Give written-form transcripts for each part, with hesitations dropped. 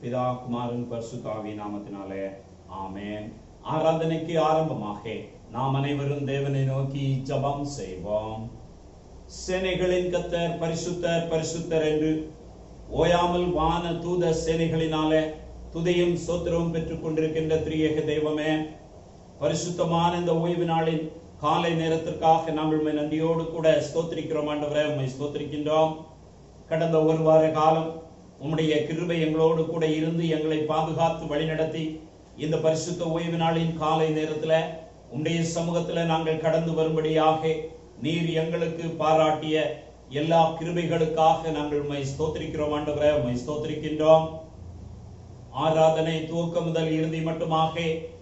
பிதா குமாரன் பரிசுத்தாவி நாமத்தினாலே ஆமென். ஆராதனைக்கு ஆரம்பமாக நாம் அனைவரும் தேவனை நோக்கி ஜெபம் செய்வோம். சேனைகளின் கர்த்தர் பரிசுத்தர் பரிசுத்தர் என்று ஓயாமல் வான தூத சேனைகளினாலே துதியும் சோத்திரமும் பெற்றுக் கொண்டிருக்கின்ற திரியேக தெய்வமே, பரிசுத்தமான இந்த ஓய்வு நாளின் காலை நேரத்திற்காக நாங்கள் நன்றியோடு கூட ஸ்தோத்திரிக்கிறோம். ஆண்டவரே, உம்மை ஸ்தோத்திரிக்கின்றோம். கடந்த ஒரு வார காலம் உம்முடைய கிருபை எங்களோடு கூட இருந்து எங்களை பாதுகாத்து வழிநடத்தி இந்த பரிசுத்த ஓய்வு நாளின் காலை நேரத்தில் உம்முடைய சமூகத்தில் நாங்கள் கடந்து வரும்படியாக நீர் எங்களுக்கு பாராட்டிய எல்லா கிருபைகளுக்காக நாங்கள் உம்மை ஸ்தோத்திரிக்கிறோம். ஆண்டவரே, உம்மை ஸ்தோத்திரிக்கின்றோம். ஆராதனை துவக்கம் முதல் இறுதி மட்டுமாக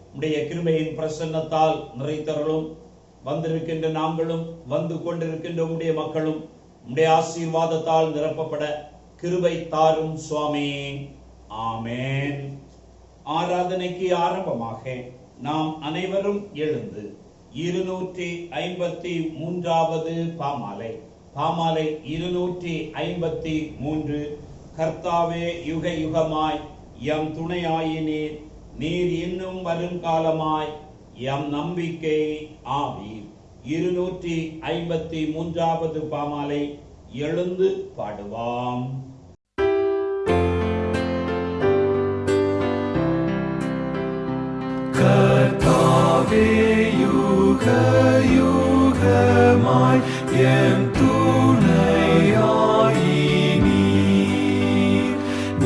உம்முடைய கிருபையின் பிரசன்னத்தால் நிறைத்தருளும். வந்திருக்கின்ற நாங்களும் வந்து கொண்டிருக்கின்ற உம்முடைய மக்களும் உம்முடைய ஆசீர்வாதத்தால் நிரப்பப்பட கிருபை தாரும் சுவாமி. ஆமென். ஆராதனைக்கு ஆரம்பமாக நாம் அனைவரும் எழுந்து 253வது பாமாலை 253. கர்த்தாவே, யுக யுகமாய் எம் துணையாயினீர், நீர் இன்னும் வருங்காலமாய் எம் நம்பிக்கை ஆவீர். 253வது பாமாலை எழுந்து பாடுவாம். கர்த்தாவே, யுக யுகமாய் எம் துணையாயினீர்,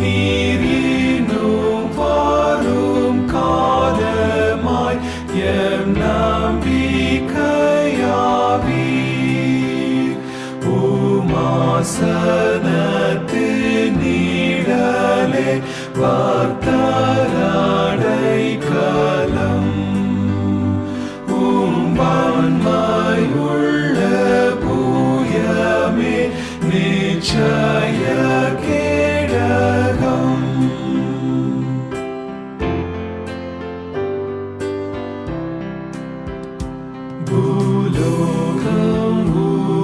நீர் இன்னும் வரும் காலமாய் எம் நம்பிக்கையாவீர். உமாசனத்து நீடலே வார்த்தரடைக்கலம், உம்பான்மையுள்ள பூயமே நிச்சய கேடகம். பூலோகம்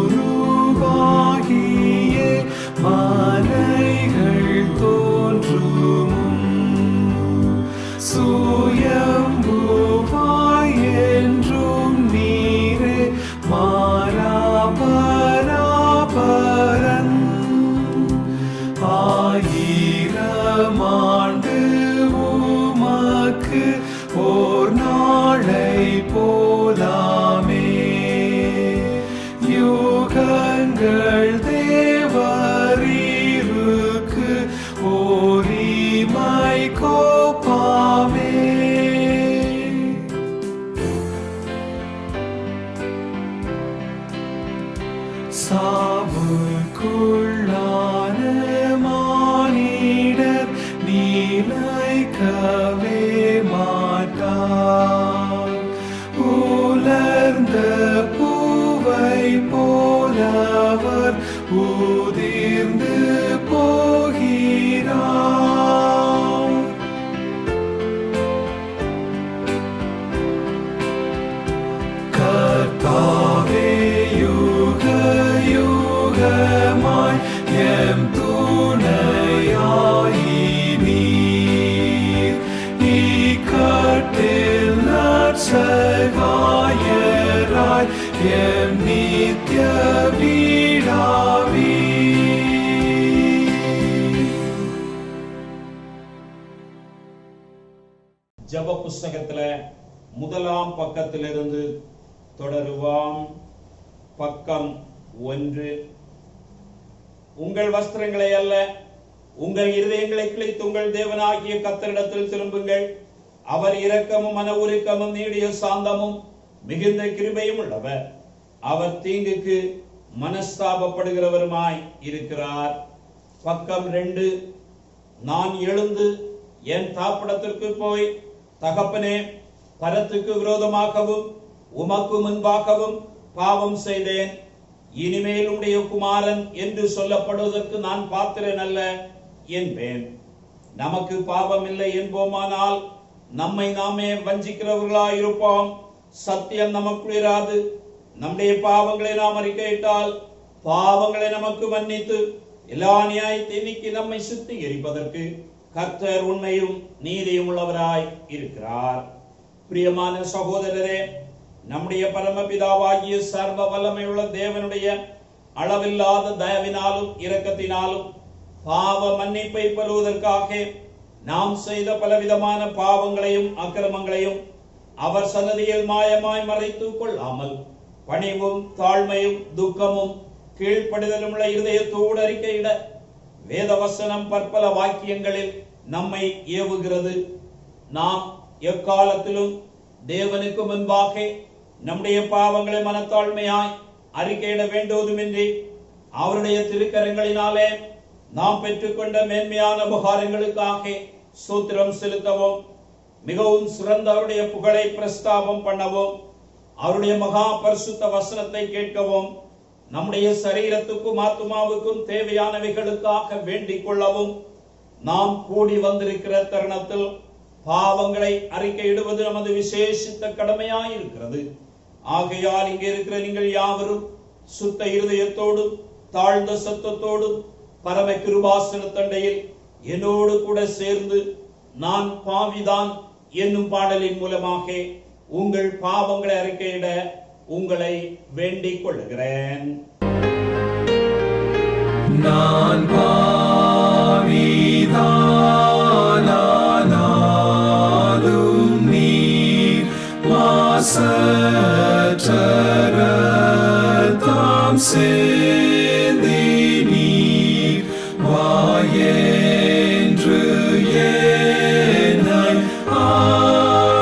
உருவாகியே மலைகள் தோன்றுமுன், சுயம்புவாய் என்றும் நீரே மாறாபராபரன். 1000 ஆண்டு உமக்கு ஓர் நாளை போலாமே, யுகங்கள் தேவரீருக்கு ஓரிமை கோப்பாமே. சாவுக்குள்ளான மானிடர் நீலைக்கவே மாட்டார், உலர்ந்த பூவை போலவர் உதிர்ந்து போகிறார். கர்த்தாவே, யுக யுகமாய் எம் துணையாயினீர், இக்கட்டில் நற்சகாயராய் எம் நித்ய வீடாவீர். ஜெப புஸ்தகத்துல முதலாம் பக்கத்திலிருந்து தொடருவாம். பக்கம் 1. உங்கள் வஸ்திரங்களை அல்ல, உங்கள் இருதயங்களை கிழித்து உங்கள் தேவனாகிய கர்த்தரிடத்தில் திரும்புங்கள். அவர் இரக்கமும் மன உருக்கமும் நீடிய சாந்தமும் மிகுந்த கிருபையும் உள்ளவர். அவர் தீங்குக்கு மனஸ்தாபப்படுகிறவருமாய் இருக்கிறார். பக்கம் 2. நான் எழுந்து என் தாப்படத்திற்கு போய், தகப்பனே, பரத்துக்கு விரோதமாகவும் உமக்கு முன்பாகவும் பாவம் செய்தேன். இனிமேல் உடைய குமாரன் என்று சொல்லப்படுவதற்கு நான் பாத்திரன் அல்ல என்பேன். நமக்கு பாவம் இல்லை என்போமானால் நம்மை நாமே வஞ்சிக்கிறவர்களாயிருப்போம். சத்தியம் நமக்குள் இராது. நம்முடைய பாவங்களை நாம் அறிக்கையிட்டால் பாவங்களை நமக்கு மன்னித்து எல்லா நியாயத்தை நீக்கி நம்மை சுத்திகரிப்பதற்கு கர்த்தர் உண்மையும் நீதியும் உள்ளவராய் இருக்கிறார். பிரியமான சகோதரரே, நம்முடைய பரமபிதாவாகிய சர்வ வல்லமையுள்ள தேவனுடைய அளவில்லாத தயவினாலும் இரக்கத்தினாலும் பாவ மன்னிப்பை பெறுவதற்காக நாம் செய்த பலவிதமான பாவங்களையும் அக்கிரமங்களையும் அவர் சன்னதியில் மாயமாய் மறைத்துக் கொள்ளாமல் பணிவும் தாழ்மையும் துக்கமும் கீழ்ப்படிதலும் உள்ள இருதயத்தோடு அறிக்கையிட வேதவசனம் பற்பல வாக்கியங்களில் நம்மை ஏவுகிறது. நாம் எக்காலத்திலும் தேவனுக்கு முன்பாக நம்முடைய பாவங்களை மனத்தாழ்மையாய் அறிக்கையிட வேண்டுவதுமின்றி அவருடைய திருக்கரங்களினாலே நாம் பெற்றுக்கொண்ட மேன்மையான உபகாரங்களுக்காக ஸ்தோத்திரம் செலுத்தவும், மிகவும் சிறந்த அவருடைய புகழை பிரஸ்தாபம் பண்ணவும், அவருடைய மகா பரிசுத்த வசனத்தை கேட்கவும், நம்முடைய சரீரத்துக்கும் ஆத்துமாவுக்கும் தேவையானவைகளுக்காக வேண்டிக் கொள்ளவும் நாம் கூடி வந்திருக்கிற தருணத்தில் பாவங்களை அறிக்கையிடுவது நமது விசேஷித்த கடமையாயிருக்கிறது. ஆகையால் இங்கே இருக்கிற நீங்கள் யாவரும் சுத்த இருதயத்தோடும் தாழ்ந்த சத்தத்தோடும் பரம கிருபாசன தண்டையில் என்னோடு கூட சேர்ந்து நான் பாவிதான் என்னும் பாடலின் மூலமாக உங்கள் பாவங்களை அறிக்கையிட உங்களை வேண்டிக் கொள்கிறேன். நான் பாவிதானாலும் நீர் மாசற்றர தாம் சிந்தி நீர் வாயென்று என்னை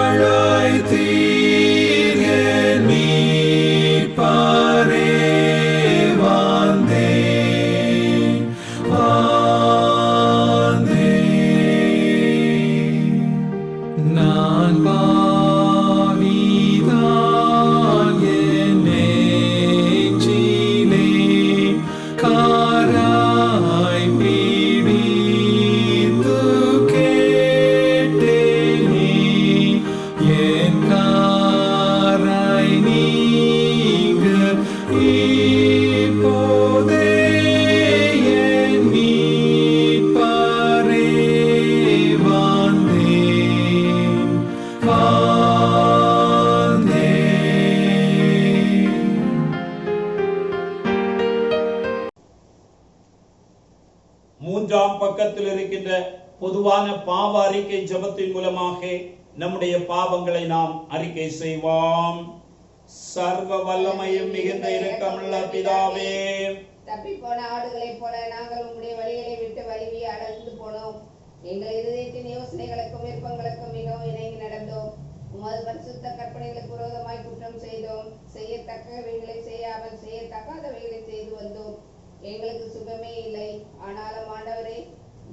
அழைத்தீர் என் மீட்பரே வந்தேன். நான் பாவிதான் என் நெஞ்சிலே காராய் பிடித்து கேட்டேனே. என் காராய் நீங்க இப்போதே என் மீட்பரே வந்தேன். மூன்றாம் பக்கத்தில் இருக்கின்ற பொதுவான பாவ அறிக்கை ஜெபத்தின் மூலமாக நம்முடைய பாவங்களை நாம் அறிக்கை செய்வோம். சர்வ வல்லமையும் மிகுந்த இரக்கமுள்ள பிதாவே, தப்பி போன ஆடுகளைப் போல நாங்கள் உம்முடைய வழிகளை விட்டு வலிவி அடர்ந்து போனோம். எங்கள் இருதயத்தின் யோசனைகளுக்கும் விருப்பங்களுக்கும் மிகவும் இணங்கி நடந்தோம். உமது பரிசுத்த கற்பனைகளுக்கு விரோதமாய் குற்றம் செய்தோம். செய்யத்தக்கவைகளை செய்யாமல் செய்யத்தகாதவைகளை செய்து வந்தோம். எங்களுக்கு சுகமே இல்லை. ஆனாலும் ஆண்டவரே,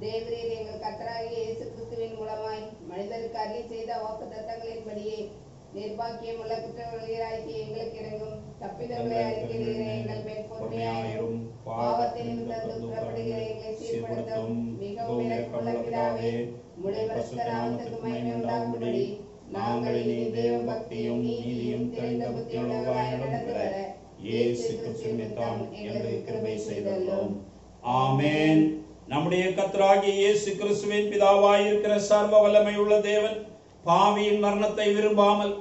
தேவரீர் எங்கள் கர்த்தராகிய இயேசு கிறிஸ்துவின் மூலமாய் மனிதருக்கு அருளி செய்த வாக்குத்தத்தங்களின்படியே நிர்பாக்கியம் உள்ள குற்றவாளிகளாகிய எங்களுக்கு இறங்கும். தப்பிதங்களை அறிக்கையிடுகிற எங்கள் மேல் பொறுமையாயிரும். பாவத்தை நிமிர்ந்து புறப்படுகிற எங்களை சீர்படுத்தும். மிகவும் இரக்கமுள்ள பிதாவே, உம்முடைய பரிசுத்த நாமத்துக்கு மகிமை உண்டாகும்படி நாங்கள் இனி தேவ பக்தியும் நீதியும் தெரிந்த புத்தியுள்ளவராய் நடந்து வர இயேசு கிறிஸ்துவின் நிமித்தம் எங்களுக்கு கிருபை செய்தருளும். ஆமென். நம்முடைய கர்த்தராகிய இயேசு கிறிஸ்துவின் பிதாவாய் இருக்கிற சர்வ வல்லமை உள்ள தேவன் பாவியின் மரணத்தை விரும்பாமல்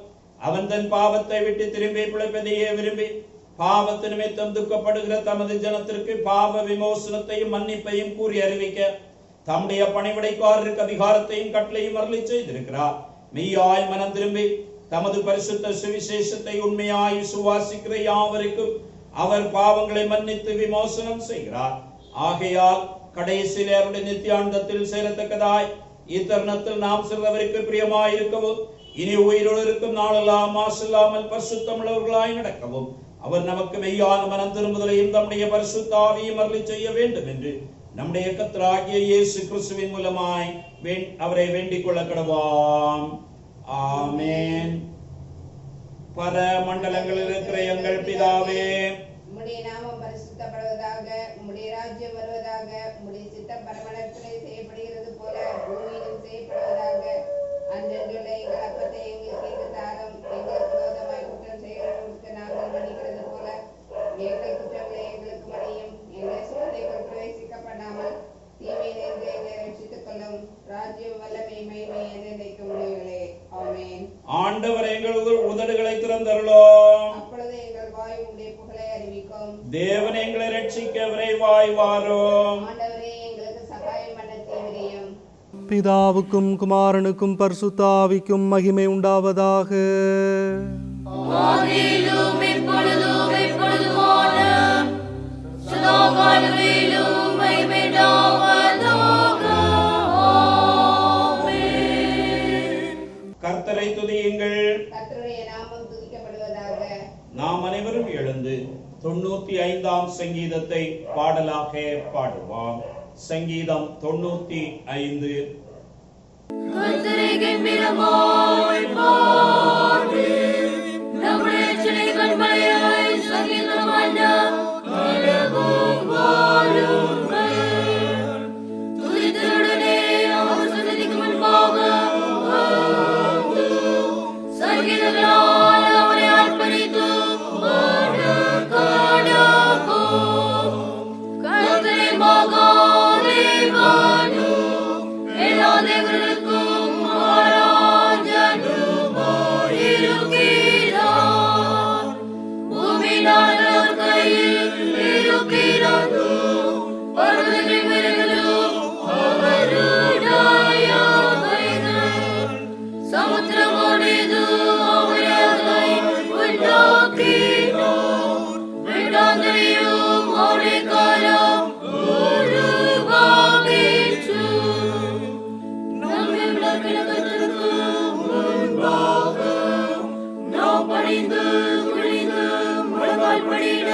அவன் தன் பாவத்தை விட்டு திரும்பி பிழைப்பதையே விரும்பி பாவத்து நிமித்தம் துக்கப்படுகிற தமது ஜனத்திற்கு பாவ விமோசனத்தையும் மன்னிப்பையும் கூறி அறிவிக்க தம்முடைய பணிவிடைக்காரருக்கு அதிகாரத்தையும் கட்டளையும் அருளி செய்திருக்கிறார். மெய்யாய் மனம் திரும்பி தமது பரிசுத்த சுவிசேஷத்தை உண்மையாய் விசுவாசிக்கிற யாவருக்கும் அவர் பாவங்களை மன்னித்து விமோசனம் செய்கிறார். ஆகையால் கடைசியிலே அவருடைய நித்தியானந்தத்தில் சேரத்தக்கதாய் இத்தருணத்தில் நாம் சிறந்தவருக்கு பிரியமாயிருக்கவும் இனி உயிரோடு இருக்கும் நாளெல்லாம் மாசில்லாமல் பரிசுத்தமுள்ளவர்களாய் நடக்கவும் அவர் நமக்கு மெய்யான மனம் திரும்புதலையும் தம்முடைய பரிசுத்த ஆவியும் அருளி செய்ய வேண்டும் என்று நம்முடைய கர்த்தராகிய இயேசு கிறிஸ்துவின் மூலமாய் அவரை வேண்டிக் கொள்ள கடவாம். ஆமென். பரமண்டலங்களில் இருக்கிற எங்கள் பிதாவே, உம்முடைய நாமம் பரிசுத்தப்படுவதாக. உம்முடைய ராஜ்யம் வருவதாக. உம்முடைய சித்தம் பரமண்டலத்திலே செய்யப்படுகிறது போல பூமியிலும் செய்யப்படுவதாக. அன்றன்றுள்ள எங்கள் அப்பத்தை எங்களுக்கு இன்று தாரும். எங்களுக்கு விரோதமாய் குற்றம் செய்கிறவர்களுக்கு நாங்கள் மன்னிக்கிறது போல எங்கள் குற்றங்களை எங்களுக்கு மன்னியும். எங்களை சோதனைக்குள் பிரவேசிக்கப்படாமல் தீமையிலிருந்து எங்களை ரட்சித்துக் கொள்ளும். ராஜ்யம் வல்லமை மகிமை என்றென்றைக்கும் உடையவளே. ஆமென். ஆண்டவர் எங்கள் உதடுகளை திறந்தருளும். அப்பொழுது எங்கள் வாய் உம்முடைய புகழை அறிவிக்கும். தேவன் எங்களை ரட்சிக்க விரைவாய் வாரும். ஆண்டவரே, எங்களுக்கு சகாயம் பண்ண தீவிரியும். பிதாவுக்கும் குமாரனுக்கும் பரிசுத்த ஆவிக்கும் மகிமை உண்டாவதாக. ஆதியிலும் இப்பொழுதும் எப்பொழுதுமான சதா காலங்களிலும் மகிமை உண்டாவதாக. ஆமென். கர்த்தரை துதியுங்கள். கர்த்தருடைய நாமம் துதிக்கப்படுவதாக. நாம் அனைவரும் எழுந்து 95ஆம் சங்கீதத்தை பாடலாக பாடுவோம். சங்கீதம் 95. கர்த்தரை கெம்பீரமாய் பாடி, நம்முடைய சிலை கண்மலையாய் சங்கீதம் பண்ண கடவும் வாருங்கள். துதித்தலுடனே அவர் சந்நிதிக்கு முன்பாக வந்து, சங்கீதங்களால் அவரை அர்ப்பணித்து பாட கடவும். கர்த்தரே மகா தேவனும் எல்லா தேவர்களுக்கும் மகாராஜனுமாய் இருக்கிறார். பூமியின் அவர் கையில் இருக்கிறார். பர்வதங்களின் உயரங்களும் அவருடையவைகள். சமுத்திரமோடு அவரை உண்டாக்கினார். வெட்டாந்தரையும் அவருடைய காலம் உருவாகிற்று. நம்மை விளக்கின கர்த்தருக்கு முன்பாக நாம் பணிந்து குனிந்து முழங்கால் படியிட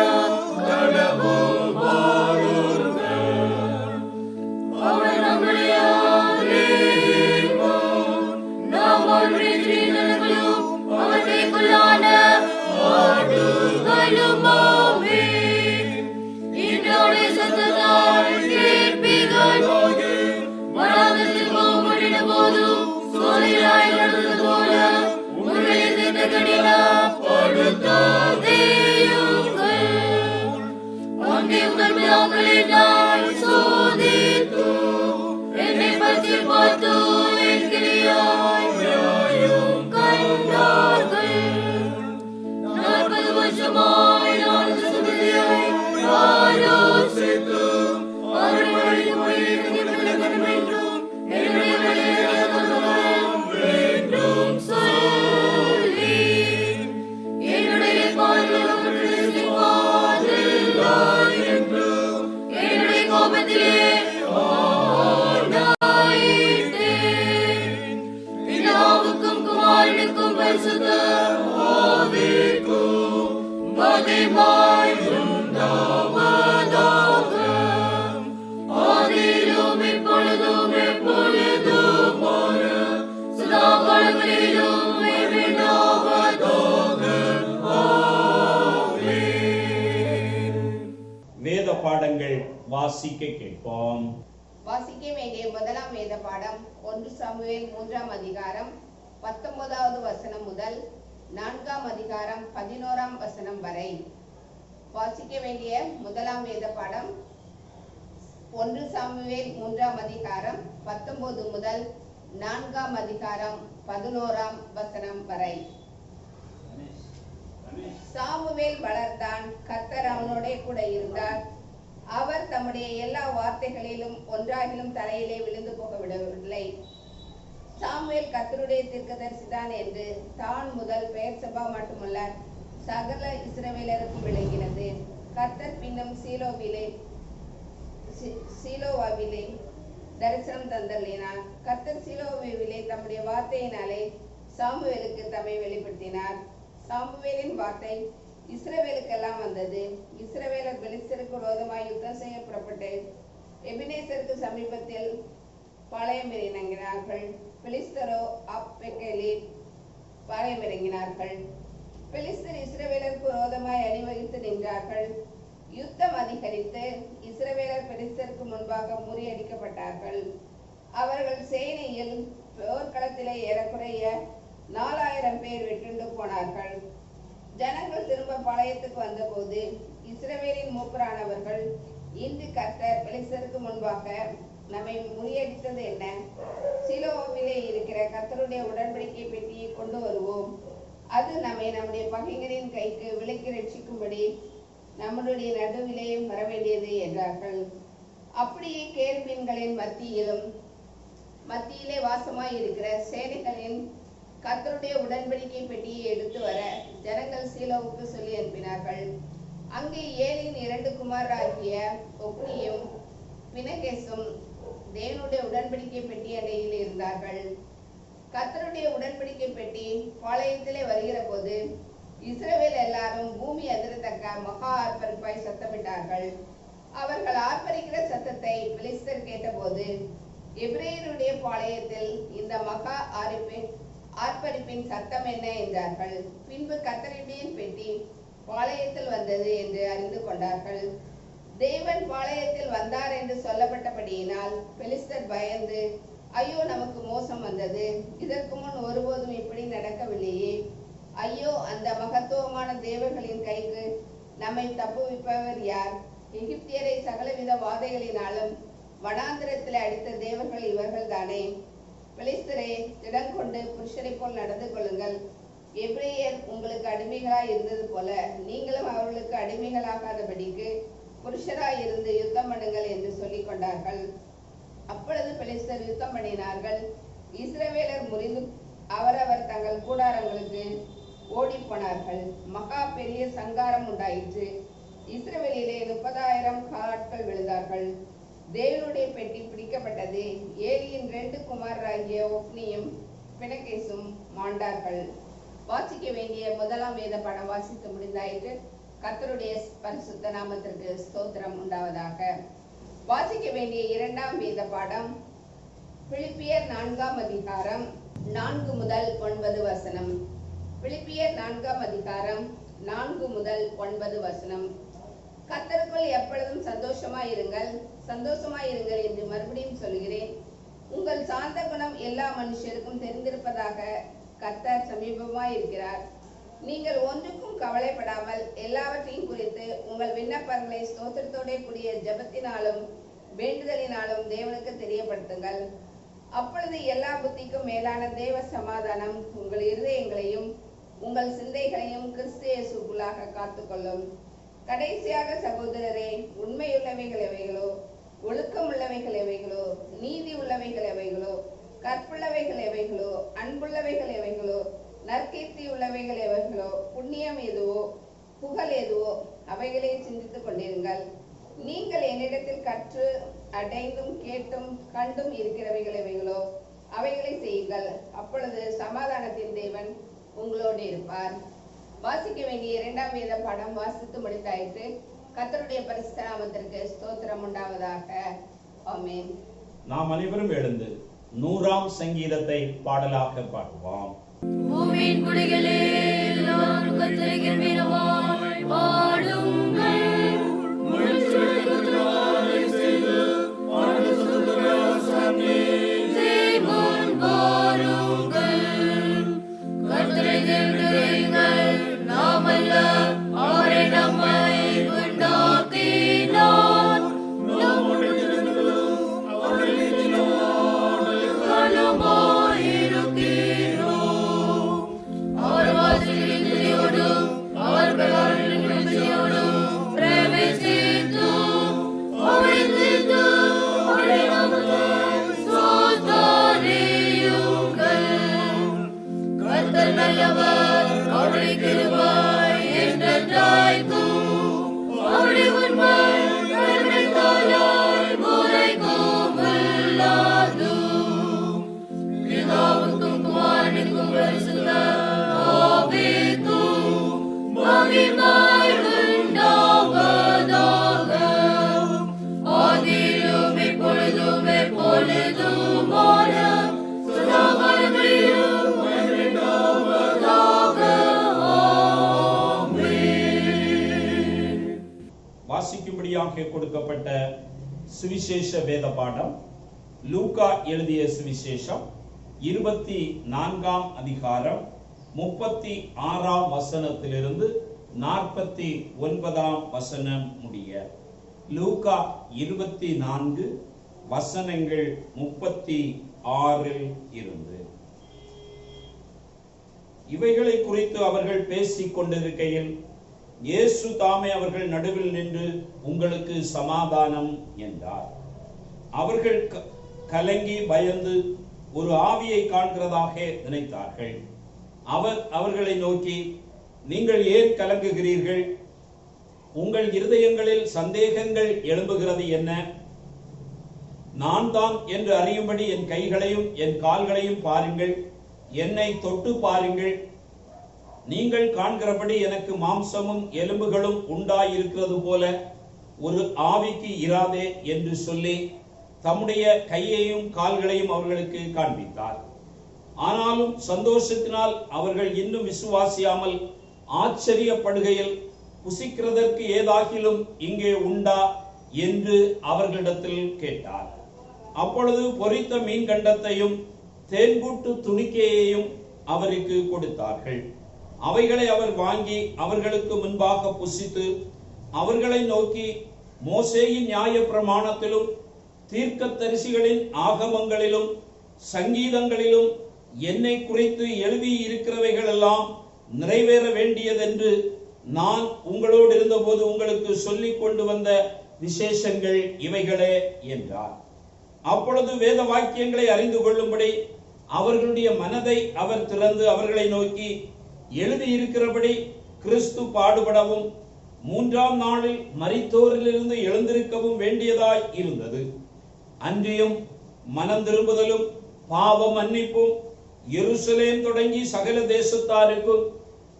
கடவும் வாருங்கள். அவர் நம்முடைய தேவன். நாம் அவருடைய ஸ்ரீநலங்களும் அவர் கைக்குள்ளான ஆடுகளுமாமே. இன்று அவருடைய சத்தத்தால் கேட்பீர்கள். வனாந்தரத்தில் போகும் போதும் சோலையாய் நடந்தது போல உங்களை திட்டக்கடினப்படுத்தாதேயுங்கள். அங்கே உங்கள் பிதாக்களை நான் சோதித்து என்னை பற்றி பார்த்து என் கிரியாய் நியாயம் கண்டார்கள். 40 வருஷமாய் நான் இந்த சந்ததியை ஆலோசித்து அவருடைய வழியில் நடக்க வேண்டும் என்னுடைய வழியில் வேண்டும் சொல்லி என்னுடைய பாதையில் என்றும் என்னுடைய கோபத்திலே ஆணையிட்டேன். பிதாவுக்கும் குமாரனுக்கும் பரிசுத்த ஆவிக்கும் மகிமை உண்டாவதாக. ஆதியிலும் இப்பொழுதும் எப்பொழுதுமான சதா காலங்களிலும் மகிமை உண்டாவதாக. ஆமென். வேத பாடங்கள் வாசிக்க கேட்போம். வாசிக்க வேண்டிய முதலாம் வேத பாடம் 1 சாமுவேல் 3ஆம் அதிகாரம் 19வது வசனம் முதல் 4ஆம் அதிகாரம் 11ஆம் வசனம் வரை. வாசிக்க வேண்டிய முதலாம் வேத பாடம் 1 சாமுவேல் 3ஆம் அதிகாரம் 19 முதல் 4ஆம் அதிகாரம் 11ஆம் வசனம் வரை. சாமுவேல் வளர்ந்தான். கர்த்தர் அவனோட கூட இருந்தார். அவர் தம்முடைய எல்லா வார்த்தைகளிலும் ஒன்றாகிலும் தலையிலே விழுந்து போக விடவில்லை. சாமுவேல் கர்த்தருடைய தீர்க்கதரிசிதான் என்று தான் முதல் பெயர்சபா மட்டுமல்ல சகல இஸ்ரவேலருக்கும் விளங்கினது. கர்த்தர் பின்னும் சீலோவாவிலே தரிசனம் தந்தள்ளினார். கர்த்தர் சீலோவாவிலே தம்முடைய வார்த்தையினாலே சாமுவேலுக்கு தம்மை வெளிப்படுத்தினார். சாமுவேலின் வார்த்தை இஸ்ரவேலுக்கெல்லாம் வந்தது. இஸ்ரவேலர் பெலிஸ்தருக்கு விரோதமாய் யுத்தம் செய்ய புறப்பட்டு எபினேசருக்கு சமீபத்தில் பாளையம் இறங்கினார்கள். பெலிஸ்தரோ அப்பெக்கேலில் பாளையம் இறங்கினார்கள். பெலிஸ்தர் இஸ்ரவேலருக்கு விரோதமாய் அணிவகுத்து நின்றார்கள். யுத்தம் அதிகரித்து இஸ்ரவேலர் பெலிஸ்தருக்கு முன்பாக முறியடிக்கப்பட்டார்கள். அவர்கள் சேனையில் போர்க்களத்திலே ஏறக்குறைய 4000 பேர் வெட்டுண்டு போனார்கள். ஜனங்கள் திரும்ப பாளையத்துக்கு வந்தபோது இஸ்ரவேலின் மூப்பரானவர்கள், இன்று கர்த்தர் பெலிஸ்தருக்கு முன்பாக நம்மை முறியடித்தது என்ன? கர்த்தருடைய உடன்படிக்கை பெட்டியை கொண்டு வருவோம். அது நம்மை நம்முடைய பகைஞரின் கைக்கு விலக்கி ரட்சிக்கும்படி நம்மளுடைய நடுவிலே வர வேண்டியது என்றார்கள். அப்படியே கேருபீன்களின் மத்தியிலே வாசமாய் இருக்கிற சேனைகளின் கர்த்தருடைய உடன்படிக்கை பெட்டியை எடுத்து வர ஜனங்கள் சீலோவுக்கு சொல்லி அனுப்பினார்கள். அங்கே ஏலின் 2 குமாரராகிய ஒப்னியும் பினகேசும் தேவனுடைய உடன்படிக்கை பெட்டி அண்டையில் இருந்தார்கள். கர்த்தருடைய உடன்படிக்கை பெட்டி பாளையத்திலே வருகிற போது இஸ்ரவேல் எல்லாரும் பூமி அதிரத்தக்க மகா ஆர்ப்பரிப்பாய் சத்தமிட்டார்கள். அவர்கள் ஆர்ப்பரிக்கிற சத்தத்தை பெலிஸ்தர் கேட்டபோது, எபிரேயருடைய பாளையத்தில் இந்த மகா ஆர்ப்பரிப்பின் சத்தம் என்ன என்றார்கள். பின்பு கர்த்தருடைய பெட்டி பாளையத்தில் வந்தது என்று அறிந்து கொண்டார்கள். தேவன் பாளையத்தில் வந்தார் என்று சொல்லப்பட்டபடியினால் பெலிஸ்தர் பயந்து, ஐயோ நமக்கு மோசம் வந்தது, இதற்கு முன் ஒருபோதும் இப்படி நடக்கவில்லையே, ஐயோ அந்த மகத்துவமான தேவர்களின் கைக்கு நம்மை தப்புவிப்பவர் யார்? எகிப்தியரை சகலவித வாதைகளினாலும் வனாந்திரத்தில் அடித்த தேவர்கள் இவர்கள் தானே. பெலிஸ்தரே, திடங்கொண்டு புருஷரை போல் நடந்து கொள்ளுங்கள். எபிரேயர் உங்களுக்கு அடிமைகளாய் இருந்தது போல நீங்களும் அவர்களுக்கு அடிமைகளாகாதபடிக்கு புருஷராய் இருந்து யுத்தம் பண்ணுங்கள் என்று சொல்லிக் கொண்டார்கள். அப்பொழுது பெலிஸ்தர் யுத்தம் பண்ணினார்கள். இஸ்ரவேலர் முறிந்து அவரவர் தங்கள் கூடாரங்களுக்கு ஓடி போனார்கள். மகா பெரிய சங்காரம் உண்டாயிற்று. இஸ்ரவேலிலே 30,000 காலாட்கள் விழுந்தார்கள். தேவனுடைய பெட்டி பிடிக்கப்பட்டது. ஏலியின் 2 குமாரராகிய ஒப்னியும் பினகேசும் மாண்டார்கள். வாசிக்க வேண்டிய முதலாம் வேத பாடம் வாசித்து முடிந்தாயிற்று. கர்த்தருடைய பரிசுத்த நாமத்திற்கு ஸ்தோத்திரம் உண்டாவதாக. வாசிக்க வேண்டிய இரண்டாம் வேத பாடம் பிலிப்பியர் 4ஆம் அதிகாரம் 4 முதல் 9 வசனம். பிலிப்பியர் 4ஆம் அதிகாரம் 4 முதல் 9 வசனம். கர்த்தருக்குள் எப்பொழுதும் சந்தோஷமாயிருங்கள் என்று மறுபடியும் சொல்கிறேன். உங்கள் சாந்த குணம் எல்லா மனுஷருக்கும் தெரிந்திருப்பதாக. கர்த்தர் சமீபமாய் இருக்கிறார். நீங்கள் ஒன்றுக்கும் கவலைப்படாமல் எல்லாவற்றையும் குறித்து உங்கள் விண்ணப்பங்களை ஸ்தோத்திரத்தோட கூடிய ஜெபத்தினாலும் வேண்டுதலினாலும் தேவனுக்கு தெரியப்படுத்துங்கள். அப்பொழுது எல்லா புத்திக்கும் மேலான தேவ சமாதானம் உங்கள் இருதயங்களையும் உங்கள் சிந்தைகளையும் கிறிஸ்து இயேசுக்குள்ளாக காத்துக்கொள்ளும். கடைசியாக சகோதரரே, உண்மையுள்ளவைகள் எவைகளோ, ஒழுக்கம் உள்ளவைகள் எவைகளோ, நீதி உள்ளவைகள் எவைகளோ, கற்புள்ளவைகள் எவைகளோ, அன்புள்ளவைகள் எவைகளோ, நற்கீர்த்தி உள்ளவைகள் எவைகளோ, புண்ணியம் எதுவோ, புகழ் எதுவோ, அவைகளை சிந்தித்துக் கொண்டிருங்கள். நீங்கள் என்னிடத்தில் கற்று அடைந்தும் கேட்டும் கண்டும் இருக்கிறவைகள் எவைகளோ அவைகளை செய்யுங்கள். அப்பொழுது சமாதானத்தின் தேவன் உங்களோடு இருப்பார். வாசிக்க வேண்டிய இரண்டாம் வேத பாடம் வாசித்து முடித்தாயிற்று. கர்த்தருடைய பரிசுத்த நாமத்திற்கு ஸ்தோத்திரம் உண்டாவதாக. ஆமென். நாம் அனைவரும் எழுந்து 100ஆம் சங்கீதத்தை பாடலாக பாடுவோம். பூமியின் குடிகளே, எல்லாரும் கர்த்தருக்கு மேலவாய் பாடுங்கள். தேவன் வாருங்கள். கர்த்தரை தேடுங்கள். நாம் அல்ல, அவரே நம்மை உண்டாக்கினார். அவர் வாசலின் துதியோடும் அவர் பிரகாரங்களின் குளிர்ச்சியோடும் பிரவேசித்தும் அவரை நாமத்தை ஸ்தோத்திரியுங்கள். கர்த்தர் நல்லவர், அவருடைய கிருபை என்றென்றைக்கும், அவருடைய உண்மை கருணைத்தாலாய் முறைக்கும் உள்ளது. பிதாவுக்கும் குமாரனுக்கும் பரிசுத்த ஆவிக்கும் மகிமை உண்டாவதாக. ஆதியிலும் இப்பொழுதும் எப்பொழுதுமான சதா காலங்களிலும் உண்டாவதாக. ஆமென். வாசிக்கும்படியாக கொடுக்கப்பட்ட சுவிசேஷ வேத பாடம் லூக்கா எழுதிய சுவிசேஷம் 24ஆம் அதிகாரம் 36ஆம் வசனத்திலிருந்து 49ஆம் வசனம் முடிய. லூக்கா 24 வசனங்கள் 36 இருந்து. இவைகளை குறித்து அவர்கள் பேசிக் கொண்டிருக்கையில் இயேசு தாமே அவர்கள் நடுவில் நின்று, உங்களுக்கு சமாதானம் என்றார். அவர்கள் கலங்கி பயந்து ஒரு ஆவியை காண்கிறதாக நினைத்தார்கள். அவர் அவர்களை நோக்கி, நீங்கள் ஏன் கலங்குகிறீர்கள்? உங்கள் இருதயங்களில் சந்தேகங்கள் எழும்புகிறது என்ன? நான் தான் என்று அறியும்படி என் கைகளையும் என் கால்களையும் பாருங்கள், என்னை தொட்டு பாருங்கள். நீங்கள் காண்கிறபடி எனக்கு மாம்சமும் எலும்புகளும் உண்டாயிருக்கிறது போல ஒரு ஆவிக்கு இராதே என்று சொல்லி தம்முடைய கையையும் கால்களையும் அவர்களுக்கு காண்பித்தார். ஆனாலும் சந்தோஷத்தினால் அவர்கள் இன்னும் விசுவாசியாமல் ஆச்சரியப்படுகையில், புசிக்கிறதற்கு ஏதாகிலும் இங்கே உண்டா என்று அவர்களிடத்தில் கேட்டார். அப்பொழுது பொரித்த மீன் கண்டத்தையும் தேன்கூட்டு துணிக்கையையும் அவருக்கு கொடுத்தார்கள். அவைகளை அவர் வாங்கி அவர்களுக்கு முன்பாக புசித்து அவர்களை நோக்கி, மோசேயின் நியாய பிரமாணத்திலும் தீர்க்கதரிசிகளின் ஆகமங்களிலும் சங்கீதங்களிலும் என்னை குறித்து எழுதி இருக்கிறவைகள் எல்லாம் நிறைவேற வேண்டியதென்று நான் உங்களோடு இருந்தபோது உங்களுக்கு சொல்லிக் கொண்டு வந்த விசேஷங்கள் இவைகளே என்றார். அப்பொழுது வேத வாக்கியங்களை அறிந்து கொள்ளும்படி அவர்களுடைய மனதை அவர் திறந்து அவர்களை நோக்கி, எழுதியிருக்கிறபடி கிறிஸ்து பாடுபடவும் 3ஆம் நாளில் மரித்தோரிலிருந்து எழுந்திருக்கவும் வேண்டியதாய் இருந்தது. அன்றியும் மனம் திரும்புதலும் பாவ மன்னிப்பும் எருசலேம் தொடங்கி சகல தேசத்தாருக்கும்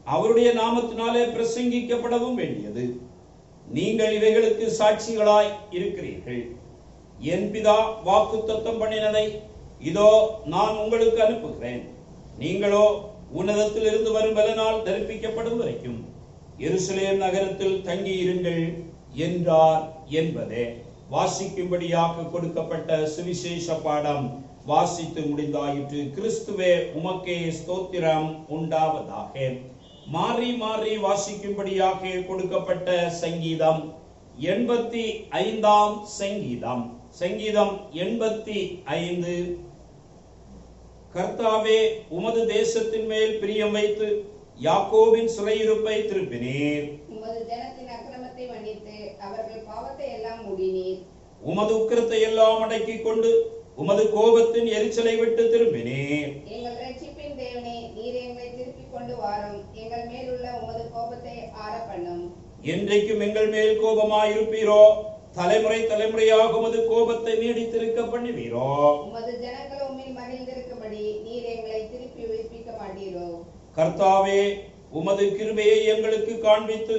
அவருடைய நாமத்தினாலே பிரசங்கிக்கப்படவும் வேண்டியது. நீங்கள் இவைகளுக்கு சாட்சிகளாய் இருக்கிறீர்கள். என் பிதா வாக்குத்தத்தம் பண்ணினதை இதோ நான் உங்களுக்கு அனுப்புகிறேன். நீங்களோ உன்னதத்தில் இருந்து வரும் பலனால் தரிப்பிக்கப்படும் வரைக்கும் எருசலேம் நகரத்தில் தங்கி இருங்கள் என்றார் என்பதே வாசிக்கும்படியாக கொடுக்கப்பட்ட சுவிசேஷ பாடம் வாசித்து முடிந்தாயிற்று. கிறிஸ்துவே உமக்கே ஸ்தோத்திரம் உண்டாவதாக. மாறி மாறி வாசிக்கும்படியாக கொடுக்கப்பட்ட சங்கீதம் 85ஆம் சங்கீதம். சங்கீதம் 85. கர்த்தாவே, உமது தேசத்தின் மேல் பிரியம் வைத்து யாக்கோபின் சிறையிருப்பை திருப்பினீர். உமது ஜனத்தின் அக்கிரமத்தை மன்னித்து அவர்கள் பாவத்தை எல்லாம் மூடினீர். உமது உக்கிரத்தை எல்லாம் அடக்கிக் கொண்டு உமது கோபத்தின் எரிச்சலை விட்டு திரும்பினீர். எங்கள் ரட்சிப்பின் தேவனே, நீர் எங்களை திருப்பிக் கொண்டு வாரும். எங்கள் மேலுள்ள உமது கோபத்தை ஆற பண்ணும். என்றைக்கும் எங்கள் மேல் கோபமாயிருப்பீரோ? தலைமுறை தலைமுறையாக உமது கோபத்தை நீடித்திருக்க பண்ணுவீரோ? உமது ஜனங்கள் உம்மில் மகிழ்ந்திருக்கும்படி நீர் எங்களை திருப்பி உயிர்ப்பிக்க மாட்டீரோ? கர்த்தாவே, உமது கிருபையை எங்களுக்கு காண்பித்து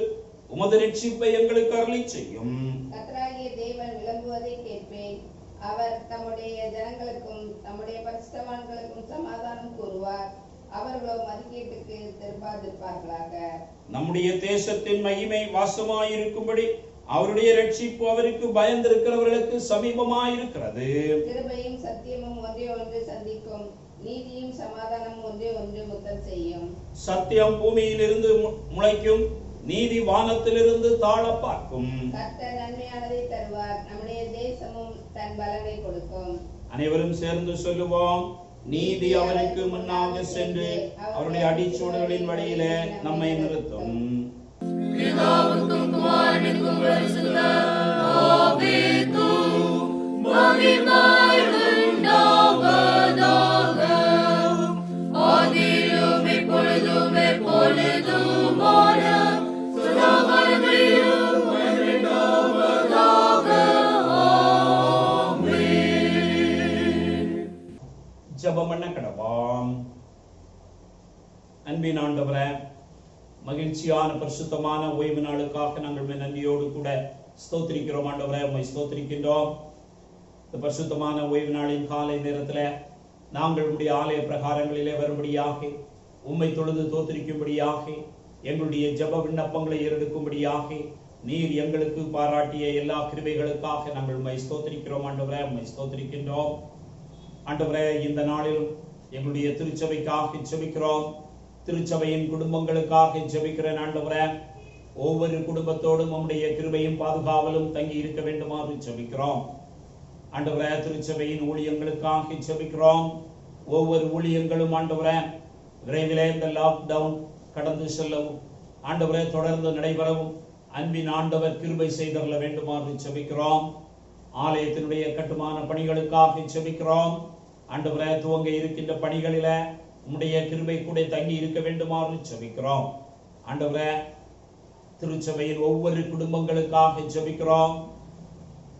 உமது ரட்சிப்பை எங்களுக்கு அருளிச் செய்யும். கர்த்தராகிய தேவன் விளம்புவதை கேட்பேன். அவர் தம்முடைய ஜனங்களுக்கும் தம்முடைய பரிசுத்தவான்களுக்கும் சமாதானம் கூறுவார். அவர்களோ மதிக்கீட்டுக்கு திரும்பாதிருப்பார்களாக. நம்முடைய தேசத்தின் மகிமை வாசமாயிருக்கும்படி அவருடைய ரட்சிப்பு அவருக்கு பயந்திருக்கிறவர்களுக்கு சமீபமாயிருக்கிறது. கிருபையும் சத்தியமும் ஒன்றே ஒன்று சந்திக்கும். நீதியும் சமாதானம் ஒன்றே ஒன்று முத்தம் செய்யும். சத்தியம் பூமியிலிருந்து முளைக்கும், நீதி வானத்திலிருந்து தாழ பார்க்கும். கர்த்தர் நன்மையானதை தருவார். நம்முடைய தேசமும் தன் பலனை கொடுக்கும். அனைவரும் சேர்ந்து சொல்லுவோம். நீதி அவருக்கு முன்னாக சென்று அவருடைய அடிச்சூடுகளின் வழியிலே நம்மை நிறுத்தும். பிதாவுக்கும் குமாரனுக்கும் பரிசுத்த ஆவிக்கும் மகிமை உண்டாவதாக. ஆதியிலும் இப்பொழுதும் எப்பொழுதுமான சதா காலங்களிலும் உண்டாவதாக. ஆமென். ஜெபம் பண்ண கடவாம். அன்பின் ஆண்டவரே, மகிழ்ச்சியான பரிசுத்தமான ஓய்வு நாளுக்காக நாங்கள் நன்றியோடு கூட ஸ்தோத்திரிக்கிறோம். ஆண்டவரே, உம்மை ஸ்தோத்திரிக்கின்றோம். இந்த பரிசுத்தமான ஓய்வு நாளின் காலை நேரத்தில் நாங்கள் உம்முடைய ஆலய பிரகாரங்களிலே வரும்படியாக, உம்மை தொழுது தோத்திரிக்கும்படியாக, எங்களுடைய ஜெப விண்ணப்பங்களை ஏறெடுக்கும்படியாக நீர் எங்களுக்கு பாராட்டிய எல்லா கிருபைகளுக்காக நாங்கள் உம்மை ஸ்தோத்திரிக்கிறோம். ஆண்டவரே, உம்மை ஸ்தோத்திரிக்கின்றோம். ஆண்டவரே, இந்த நாளில் எங்களுடைய திருச்சபைக்காக ஜெபிக்கிறோம். திருச்சபையின் குடும்பங்களுக்காக ஜெபிக்கிறேன். ஆண்டவரே, ஒவ்வொரு குடும்பத்தோடும் நம்முடைய கிருபையும் பாதுகாவலும் தங்கி இருக்க வேண்டுமாறு ஜெபிக்கிறோம். ஆண்டவரே, திருச்சபையின் ஊழியங்களுக்காக ஜெபிக்கிறோம். ஒவ்வொரு ஊழியங்களும் ஆண்டவரே விரைவிலே இந்த லாக்டவுன் கடந்து செல்லவும் ஆண்டவரே தொடர்ந்து நடைபெறவும் அன்பின் ஆண்டவர் கிருபை செய்தருள வேண்டுமாறு செபிக்கிறோம். ஆலயத்தினுடைய கட்டுமான பணிகளுக்காக செபிக்கிறோம். ஆண்டவரே துவங்க இருக்கின்ற பணிகளில உம்முடைய கிருபை கூட தங்கி இருக்க வேண்டுமாறு செபிக்கிறோம். ஆண்டவரே திருச்சபையின் ஒவ்வொரு குடும்பங்களுக்காக செபிக்கிறோம்.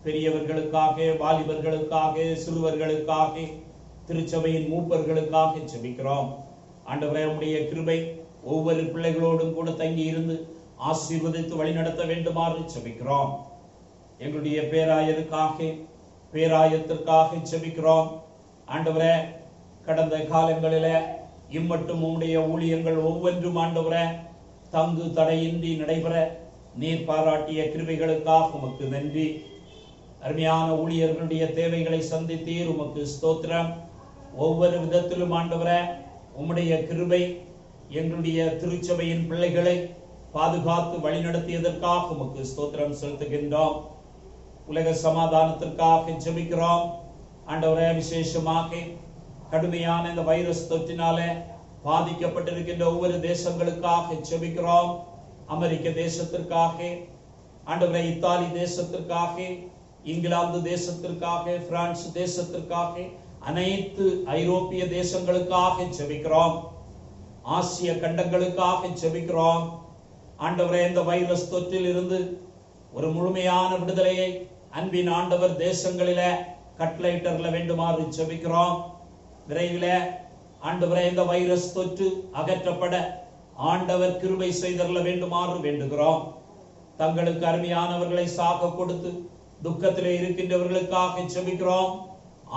பெரியவர்களுக்காக, வாலிபர்களுக்காக, சிறுவர்களுக்காக, திருச்சபையின் மூப்பர்களுக்காக செபிக்கிறோம். ஆண்டவரே உம்முடைய கிருபை ஒவ்வொரு பிள்ளைகளோடும் கூட தங்கி இருந்து ஆசீர்வதித்து வழிநடத்த வேண்டுமாறு செபிக்கிறோம். எங்களுடைய பேராயத்திற்காக செபிக்கிறோம். ஆண்டவரே கடந்த காலங்களிலே இம்மட்டும் உம்முடைய ஊழியங்கள் ஒவ்வொன்றும் ஆண்டவரே தங்கு தடையின்றி நடைபெற நீர் பாராட்டிய கிருபைகளுக்காக உமக்கு நன்றி. அருமையான ஊழியர்களுடைய தேவைகளை சந்தித்தீர், உமக்கு ஸ்தோத்திரம். ஒவ்வொரு விதத்திலும் ஆண்டவரே உம்முடைய கிருபை எங்களுடைய திருச்சபையின் பிள்ளைகளை பாதுகாத்து வழிநடத்தியதற்காக உமக்கு ஸ்தோத்திரம் செலுத்துகின்றோம். உலக சமாதானத்திற்காக ஜெபிக்கிறோம். ஆண்டவரே விசேஷமாக கடுமையான இந்த வைரஸ் தொற்றினாலே பாதிக்கப்பட்டிருக்கின்ற ஒவ்வொரு தேசங்களுக்காக ஜெபிக்கிறோம். அமெரிக்க தேசத்திற்காக, ஆண்டவரே இத்தாலி தேசத்திற்காக, இங்கிலாந்து தேசத்திற்காக, பிரான்ஸ் தேசத்திற்காக, அனைத்து ஐரோப்பிய தேசங்களுக்காக ஜெபிக்கிறோம். ஆசிய கண்டங்களுக்காக ஜெபிக்கிறோம். ஆண்டவரே இந்த வைரஸ் தொற்றில் இருந்து ஒரு முழுமையான விடுதலையை அன்பின் ஆண்டவர் தேசங்களில கட்டளையிட்டருள வேண்டுமாறு ஜெபிக்கிறோம். விரைவில் ஆண்டவரே இந்த வைரஸ் தொற்று அகற்றப்பட ஆண்டவர் கிருபை செய்தருள வேண்டுமாறு வேண்டுகிறோம். தங்களுக்கு அருமையானவர்களை சாக கொடுத்து துக்கத்திலே இருக்கின்றவர்களுக்காக ஜெபிக்கிறோம்.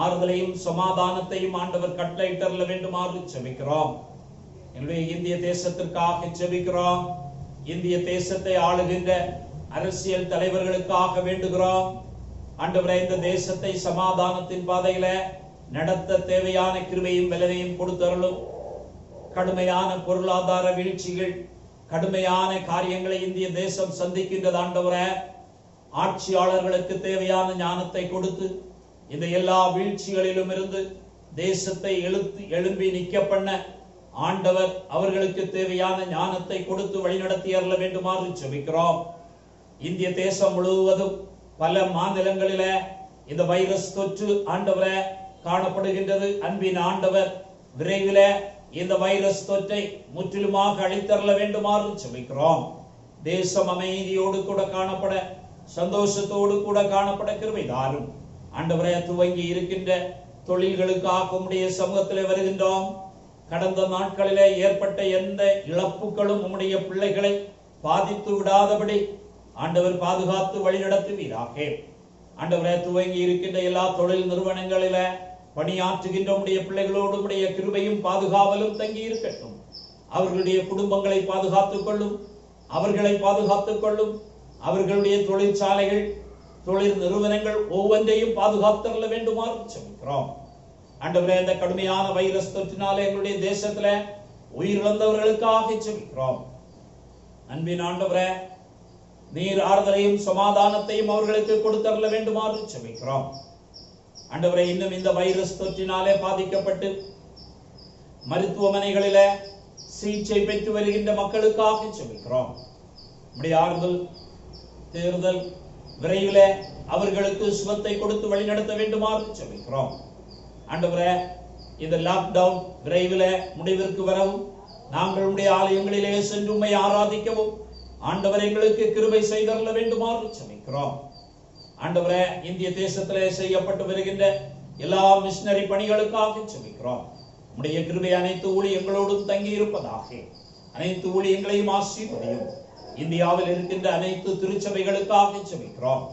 ஆறுதலையும் சமாதானத்தையும் ஆண்டவர் கட்டளையிட்டருள வேண்டுமாறு ஜெபிக்கிறோம். என்னுடைய இந்திய தேசத்திற்காக ஜெபிக்கிறோம். இந்திய தேசத்தை ஆளுகின்ற அரசியல் தலைவர்களுக்காக வேண்டுகிறோம். ஆண்டவரே இந்த தேசத்தை சமாதானத்தின் பாதையில நடத்த தேவையான கிருபையும் பலனையும் கொடுத்தருளும். கடுமையான பொருளாதார வீழ்ச்சிகள், கடுமையான காரியங்களை இந்திய தேசம் சந்திக்கின்றது. ஆண்டவரே ஆட்சியாளர்களுக்கு தேவையான ஞானத்தை கொடுத்து இந்த எல்லா வீழ்ச்சிகளிலும் இருந்து தேசத்தை எழும்பி நிற்க பண்ண ஆண்டவர் அவர்களுக்கு தேவையான ஞானத்தை கொடுத்து வழிநடத்தி அருள வேண்டுமாறு ஜெபிக்கிறோம். இந்திய தேசம் முழுவதும் பல மாநிலங்களில இந்த வைரஸ் தொற்று ஆண்டவரே காணப்படுகின்றது. அன்பின் ஆண்டவர் விரைவில் இந்த வைரஸ் தொற்றை முற்றிலுமாக அழித்தருள வேண்டுமாறு ஜெபிக்கிறோம். தேசம் அமைதியோடு கூட காணப்பட, சந்தோஷத்தோடு கூட காணப்பட கிருபை தாரும். ஆண்டவரே துவங்கி இருக்கின்ற தொழில்களுக்காக உம்முடைய சமூகத்திலே வருகின்றோம். கடந்த நாட்களிலே ஏற்பட்ட எந்த இழப்புகளும் உம்முடைய பிள்ளைகளை பாதித்து விடாதபடி ஆண்டவர் பாதுகாத்து வழிநடத்துவீராக. ஆண்டவரே துவங்கி இருக்கின்ற எல்லா தொழில் நிறுவனங்களில பணியாற்றுகின்ற உம்முடைய பிள்ளைகளோடு உம்முடைய கிருபையும் பாதுகாவலும் தங்கி இருக்கட்டும். அவர்களுடைய குடும்பங்களை பாதுகாத்துக் கொள்ளும், அவர்களை பாதுகாத்துக் கொள்ளும். அவர்களுடைய தொழிற்சாலைகள், தொழில் நிறுவனங்கள் ஒவ்வொன்றையும் பாதுகாத்தருள வேண்டுமாறு ஜெபிக்கிறோம். ஆண்டவரே இந்த கடுமையான வைரஸ் தொற்றினாலே எங்களுடைய தேசத்துல உயிரிழந்தவர்களுக்காக ஜெபிக்கிறோம். அன்பின் ஆண்டவரே நீர் ஆறுதலையும் சமாதானத்தையும் அவர்களுக்கு கொடுத்தருள வேண்டுமாறு ஜெபிக்கிறோம். ஆண்டவரே இன்னும் இந்த வைரஸ் தொற்றினாலே பாதிக்கப்பட்டு மருத்துவமனைகளில சிகிச்சை பெற்று வருகின்ற மக்களுக்காக ஜெபிக்கிறோம். நம்முடைய ஆறுதல் தேர்தல் விரைவில் அவர்களுக்கு சுகத்தை கொடுத்து வழிநடத்த வேண்டுமாறு ஜெபிக்கிறோம். ஆண்டவரே இந்த லாக்டவுன் விரைவில் முடிவிற்கு வரவும், நாங்கள் உடைய ஆலயங்களிலே சென்று உம்மை ஆராதிக்கவும் ஆண்டவர் எங்களுக்கு கிருபை செய்தருள வேண்டுமாறு ஜெபிக்கிறோம். ஆண்டவரே இந்திய தேசத்திலே செய்யப்பட்டு வருகின்ற எல்லா மிஷனரி பணிகளுக்காக ஜெபிக்கிறோம். உம்முடைய கிருபை அனைத்து ஊழியங்களோடும் தங்கி இருப்பதாக. அனைத்து ஊழியங்களையும் ஆசீர்வதியும். இந்தியாவில் இருக்கின்ற அனைத்து திருச்சபைகளுக்காக ஜெபிக்கிறோம்.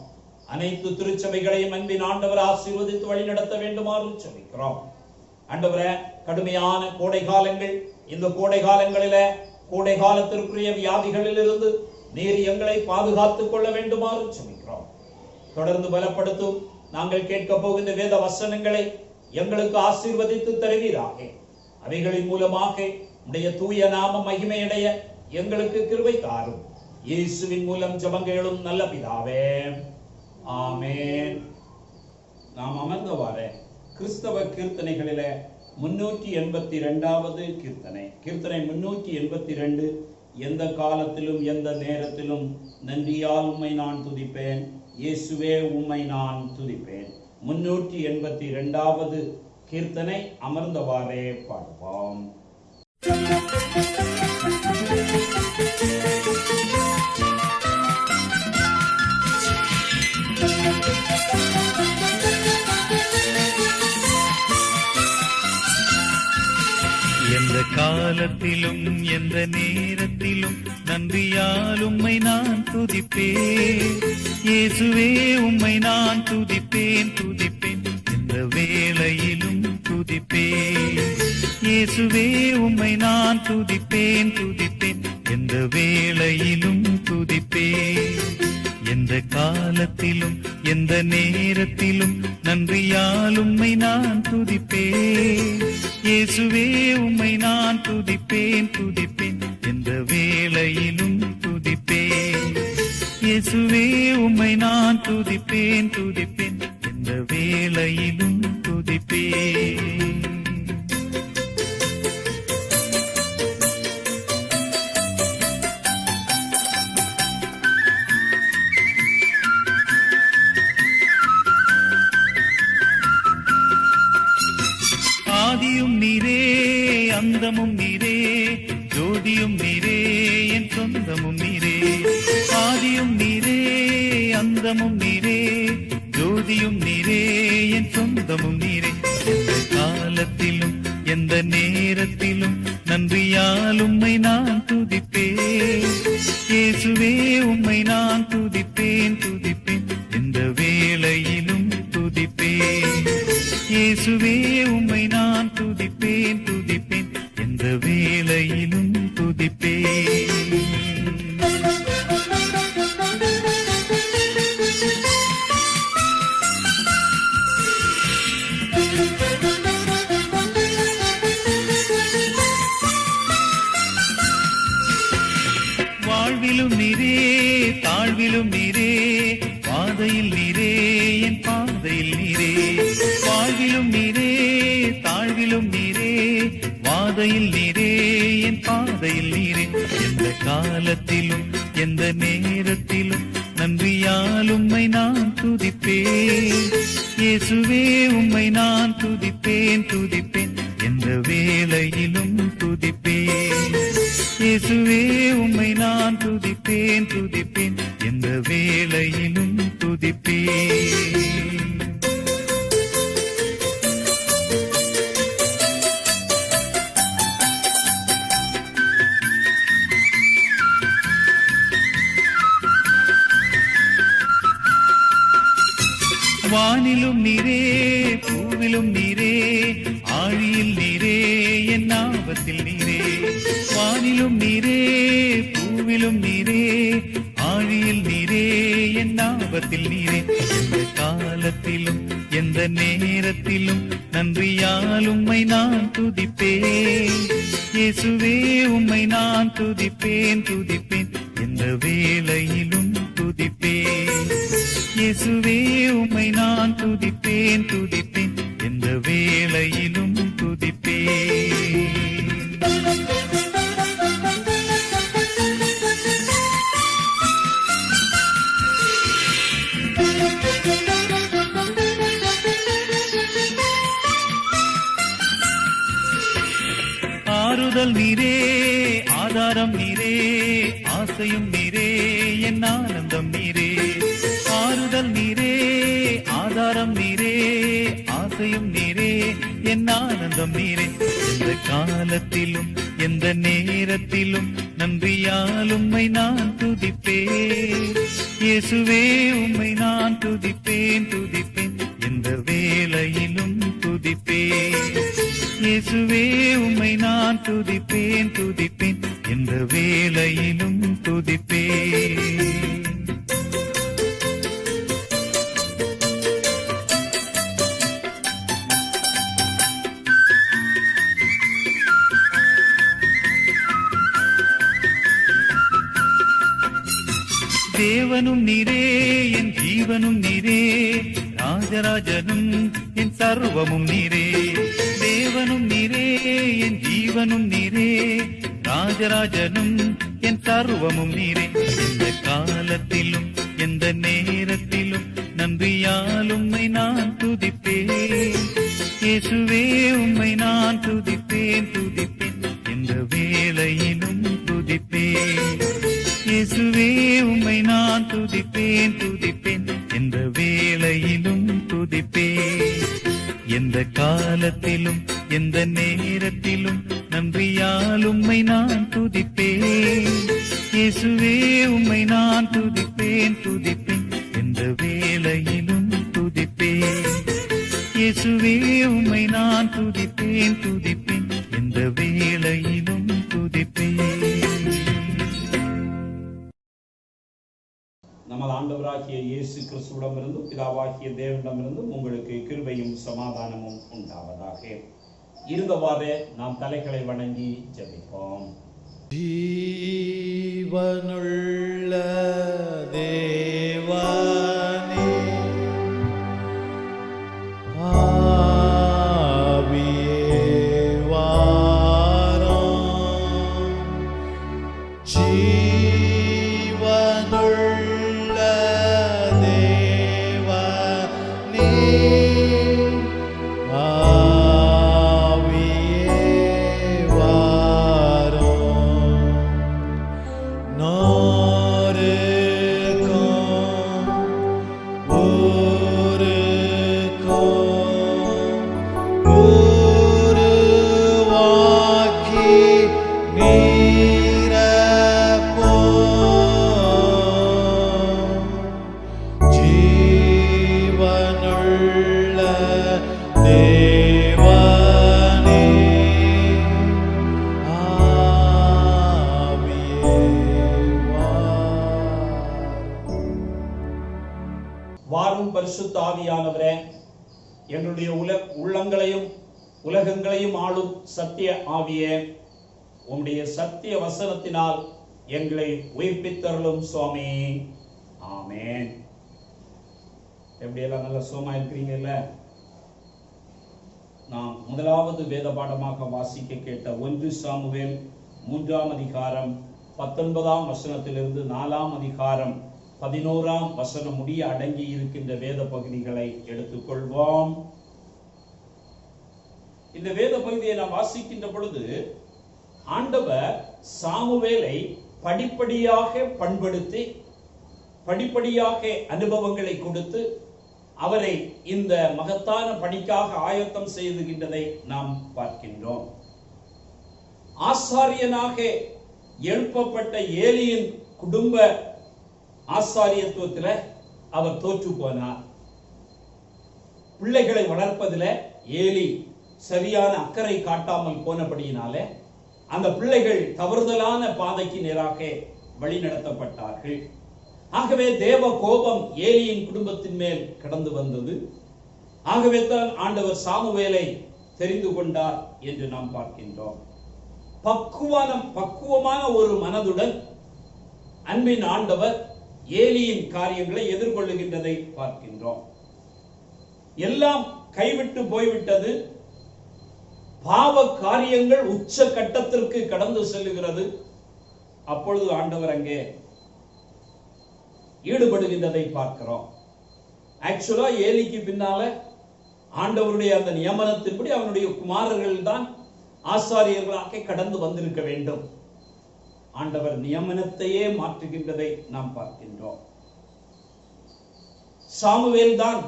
அனைத்து திருச்சபைகளையும் அன்பின் ஆண்டவர் ஆசீர்வதித்து வழிநடத்த வேண்டுமாறு ஜெபிக்கிறோம். ஆண்டவரே கடுமையான கோடை காலங்கள், இந்த கோடை காலங்களில கோடை காலத்திற்குரிய வியாதிகளில் இருந்து நீர் எங்களை பாதுகாத்துக் கொள்ள வேண்டுமாறு ஜெபிக்கிறோம். தொடர்ந்து பலப்படுத்தும். நாங்கள் கேட்க போகின்ற வேத வசனங்களை எங்களுக்கு ஆசீர்வதித்து தருவீராக. அவைகளின் மூலமாக உடைய தூய நாம மகிமையடைய எங்களுக்கு கிருபை தாரும். இயேசுவின் மூலம் ஜெபங்களும் நல்ல பிதாவே, ஆமென். நாம் அமர்ந்தவாறு கிறிஸ்தவ கீர்த்தனைகளிலே 382வது கீர்த்தனை. கீர்த்தனை 382. எந்த காலத்திலும் எந்த நேரத்திலும் நன்றியால் உம்மை நான் துதிப்பேன், இயேசுவே உம்மை நான் துதிப்பேன். 382வது கீர்த்தனை. அமர்ந்தவாறே பாடுவோம். எந்த காலத்திலும் எந்த நேரத்திலும் நன்றியால் உம்மை நான் துதிப்பேன், இயேசுவே உம்மை நான் துதிப்பேன் துதிப்பேன். எந்த வேளையிலும் துதிப்பேன், இயேசுவே உம்மை நான் துதிப்பேன் துதிப்பேன். எந்த வேளையிலும் துதிப்பேன். எந்த காலத்திலும் எந்த நேரத்திலும் நன்றியால் உம்மை நான் துதிப்பேன், இயேசுவே உம்மை நான் துதிப்பேன் துதிப்பேன். எந்த வேளையிலும் துதிப்பேன், இயேசுவே உம்மை நான் துதிப்பேன் துதிப்பேன். எந்த வேளையிலும் துதிப்பேன். ஆதியும் நீரே, அந்தமும் நீரே, ஜோதியும் நீரே, என் சொந்தமும் நீரே. ஆதியும் நீரே, அந்தமும் நீரே, ஜோதியும் நீரே, என் சொந்தமும் நீரே. எந்த காலத்திலும் எந்த நேரத்திலும் நன்றியால் உம்மை நான் துதிப்பேன், இயேசுவே உம்மை நான் துதிப்பேன் துதிப்பேன். எந்த வேளையிலும் துதிப்பேன், இயேசுவே உம்மை நான் துதிப்பேன் துதிப்பேன். எந்த வேளையிலும் துதிப்பேன். வாழ்விலும் நீரே, தாழ்விலும் நீரே, பாதையில் நீரே, என் பாதையில் நீரே. வாழ்விலும் நீரே, தாழ்விலும் நீரே, வாதையில் நீரே, என் பாதையில் நீரே. எந்த காலத்திலும் எந்த நேரத்திலும் நன்றியால் உம்மை நான் துதிப்பேன், இயேசுவே உம்மை நான் துதிப்பேன் துதிப்பேன். எந்த வேளையிலும் துதிப்பேன், இயேசுவே உம்மை நான் துதிப்பேன் துதிப்பேன். எந்த வேளையிலும் துதிப்பேன். வானிலும் நீரே, பூவிலும் நீரே, ஆழியில் நீரே, என் ஆபத்தில் நீரே. வானிலும் நீரே, பூவிலும் நீரே, ஆழியில் நீரே, என் ஆபத்தில் நீரே. எந்த காலத்திலும் எந்த நேரத்திலும் நன்றியால் உம்மை நான் துதிப்பேன், இயேசுவே உம்மை நான் துதிப்பேன் துதிப்பேன். எந்த வேளையிலும் துதிப்பேன், இயேசுவே உம்மை நான் துதிப்பேன் துதிப்பேன். எந்த வேளையிலும் துதிப்பேன். ஆறுதல் நீரே, ஆதாரம் நீரே, ஆசையும் நீரே, என் ஆனந்தம் நீரே. ஆறுதல் நீரே, ஆதாரம் நீரே, ஆசையும் நீரே, என் ஆனந்தம் நீரே. எந்த காலத்திலும் எந்த நேரத்திலும் நன்றியால் உம்மை நான் துதிப்பேன், இயேசுவே உம்மை நான் துதிப்பேன் துதிப்பேன். எந்த வேளையிலும் துதிப்பேன், இயேசுவே உம்மை நான் துதிப்பேன் துதிப்பேன். எந்த வேளையிலும் துதிப்பேன். தேவனும் நீரே, என் ஜீவனும் நீரே, ராஜராஜனும் என் சர்வமும் நீரே. தேவ தேவனும் நீரே என் ஜீவனும் நீரே, ராஜராஜனும் என் சர்வமும் நீரே. எந்த காலத்திலும் எந்த நேரத்திலும் நன்றியால் உம்மை நான் துதிப்பேன். இயேசுவே உம்மை நான் துதிப்பேன் துதிப்பேன், எந்த வேளையிலும் துதிப்பேன். இயேசுவே உம்மை நான் துதிப்பேன் துதிப்பேன், எந்த வேளையிலும் துதிப்பேன். எந்த காலத்திலும் எந்த நேரத்திலும் நன்றியால் உம்மை நான் துதிப்பேன். இயேசுவே உம்மை நான் துதிப்பேன் துதிப்பேன், எந்த வேளையிலும் துதிப்பேன். இயேசுவே உம்மை நான் துதிப்பேன் துதிப்பேன், எந்த வேளையிலும் துதிப்பேன். நமது ஆண்டவராகிய இயேசு கிறிஸ்துவிடமிருந்தும் பிதாவாகிய தேவனிடமிருந்தும் உங்களுக்கு கிருபையும் சமாதானமும் உண்டாவதாக. இருந்தவாறே நாம் தலைகளை வணங்கி ஜெபிப்போம். ஜீவனுள்ள தேவனே, ஆவியே வாரும். ஜீவனுள்ள தேவனே, ஆவியே வாரும். நோருக்கும் ஊருக்கும் உருவாக்கி நீரப்போம். ஜீவனுள்ள தேவனே, ஆவியே வாரும். வாரும் பரிசுத்த ஆவியானவரே, எங்களுடைய உள்ளங்களையும் உலகங்களையும் ஆளும் சத்திய ஆவியே, உம்முடைய சத்திய வசனத்தினால் எங்களை உயிர்ப்பித்தருளும் சுவாமி. ஆமென். எப்படியெல்லாம் நல்ல சுகமா இருக்கிறீங்கல்ல? நாம் முதலாவது வேத பாடமாக வாசிக்க கேட்ட 1 சாமுவேல் 3ஆம் அதிகாரம் 19ஆம் வசனத்திலிருந்து 4ஆம் அதிகாரம் 11ஆம் வசனம் முடிய அடங்கி இருக்கின்ற வேத பகுதிகளை எடுத்துக்கொள்வோம். இந்த வேத பகுதியை நாம் வாசிக்கின்ற பொழுது ஆண்டவர் சாமுவேலை படிப்படியாக பண்படுத்தி படிப்படியாக அனுபவங்களை கொடுத்து அவரை இந்த மகத்தான பணிக்காக ஆயத்தம் செய்துகின்றதை நாம் பார்க்கின்றோம். ஆசாரியனாக எழுப்பப்பட்ட ஏலியின் குடும்ப ஆசாரியத்துவத்தில் அவர் தோற்று போனார். பிள்ளைகளை வளர்ப்பதில் ஏலி சரியான அக்கறை காட்டாமல் போனபடியினாலே அந்த பிள்ளைகள் தவறுதலான பாதைக்கு நேராக வழிநடத்தப்பட்டார்கள். ஆகவே தேவ கோபம் ஏலியின் குடும்பத்தின் மேல் கடந்து வந்தது. ஆகவே தான் ஆண்டவர் சாமுவேலை தெரிந்து கொண்டார் என்று நாம் பார்க்கின்றோம். பக்குவமான ஒரு மனதுடன் அன்பின் ஆண்டவர் ஏலியின் காரியங்களை எதிர்கொள்ளுகின்றதை பார்க்கின்றோம். எல்லாம் கைவிட்டு போய்விட்டது. பாவ காரியங்கள் உச்ச கட்டத்திற்கு கடந்து செல்லுகிறது. அப்பொழுது ஆண்டவர் அங்கே ஈடுபடுகின்றதை பார்க்கிறோம். ஆக்சுவலா ஏலிக்கு பின்னால ஆண்டவருடைய அந்த நியமனத்தின்படி அவனுடைய குமாரர்கள் தான் ஆசாரியர்களாக கடந்து வந்திருக்க வேண்டும். ஆண்டவர் நியமனத்தையே மாற்றுகின்றதை நாம் பார்க்கின்றோம். சாமுவேல் தான்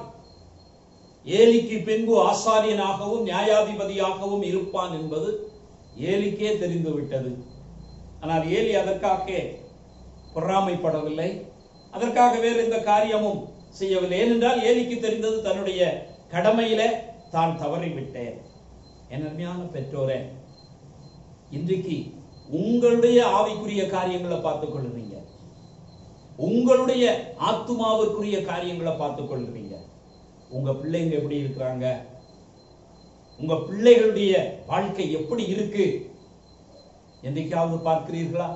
ஏலிக்கு பின்பு ஆசாரியனாகவும் நியாயாதிபதியாகவும் இருப்பான் என்பது ஏலிக்கே தெரிந்துவிட்டது. ஆனால் ஏலி அதற்காக பொறாமைப்படவில்லை, அதற்காக வேறு எந்த காரியமும் செய்யவில்லை. ஏனென்றால் ஏலிக்கு தெரிந்தது தன்னுடைய கடமையில தான் தவறிவிட்டேன். என் அருமையான பெற்றோரே, இன்றைக்கு உங்களுடைய ஆவிக்குரிய காரியங்களை பார்த்துக் கொள்ளுவீங்க, உங்களுடைய ஆத்துமாவிற்குரிய காரியங்களை பார்த்துக் கொள்ளுவீங்க. உங்க பிள்ளைங்க எப்படி இருக்கிறாங்க, உங்க பிள்ளைகளுடைய வாழ்க்கை எப்படி இருக்கு என்றைக்காவது பார்க்கிறீர்களா?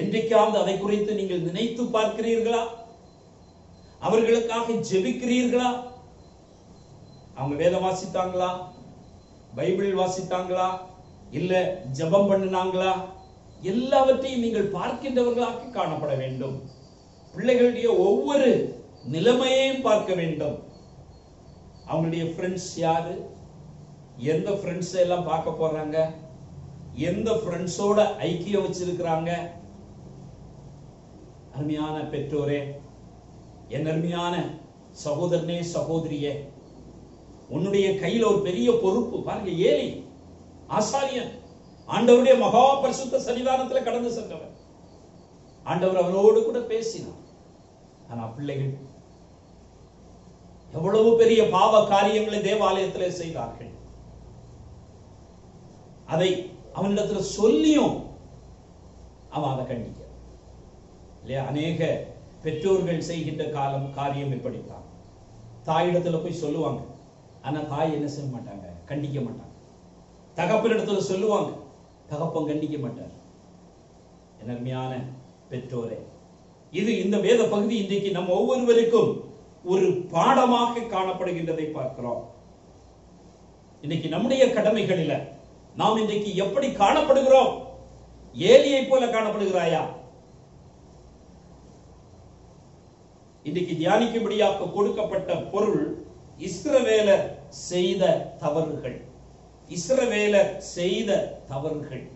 என்றைக்காவது அதை குறித்து நீங்கள் நினைத்து பார்க்கிறீர்களா? அவர்களுக்காக ஜெபிக்கிறீர்களா? அவங்க வேதம் வாசித்தாங்களா? பைபிள் வாசித்தாங்களா, இல்ல ஜெபம் பண்ணினாங்களா, எல்லாவற்றையும் நீங்கள் பார்க்கின்றவர்களாக காணப்பட வேண்டும். பிள்ளைகளுடைய ஒவ்வொரு நிலைமையையும் பார்க்க வேண்டும். அவங்களுடைய ஃப்ரெண்ட்ஸ் யாரு, எந்த ஃப்ரெண்ட்ஸ் எல்லாம் பார்க்க போறாங்க, எந்த ஃப்ரெண்ட்ஸோட ஐக்கியம் வச்சிருக்கிறாங்க. அருமையான பெற்றோரே, என் அருமையான சகோதரனே சகோதரியே, உன்னுடைய கையில ஒரு பெரிய பொறுப்பு. பாருங்க, ஏலி ஆசாரியன், ஆண்டவருடைய மகா பரிசுத்த சன்னிதானத்துல கடந்து சென்றவர். ஆண்டவர் அவரோடு கூட பேசினார். ஆனா பிள்ளைகள் எவ்வளவு பெரிய பாவ காரியங்களை தேவாலயத்திலே செய்தார்கள். அதை அவனிடத்துல சொல்லியும் அவன் அதை கண்டிக்க இல்லையா? அநேக பெற்றோர்கள் செய்கின்ற காரியம் இப்படித்தான். தாயிடத்துல போய் சொல்லுவாங்க, ஆனா தாய் என்ன செய்ய மாட்டாங்க, கண்டிக்க மாட்டாங்க. தகப்பனிடத்துல சொல்லுவாங்க, தகப்பன் கண்டிக்க மாட்டார். என் அருமையான பெற்றோரே, இது இந்த வேத பகுதி இன்றைக்கு நம்ம ஒவ்வொருவருக்கும் ஒரு பாடமாக காணப்படுகின்றதை பார்க்கிறோம். இன்னைக்கு நம்முடைய கடமைகளில நாம் இன்றைக்கு எப்படி காணப்படுகிறோம்? ஏலியை போல காணப்படுகிறாயா? இன்றைக்கு தியானிக்கும்படியாக கொடுக்கப்பட்ட பொருள் இஸ்ரவேலர் செய்த தவறுகள். இஸ்ரவேலர் செய்த தவறுகள்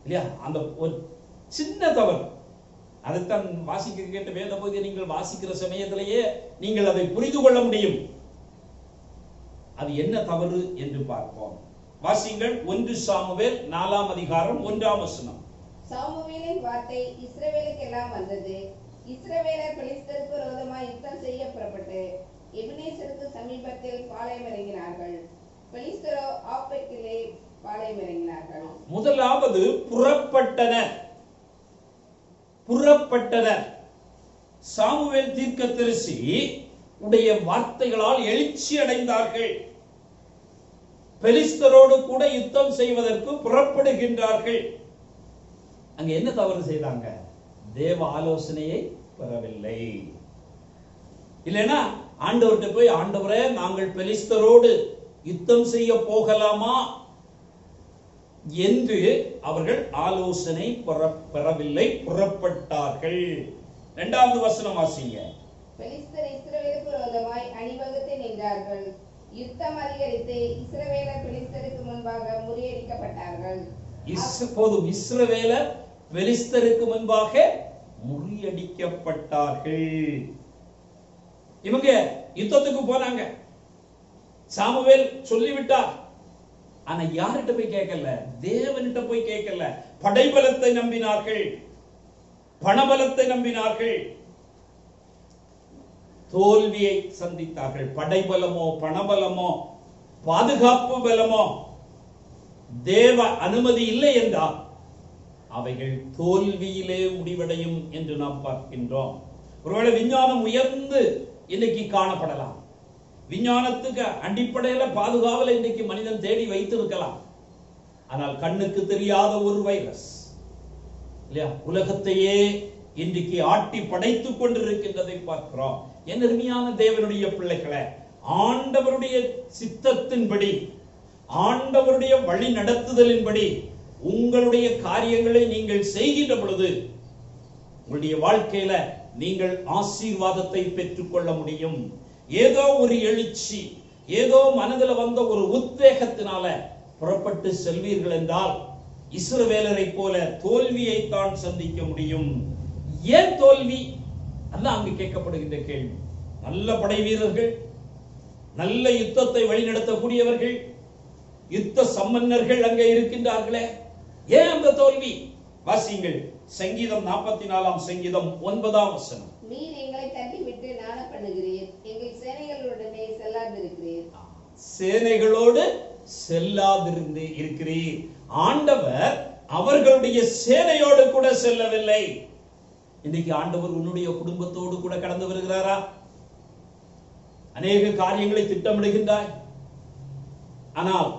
இல்லையா? அந்த ஒரு சின்ன தவறு, அதைத்தான் வாசிக்க கேட்ட வேத பகுதியை நீங்கள் வாசிக்கிற சமயத்திலேயே நீங்கள் அதை புரிந்து கொள்ள முடியும். அது என்ன தவறு என்று பார்ப்போம். வாசிங்கள் 1 சாமுவேல் 4ஆம் அதிகாரம் 1ஆம் வசனம். சாமுவேலின் வார்த்தை இஸ்ரவேலுக்கு எல்லாம் வந்தது. இஸ்ரவேலர் பெலிஸ்தருக்கு விரோதமாய் யுத்தம் செய்ய புறப்பட்டு எபினேசருக்கு சமீபத்தில் பாளையம் இறங்கினார்கள். பெலிஸ்தரோ ஆப்பெக்கிலே பாளையம் இறங்கினார்கள். முதலாவது புறப்பட்டனர். சாமுவேல் தீர்க்கதரிசி உடைய வார்த்தைகளால் எழுச்சி அடைந்தார்கள். பெலிஸ்தரோடு கூட யுத்தம் செய்வதற்கு புறப்படுகின்றார்கள். அங்க என்ன தவறு செய்தாங்க? தேவ ஆலோசனையை பெறவில்லை. இல்லைன்னா ஆண்டவர்கிட்ட போய், ஆண்டவரே நாங்கள் பெலிஸ்தரோடு யுத்தம் செய்ய போகலாமா என்று அவர்கள் ஆலோசனை பெறவில்லை, புறப்பட்டார்கள். 2வது வசனம் வாசிங்க. பெலிஸ்தர் இஸ்ரவேலுக்கு விரோதமாய் அணிவகுத்து நின்றார்கள். யுத்தம் அதிகரித்து இஸ்ரவேலர் பெலிஸ்தருக்கு முன்பாக முறியடிக்கப்பட்டார்கள். இஸ்ரவேலர் பெலிஸ்தருக்கு முன்பாக முறியடிக்கப்பட்டார்கள். இவங்க யுத்தத்துக்கு போனாங்க. சாமுவேல் சொல்லிவிட்டார். ஆனா யார்கிட்ட போய் கேட்கல? தேவன்கிட்ட போய் கேட்கல. படைபலத்தை நம்பினார்கள், பணபலத்தை நம்பினார்கள், தோல்வியை சந்தித்தார்கள். படைபலமோ பணபலமோ பாதுகாப்பு பலமோ தேவ அனுமதி இல்லை என்றால் அவைகள் தோல்வியிலே முடிவடையும் என்று நாம் பார்க்கின்றோம். ஒருவேளை விஞ்ஞானம் உயர்ந்து இன்னைக்கு காணப்படலாம். விஞ்ஞானத்துக்கு அடிப்படையில பாதுகாவலை இன்னைக்கு மனிதன் தேடி வைத்திருக்கலாம். ஆனால் கண்ணுக்கு தெரியாத ஒரு வைரஸ் இல்லையா, உலகத்தையே இன்றைக்கு ஆட்டி படைத்துக் கொண்டிருக்கின்றதை பார்க்கிறோம். என் அருமையான தேவனுடைய பிள்ளைகளே, ஆண்டவருடைய சித்தத்தின்படி, ஆண்டவருடைய வழி நடத்துதலின்படி உங்களுடைய காரியங்களை நீங்கள் செய்கின்ற பொழுது உங்களுடைய வாழ்க்கையில நீங்கள் ஆசீர்வாதத்தை பெற்றுக்கொள்ள முடியும். ஏதோ ஒரு எழுச்சி, ஏதோ மனதில் வந்த ஒரு உத்வேகத்தினால புறப்பட்டு செல்வீர்கள் என்றால் இஸ்ரவேலரை போல தோல்வியை தான் சந்திக்க முடியும். ஏன் தோல்வி? அதான் அங்கு கேட்கப்படுகின்ற கேள்வி. நல்ல படை வீரர்கள், நல்ல யுத்தத்தை வழிநடத்தக்கூடியவர்கள், யுத்த சம்பன்னர்கள் அங்கே இருக்கின்றார்களே, ஏன் அந்த தோல்வி? வாசியுங்கள் சங்கீதம் 44ஆம் சங்கீதம் 9ஆம் வசனம். நீர் எங்களை தள்ளிவிட்டு நாண பண்ணுகிறீர், எங்கள் சேனைகளுடனே செல்லாதிருக்கிறீர். சேனைகளோடு செல்லாதிருந்து இருக்கிறீர். ஆண்டவர் அவர்களுடைய சேனையோடு கூட செல்லவில்லை. இன்னைக்கு ஆண்டவர் உன்னுடைய குடும்பத்தோடு கூட கடந்து வருகிறாரா? அநேக காரியங்களை திட்டமிடுகின்றாய், ஆனால்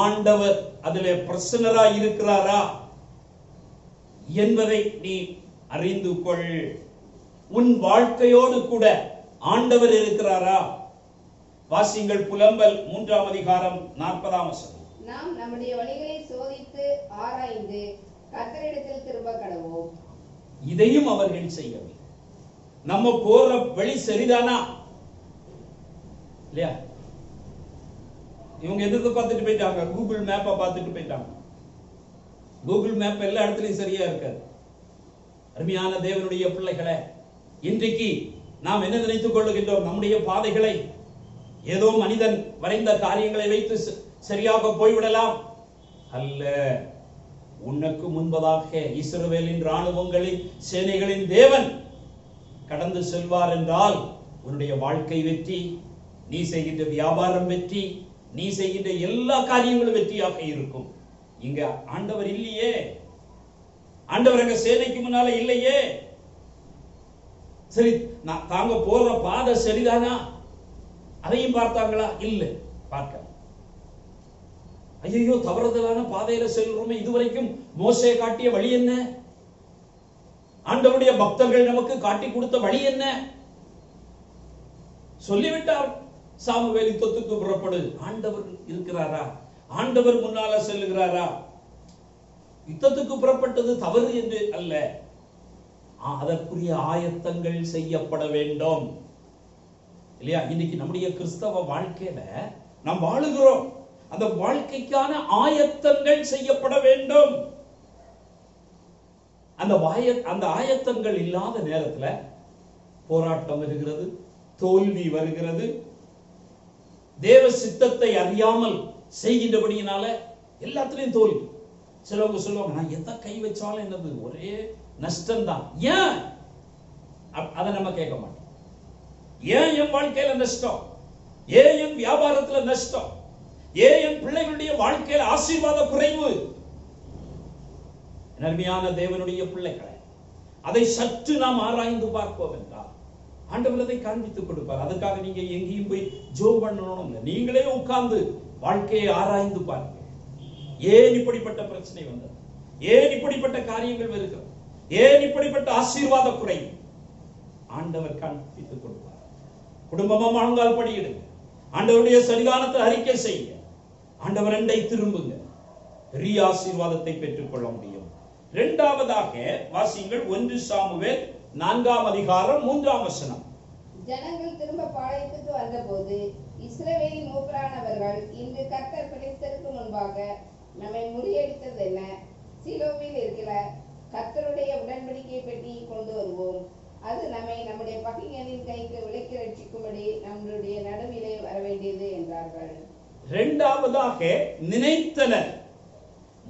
ஆண்டவர் அதிலே பிரசன்னராய் இருக்கிறாரா என்பதை நீ அறிந்து கொள். உன் வாழ்க்கையோடு கூட ஆண்டவர் இருக்கிறாரா? வாசிங்கள் புலம்பல் 3ஆம் அதிகாரம் 40ஆம் வசனம். நாம் நம்முடைய வழிகளை சோதித்து ஆராய்ந்து கர்த்தரிடத்தில் திரும்ப கடவோம். இதையும் அவர்கள் செய்யவில்லை. நம்ம போற வழி சரிதானா இல்லையா? இவங்க எதிர்த்து பார்த்துட்டு போயிட்டாங்க, கூகுள் மேப்பை பார்த்துட்டு போயிட்டாங்க. கூகுள் மேப் எல்லா இடத்துலயும் சரியா இருக்காது. அருமையான தேவனுடைய பிள்ளைகளை, இன்றைக்கு நாம் என்ன நினைத்துக் கொள்ளுகின்றோம்? நம்முடைய பாதைகளை ஏதோ மனிதன் வரைந்த காரியங்களை வைத்து சரியாக போய்விடலாம் அல்ல. உனக்கு முன்பதாக இஸ்ரவேலின் ராணுவங்களின் சேனைகளின் தேவன் கடந்து செல்வார் என்றால் உன்னுடைய வாழ்க்கை வெற்றி, நீ செய்கின்ற வியாபாரம் வெற்றி, நீ செய்கின்ற எல்லா காரியங்களும் வெற்றியாக இருக்கும். இங்க ஆண்டவர் இல்லையே, ஆண்டவர் அங்க சேனைக்கு முன்னால இல்லையே. சரி, தாங்க போற பாதை சரிதானா அதையும் பார்த்தாங்களா? இல்ல, பார்க்க. ஐயோ, தவறுதலான பாதையில செல்றோமே, இதுவரைக்கும் மோசே காட்டிய வழி என்ன? ஆண்டவருடைய பக்தர்கள் நமக்கு காட்டி கொடுத்த வழி என்ன? சொல்லிவிட்டார் சாமுவேல், யுத்தத்துக்கு புறப்படு. ஆண்டவர் இருக்கிறாரா? ஆண்டவர் முன்னால செல்லுகிறாரா? யுத்தத்துக்கு புறப்பட்டது தவறு என்று அல்ல, அதற்குரிய ஆயத்தங்கள் செய்யப்பட வேண்டும் இல்லையா? இன்னைக்கு நம்முடைய கிறிஸ்தவ வாழ்க்கையில நாம் வாழுகிறோம், அந்த வாழ்க்கைக்கான ஆயத்தங்கள் செய்யப்பட வேண்டும். அந்த ஆயத்தங்கள் இல்லாத நேரத்துல போராட்டம் வருகிறது, தோல்வி வருகிறது. தேவ சித்தத்தை அறியாமல் செய்கின்றபடியினால எல்லாத்திலையும் தோல்வி. சிலவங்க சொல்லுவாங்க, நான் எந்த கை வச்சாலும் என்னது ஒரே நஷ்டம் தான். ஏன் அதை நம்ம கேட்க மாட்டோம். ஏன் என் வாழ்க்கையில நஷ்டம்? ஏன் என் வியாபாரத்துல நஷ்டம்? ஏன் என் பிள்ளைகளுடைய வாழ்க்கையில ஆசீர்வாத குறைவு? நன்மையான தேவனுடைய பிள்ளைகளை, அதை சற்று நாம் ஆராய்ந்து பார்ப்போம் என்றால் ஆண்டவர் அதை காண்பித்துக் கொடுப்பார். அதுக்காக நீங்க எங்கேயும் போய் ஜோம் பண்ணணும் இல்லை, நீங்களே உட்கார்ந்து வாழ்க்கையை ஆராய்ந்து பாருங்க. ஏன் இப்படிப்பட்ட பிரச்சனை வந்தது? ஏன் இப்படிப்பட்ட காரியங்கள் வருகிறது? ஏன் இப்படிப்பட்ட ஆசீர்வாத குறைவு? ஆண்டவர் காண்பித்துக் கொடுப்பார். குடும்பமா முழங்கால் படியிடுங்க, ஆண்டவருடைய சரிதானத்தை அறிக்கை செய்யுங்க, ஆண்டவர் அண்டை திரும்புங்க, பெரிய ஆசீர்வாதத்தை பெற்றுக் கொள்ள முடியும். இரண்டாவதாக வாசியுங்கள் 1 சாமுவேல் 4ஆம் அதிகாரம் 3ஆம் வசனம். ஜனங்கள் திரும்ப பாளையத்துக்கு வந்தபோது இஸ்ரவேலின் மூப்பரானவர்கள், இன்று கர்த்தர் பெலிஸ்தருக்கு முன்பாக நம்மை முறியடித்தது என்ன? சீலோவில் இருக்கிற கர்த்தருடைய உடன்படிக்கை பெட்டியை கொண்டு வருவோம், அது நம்முடைய பகைஞனின் கைக்கு விலக்கி ரட்சிக்கும்படி நம்முடைய நடுவிலே வர வேண்டியது என்றார்கள். இரண்டாவதாக நினைத்தனர்.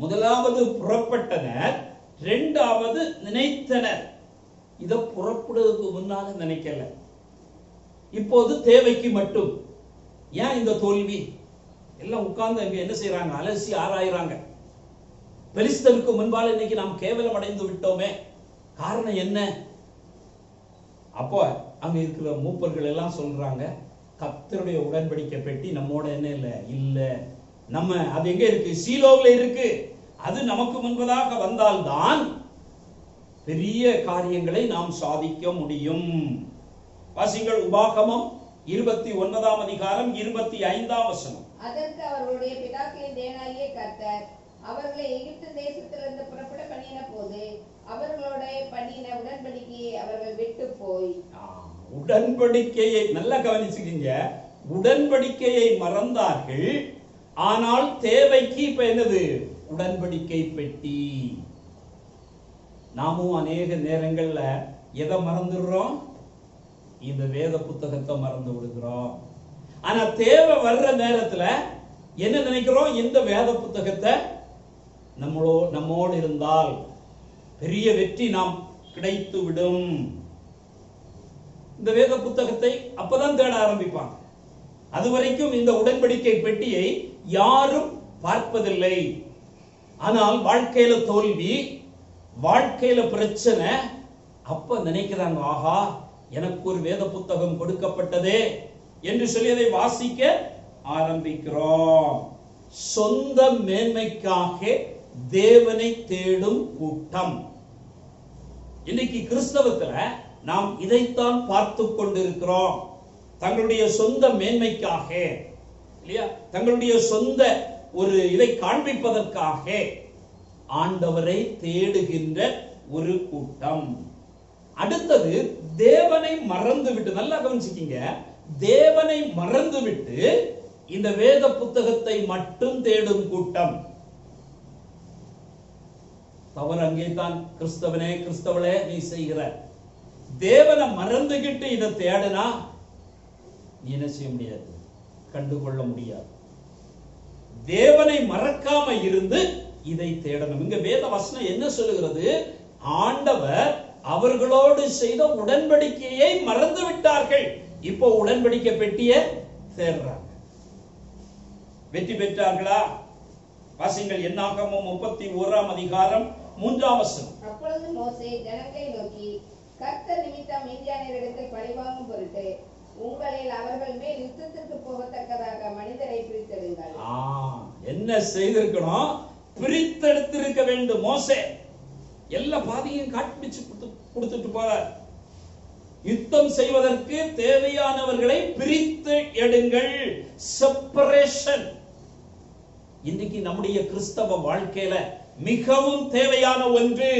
முதலாவது புறப்பட்டனர், இரண்டாவது நினைத்தனர். இத புறப்படுவதற்கு முன்னால நினைக்கல, இப்போது தேவைக்கு மட்டும். ஏன் இந்த தோல்வி? எல்லாம் உட்கார்ந்து அங்க என்ன செய்யறாங்க? அலசி ஆராயிறாங்க. பெலிஸ்தருக்கு முன்பால் இன்னைக்கு நாம் கேவலம் அடைந்து விட்டோமே, காரணம் என்ன? அப்போ அங்க இருக்கிற மூப்பர்கள் எல்லாம் சொல்றாங்க, கர்த்தருடைய உடன்படிக்கை பெட்டி நம்மோட என்ன இல்ல, நம்ம அது எங்க இருக்கு? சீலோவில் இருக்கு. அது நமக்கு முன்பதாக வந்தால்தான் பெரிய காரியங்களை நாம் சாதிக்க முடியும். வாசிங்கள் உபாகமம் 29ஆம் அதிகாரம் 25ஆம் வசனம். அதற்கு அவர்களுடைய பிதாக்களின் தேவனாகிய கர்த்தர் அவர்களை எகிப்து தேசத்திலிருந்து புறப்பட பண்ணின போது அவர்களோட பண்ணின உடன்படிக்கையை அவர்கள் விட்டு போய், உடன்படிக்கையை நல்லா கவனிச்சுக்கீங்க, உடன்படிக்கையை மறந்தார்கள். ஆனால் தேவைக்கு இப்ப என்னது? உடன்படிக்கை பெட்டி. நாமும் அநேக நேரங்கள்ல எதை மறந்துடுறோம்? இந்த வேத புத்தகத்தை மறந்து விடுகிறோம். ஆனா தேவை வர்ற நேரத்துல என்ன நினைக்கிறோம்? இந்த வேத புத்தகத்தை நம்மோடு இருந்தால் பெரிய வெற்றி நாம் கிடைத்து விடும். இந்த வேத புத்தகத்தை அப்பதான் தேட ஆரம்பிப்பாங்க. அதுவரைக்கும் இந்த உடன்படிக்கை பெட்டியை யாரும் பார்ப்பதில்லை. ஆனால் வாழ்க்கையில தோல்வி, வாழ்க்கையில பிரச்சனை, அப்ப நினைக்கிறாங்க, ஆஹா, எனக்கு ஒரு வேத புத்தகம் கொடுக்கப்பட்டதே என்று சொல்லி அதை வாசிக்க ஆரம்பிக்கிறோம். சொந்த மேன்மைக்காக தேவனை தேடும் கூட்டம். இன்னைக்கு கிறிஸ்தவத்துல நாம் இதைத்தான் பார்த்து கொண்டிருக்கிறோம். தங்களுடைய சொந்த மேன்மைக்காக, இல்லையா, தங்களுடைய சொந்த ஒரு இதை காண்பிப்பதற்காக ஆண்டவரை தேடுகின்ற ஒரு கூட்டம். அடுத்தது தேவனை மறந்துவிட்டு, நல்லா கவனிச்சுக்கீங்க, தேவனை மறந்துவிட்டு இந்த வேத புத்தகத்தை மட்டும் தேடும் கூட்டம். தவறு அங்கேதான். கிறிஸ்தவனே கிறிஸ்தவளே நீ செய்கிற தேவனை மறந்துகிட்டு இதை தேடுனா நீ என்ன செய்ய முடியாது, கண்டுகொள்ள முடியாது. தேவனை மறக்காம இருந்து இதை தேடணும். இங்க வேத வசனம் என்ன சொல்லுகிறது? ஆண்டவர் அவர்களோடு செய்த உடன்படிக்கையை மறந்து விட்டார்கள். இப்போ உடன்படிக்கை பெட்டியை தேடுறாங்க. வெற்றி பெற்றார்களா? வாசிங்கள் என்னாகமம் 31ஆம் அதிகாரம் 3ஆம் வசனம். அப்பொழுது மோசே ஜனங்களை நோக்கி, கர்த்தர் நிமித்தம் மீதியானியரிடத்தில் பழிவாங்கும் பொருட்டு உங்களில் அவர்கள் மேல் யுத்தத்திற்கு போகத்தக்கதாக மனிதரை பிரித்தெடுங்கள். என்ன செய்திருக்கணும்? பிரித்தெடுத்திருக்க வேண்டும். மோசே எல்லா பாதையும் காட்பிச்சு கொடுத்துட்டு போறார். யுத்தம் செய்வதற்கு தேவையானவர்களை பிரித்து எடுங்கள். செப்பரேஷன் இன்னைக்கு நம்முடைய கிறிஸ்தவ வாழ்க்கையில மிகவும் தேவையான ஒன்று.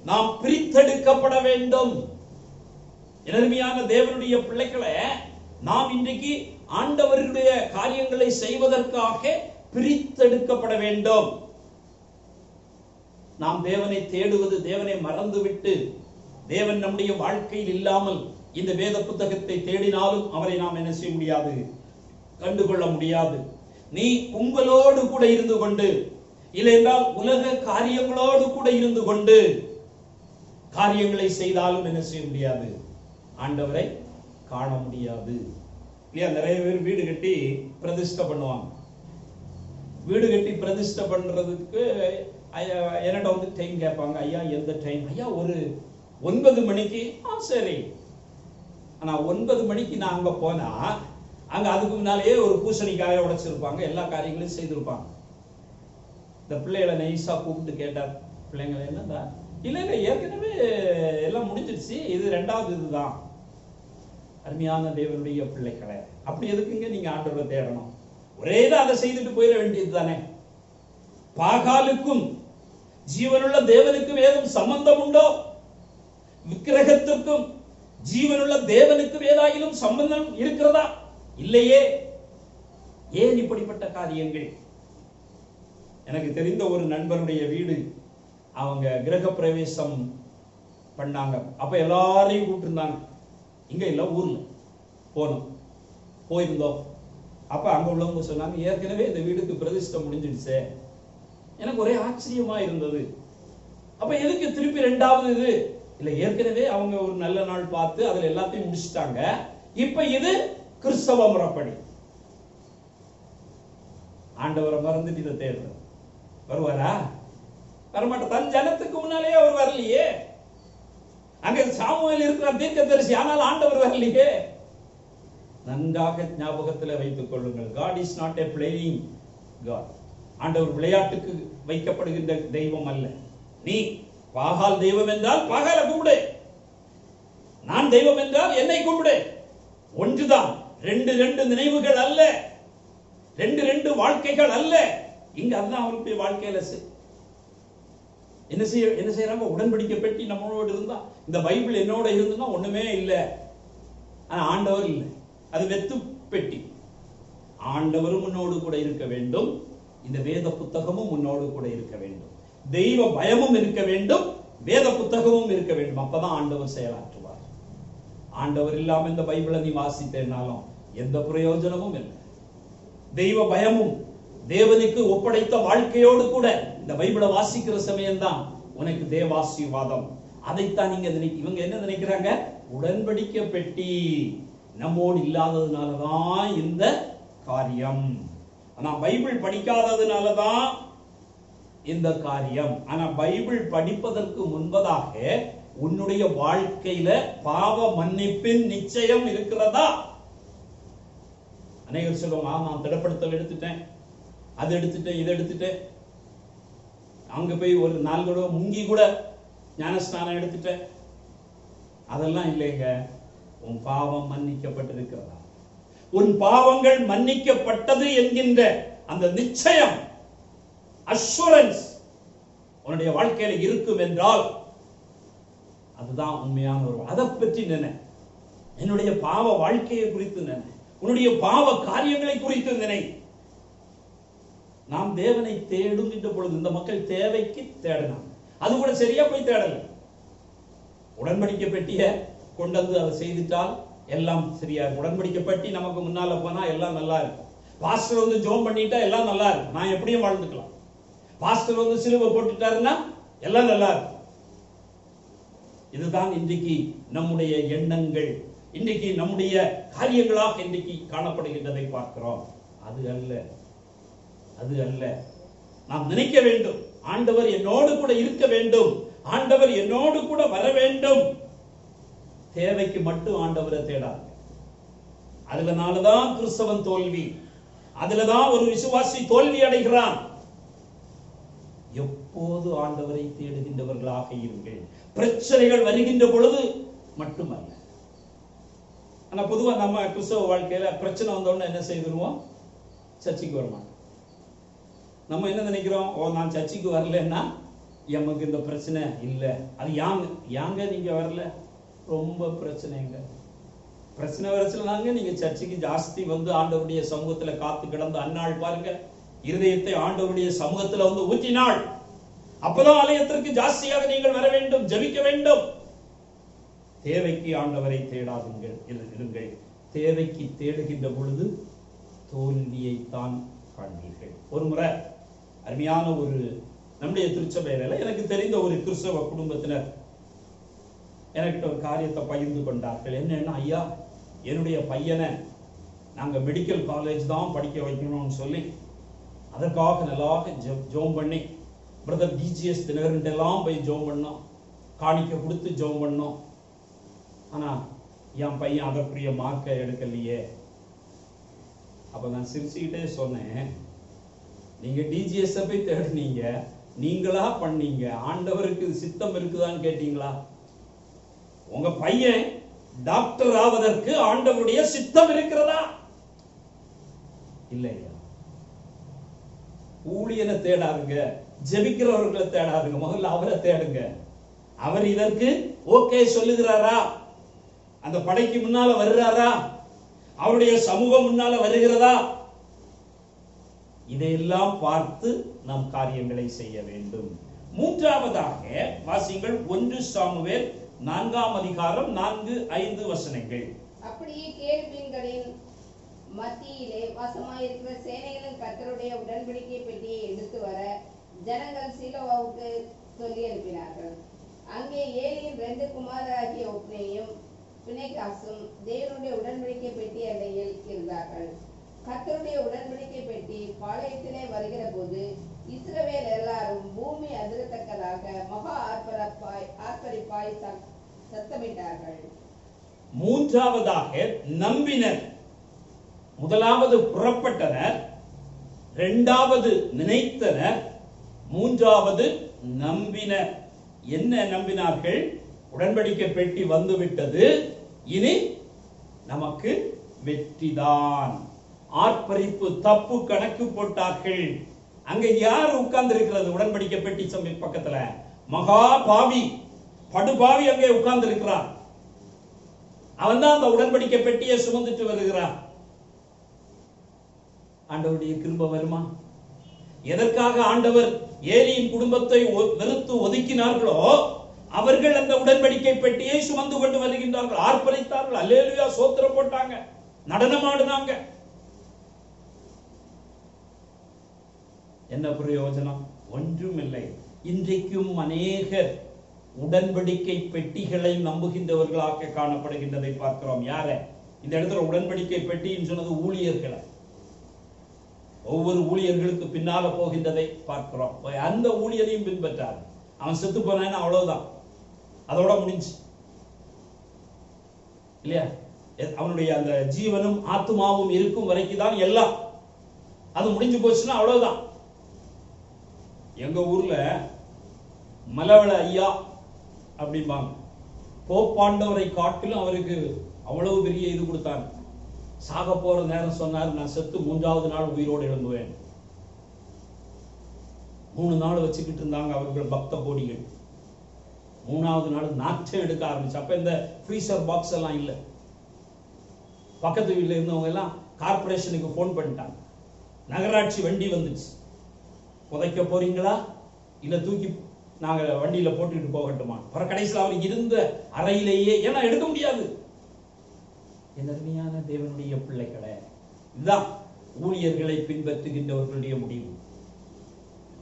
நாம் பிரித்தெடுக்கப்பட வேண்டும். எளிமையான தேவனுடைய பிள்ளைகளை நாம் இன்றைக்கு ஆண்டவருடைய காரியங்களை செய்வதற்காக பிரித்தெடுக்கப்பட வேண்டும். நாம் தேவனை தேடுவது, தேவனை மறந்துவிட்டு தேவன் நம்முடைய வாழ்க்கையில் இல்லாமல் இந்த வேத புத்தகத்தை தேடினாலும் அவரை நாம் என்ன செய்ய முடியாது, கண்டுகொள்ள முடியாது. நீ உங்களோடு கூட இருந்து கொண்டு, இல்லை என்றால் உலக காரியங்களோடு கூட இருந்து கொண்டு காரியங்களை செய்தாலும் என்ன செய்ய முடியாது, ஆண்டவரை காண முடியாது. இல்லையா? நிறைய பேர் வீடு கட்டி பிரதிஷ்டை பண்ணுவாங்க. வீடு கட்டி பிரதிஷ்டை பண்றதுக்கு என்னட்ட வந்து டைம் கேட்பாங்க. ஐயா எந்த டைம்? ஐயா ஒரு 9 மணிக்கு. சரி. ஆனா 9 மணிக்கு நான் அங்க போனா அங்க அதுக்கு முன்னாலேயே ஒரு பூசணிக்காய உடைச்சிருப்பாங்க, எல்லா காரியங்களையும் செய்திருப்பாங்க. இந்த பிள்ளைகளை நைஸா கூப்பிட்டு கேட்டார், பிள்ளைங்களை என்னடா? இல்ல ஏற்கனவே எல்லாம் முடிஞ்சிருச்சு, இது 2வது இதுதான். அருமையான தேவனுடைய பிள்ளைகளை, அப்படி எதுக்குங்க நீங்க ஆண்டவரை தேடணும்? ஒரே தான் அதை செய்துட்டு போயிட வேண்டியது தானே. பாகாலுக்கும் ஜீவனுள்ள தேவனுக்கும் ஏதும் சம்பந்தம் உண்டோ? விக்கிரகத்திற்கும் ஜீவனுள்ள தேவனுக்கும் ஏதாயிலும் சம்பந்தம் இருக்கிறதா? இல்லையே. ஏன் இப்படிப்பட்ட காரியங்கள்? எனக்கு தெரிந்த ஒரு நண்பருடைய வீடு, அவங்க கிரக பிரவேசம் பண்ணாங்க. அப்ப எல்லாரையும் கூப்பிட்டுருந்தாங்க. இங்க இல்ல, ஊர்ல போயிருந்தோம். அப்ப அங்க உள்ளவங்க சொன்னாங்க, ஏற்கனவே இந்த வீடுக்கு பிரதிஷ்டை முடிஞ்சிடுச்சு. எனக்கு ஒரே ஆச்சரியமா இருந்தது. அப்ப எதுக்கு திருப்பி 2வது இது? இல்ல, ஏற்கனவே அவங்க ஒரு நல்ல நாள் பார்த்து அதுல எல்லாத்தையும் முடிச்சுட்டாங்க. இப்ப இது கிறிஸ்தவ முறைப்படி. ஆண்டவரை மறந்துட்டு இதை தேடுற வருவாரா? வரமாட்ட. தன் ஜனத்துக்கு முன்னாலே அவர் வரலையே. அங்க சாமுவேல் இருக்கிற தீர்க்கதரிசி, ஆனால் ஆண்டவர் வரலையே. நன்றாக ஞாபகத்தில் வைத்துக் கொள்ளுங்கள். God is not a playing God. ஆண்டவர் விளையாட்டுக்கு வைக்கப்படுகின்ற தெய்வம் அல்ல. நீ பாகால் தெய்வம் என்றால் பாகாலை கும்பிடு, நான் தெய்வம் என்றால் என்னை கும்பிடு. ஒன்றுதான். 2 நினைவுகள் அல்ல, 2 வாழ்க்கைகள் அல்ல. இங்க அதுதான் அவருடைய வாழ்க்கையில என்ன செய்யறாங்க? உடன்படிக்கை பெட்டி நம்மளோடு இருந்தா, இந்த பைபிள் என்னோட இருந்துன்னா ஒண்ணுமே இல்லை. ஆனா ஆண்டவர் இல்லை, அது வெத்து பெட்டி. ஆண்டவரும் முன்னோடு கூட இருக்க வேண்டும், இந்த வேத புத்தகமும் முன்னோடு கூட இருக்க வேண்டும், தெய்வ பயமும் இருக்க வேண்டும், வேத புத்தகமும் இருக்க வேண்டும். அப்பதான் ஆண்டவர் செயலாற்றுவார். ஆண்டவர் இல்லாம இந்த பைபிளை நீ வாசித்தேனாலும் எந்த பிரயோஜனமும் இல்லை. தெய்வ பயமும் தேவனுக்கு ஒப்படைத்த வாழ்க்கையோடு கூட இந்த பைபிளை வாசிக்கிற சமயம்தான் உனக்கு தேவாசீர்வாதம். அதைத்தான் நீங்க இவங்க என்ன நினைக்கிறாங்க? உடன்படிக்கை பெட்டி நம்மோடு இல்லாததுனாலதான் இந்த காரியம். ஆனா பைபிள் படிக்காததுனாலதான் இந்த காரியம். ஆனா பைபிள் படிப்பதற்கு முன்பதாக உன்னுடைய வாழ்க்கையில பாவ மன்னிப்பின் நிச்சயம் இருக்கிறதா? அநேகர் சொல்லுவாங்க, நான் திடப்படுத்தல் எடுத்துட்டேன், அது எடுத்துட்டேன், இதை எடுத்துட்டேன், அங்க போய் ஒரு 4 தடவை முங்கி கூட ஞானஸ்நானம் எடுத்துட்டேன். அதெல்லாம் இல்லைங்க. உன் பாவம் மன்னிக்கப்பட்டிருக்கிறதா? உன் பாவங்கள் மன்னிக்கப்பட்டது என்கின்ற அந்த நிச்சயம், அஷூரன்ஸ் உன்னுடைய வாழ்க்கையில இருக்கும் என்றால் அதுதான் உண்மையான ஒரு. அதை பற்றி நினை, என்னுடைய பாவ வாழ்க்கையை குறித்து நினை, உன்னுடைய பாவ காரியங்களை குறித்து நினை. நாம் தேவனை தேடுகின்ற பொழுது இந்த மக்கள் தேவைக்கு தேடினாங்க. அது கூட சரியா போய் தேடல. உடன்படிக்கை பெட்டிய கொண்டு வந்து அதை செய்துட்டால் எல்லாம் சரியா இருக்கும். உடன்படிக்கை பெட்டி நமக்கு முன்னால போனா எல்லாம் நல்லா இருக்கும். பாஸ்டர் வந்து ஜோம் பண்ணிட்டா எல்லாம் நல்லா இருக்கும், நான் எப்படியும் வாழ்ந்துக்கலாம். பாஸ்டர் வந்து சிலுவை போட்டுட்டாருன்னா எல்லாம் நல்லா இருக்கும். இதுதான் இன்றைக்கு நம்முடைய எண்ணங்கள், இன்றைக்கு நம்முடைய காரியங்களாக இன்றைக்கு காணப்படுகின்றதை பார்க்கிறோம். அது அல்ல, அது அல்ல. நாம் நினைக்க வேண்டும், ஆண்டவர் என்னோடு கூட இருக்க வேண்டும், ஆண்டவர் என்னோடு கூட வர வேண்டும். தேவைக்கு மட்டும் ஆண்டவரை தேடாது. அதுலனாலதான் கிறிஸ்தவன் தோல்வி, அதுலதான் ஒரு விசுவாசி தோல்வி அடைகிறான். எப்போது ஆண்டவரை தேடுகின்றவர்களாக இருங்கள். பிரச்சனைகள் வருகின்ற பொழுது மட்டுமல்ல. ஆனா பொதுவா நம்ம கிறிஸ்தவ வாழ்க்கையில பிரச்சனை வந்தோடனே என்ன செய்திருவோம்? சர்ச்சைக்கு வரமாட்டோம். நம்ம என்ன நினைக்கிறோம்? நான் சர்ச்சைக்கு வரலன்னா எமக்கு இந்த பிரச்சனை இல்லை. அது யாங்க நீங்க வரல? ரொம்ப பிரச்சனைங்க. பிரச்சனை வரச்சுனாங்க நீங்க சர்ச்சைக்கு ஜாஸ்தி வந்து ஆண்டவருடைய சமூகத்துல காத்து கிடந்து அந்நாள் பாருங்க, இருதயத்தை ஆண்டவருடைய சமூகத்துல வந்து ஊற்றினாள். அப்பதான் ஆலயத்திற்கு ஜாஸ்தியாக நீங்கள் வர வேண்டும், ஜெபிக்க வேண்டும். தேவைக்கு ஆண்டவரை தேடாதுங்கள் இருங்கள். தேவைக்கு தேடுகின்ற பொழுது தோல்வியை தான் காண்பீர்கள். ஒரு முறை அருமையான ஒரு நம்முடைய திருச்சபையில எனக்கு தெரிந்த ஒரு கிறிஸ்தவ குடும்பத்தினர் எனக்கிட்ட ஒரு காரியத்தை பகிர்ந்து கொண்டார்கள். என்னன்னா, ஐயா, என்னுடைய பையனை நாங்க மெடிக்கல் காலேஜ் தான் படிக்க வைக்கணும்னு சொல்லி அதற்காக நல்லா ஜோம் பண்ணி பிரதர் டிஜிஎஸ் தினகரண்டெல்லாம் போய் ஜோம் பண்ணோம், காணிக்க கொடுத்து ஜோம் பண்ணோம். ஆனா என் பையன் அதற்குரிய மார்க்கை எடுக்கலையே. அப்ப நான் சிரிச்சுக்கிட்டே சொன்னேன், நீங்க டிஜிஎஸ் போய் தேடினீங்க, நீங்களா பண்ணீங்க, ஆண்டவருக்கு சித்தம் இருக்குதான்னு கேட்டீங்களா? உங்க பையன் டாக்டர் ஆவதற்கு ஆண்டவருடைய சித்தம் இருக்கிறதா? இல்லையா? ஊழியனை தேடாதுங்க, ஜெபிக்கிறவர்களை தேடாதுங்க, முதல்ல அவரை தேடுங்க. அவர் இதற்கு ஓகே சொல்லுகிறாரா? அந்த படைக்கு முன்னால வருகிறாரா? அவருடைய சமூகம் முன்னால வருகிறதா? இதையெல்லாம் பார்த்து நாம் காரியங்களை செய்ய வேண்டும். மூன்றாவதாக வாசிங்கள் 1 சாமுவேல் 4ஆம் அதிகாரம் 4-5 வசனங்கள். அப்படியே கேருபீன்களின் மத்தியிலே வாசமாயிருக்கிற சேனைகளின் கர்த்தருடைய உடன்படிக்கை பெட்டியை எடுத்து வர ஜனங்கள் சீலோவாவுக்கு சொல்லி அனுப்பினார்கள். அங்கே ஏலியின் 2 குமாரராகிய ஒப்னேயும் பினெகாசும் தேவனுடைய உடன்படிக்கை பெட்டி அண்டையில் இருந்தார்கள். கர்த்தருடைய உடன்படிக்கை பெட்டி பாளையத்திலே வருகிற போது இஸ்ரவேல் எல்லாரும் பூமி அதிரத்தக்கதாக மகா ஆர்ப்பரிப்பாய் சத்தமிட்டார்கள். மூன்றாவதாக நம்பினர். முதலாவது புறப்பட்டனர், இரண்டாவது நினைத்தனர், மூன்றாவது நம்பினர். என்ன நம்பினார்கள்? உடன்படிக்கை பெட்டி வந்துவிட்டது, இனி நமக்கு வெற்றிதான். ஆர்ப்பரிப்பு, தப்பு கணக்கு போட்டார்கள். அங்க யார் உட்கார்ந்து இருக்கிறது? உடன்படிக்கை பெட்டி பக்கத்துல மகா பாவி, படுபாவி அங்கே உட்கார்ந்து இருக்கிறான். அவன் தான் அந்த உடன்படிக்கை பெட்டியை சுமந்துட்டு வருகிறான். ஆண்டவருடைய கிருபை வருமா? எதற்காக ஆண்டவர் ஏலியின் குடும்பத்தை வெறுத்து ஒதுக்கினார்களோ அவர்கள் அந்த உடன்படிக்கை பெட்டியை சுமந்து கொண்டு வருகின்றார்கள். ஆர்ப்பரித்தார்கள், அல்லேலூயா சோத்திரம் போட்டாங்க, நடனமாடினாங்க. என்ன பிரயோஜனம்? ஒன்றுமில்லை. இன்றைக்கும் அநேகர் உடன்படிக்கை பெட்டிகளை நம்புகின்றவர்களாக காணப்படுகின்றதை பார்க்கிறோம். யார இந்த இடத்துல உடன்படிக்கை பெட்டின்னு சொன்னது? ஊழியர்களை. ஒவ்வொரு ஊழியர்களுக்கு பின்னால போகின்றதை பார்க்கிறோம். அந்த ஊழியரையும் பின்பற்றாரு. அவன் செத்து போனான்னு அவ்வளவுதான், அதோட முடிஞ்சு இல்லையா? அவனுடைய அந்த ஜீவனும் ஆத்மாவும் இருக்கும் வரைக்கும் தான் எல்லாம். அது முடிஞ்சு போச்சுன்னா அவ்வளவுதான். எங்க ஊர்ல மலவள ஐயா அப்படிம்பாங்க. போப்பாண்டவரை காட்டிலும் அவருக்கு அவ்வளவு பெரிய இது கொடுத்தாங்க, சாக போற நேரம் சொன்னார், நான் செத்து 3வது நாள் உயிரோடு எழும்புவேன். 3 நாள் வச்சுக்கிட்டு இருந்தாங்க அவர்கள் பக்த கோடிகள். 3வது நாள் நாற்றம் எடுக்க ஆரம்பிச்சு. அப்ப இந்த ஃப்ரீசர் பாக்ஸ் எல்லாம் இல்லை. பக்கத்து வீட்டில் இருந்தவங்க எல்லாம் கார்பரேஷனுக்கு போன் பண்ணிட்டாங்க. நகராட்சி வண்டி வந்துச்சு. புதைக்க போறீங்களா இல்ல தூக்கி நாங்க வண்டியில போட்டுக்கிட்டு போகட்டுமா? கடைசியில் அவர் இருந்த அறையிலேயே, ஏன்னா எடுக்க முடியாது. என் அருமையான தேவனுடைய பிள்ளைகளே, இதுதான் ஊழியர்களை பின்பற்றுகின்றவர்களுடைய முடிவு.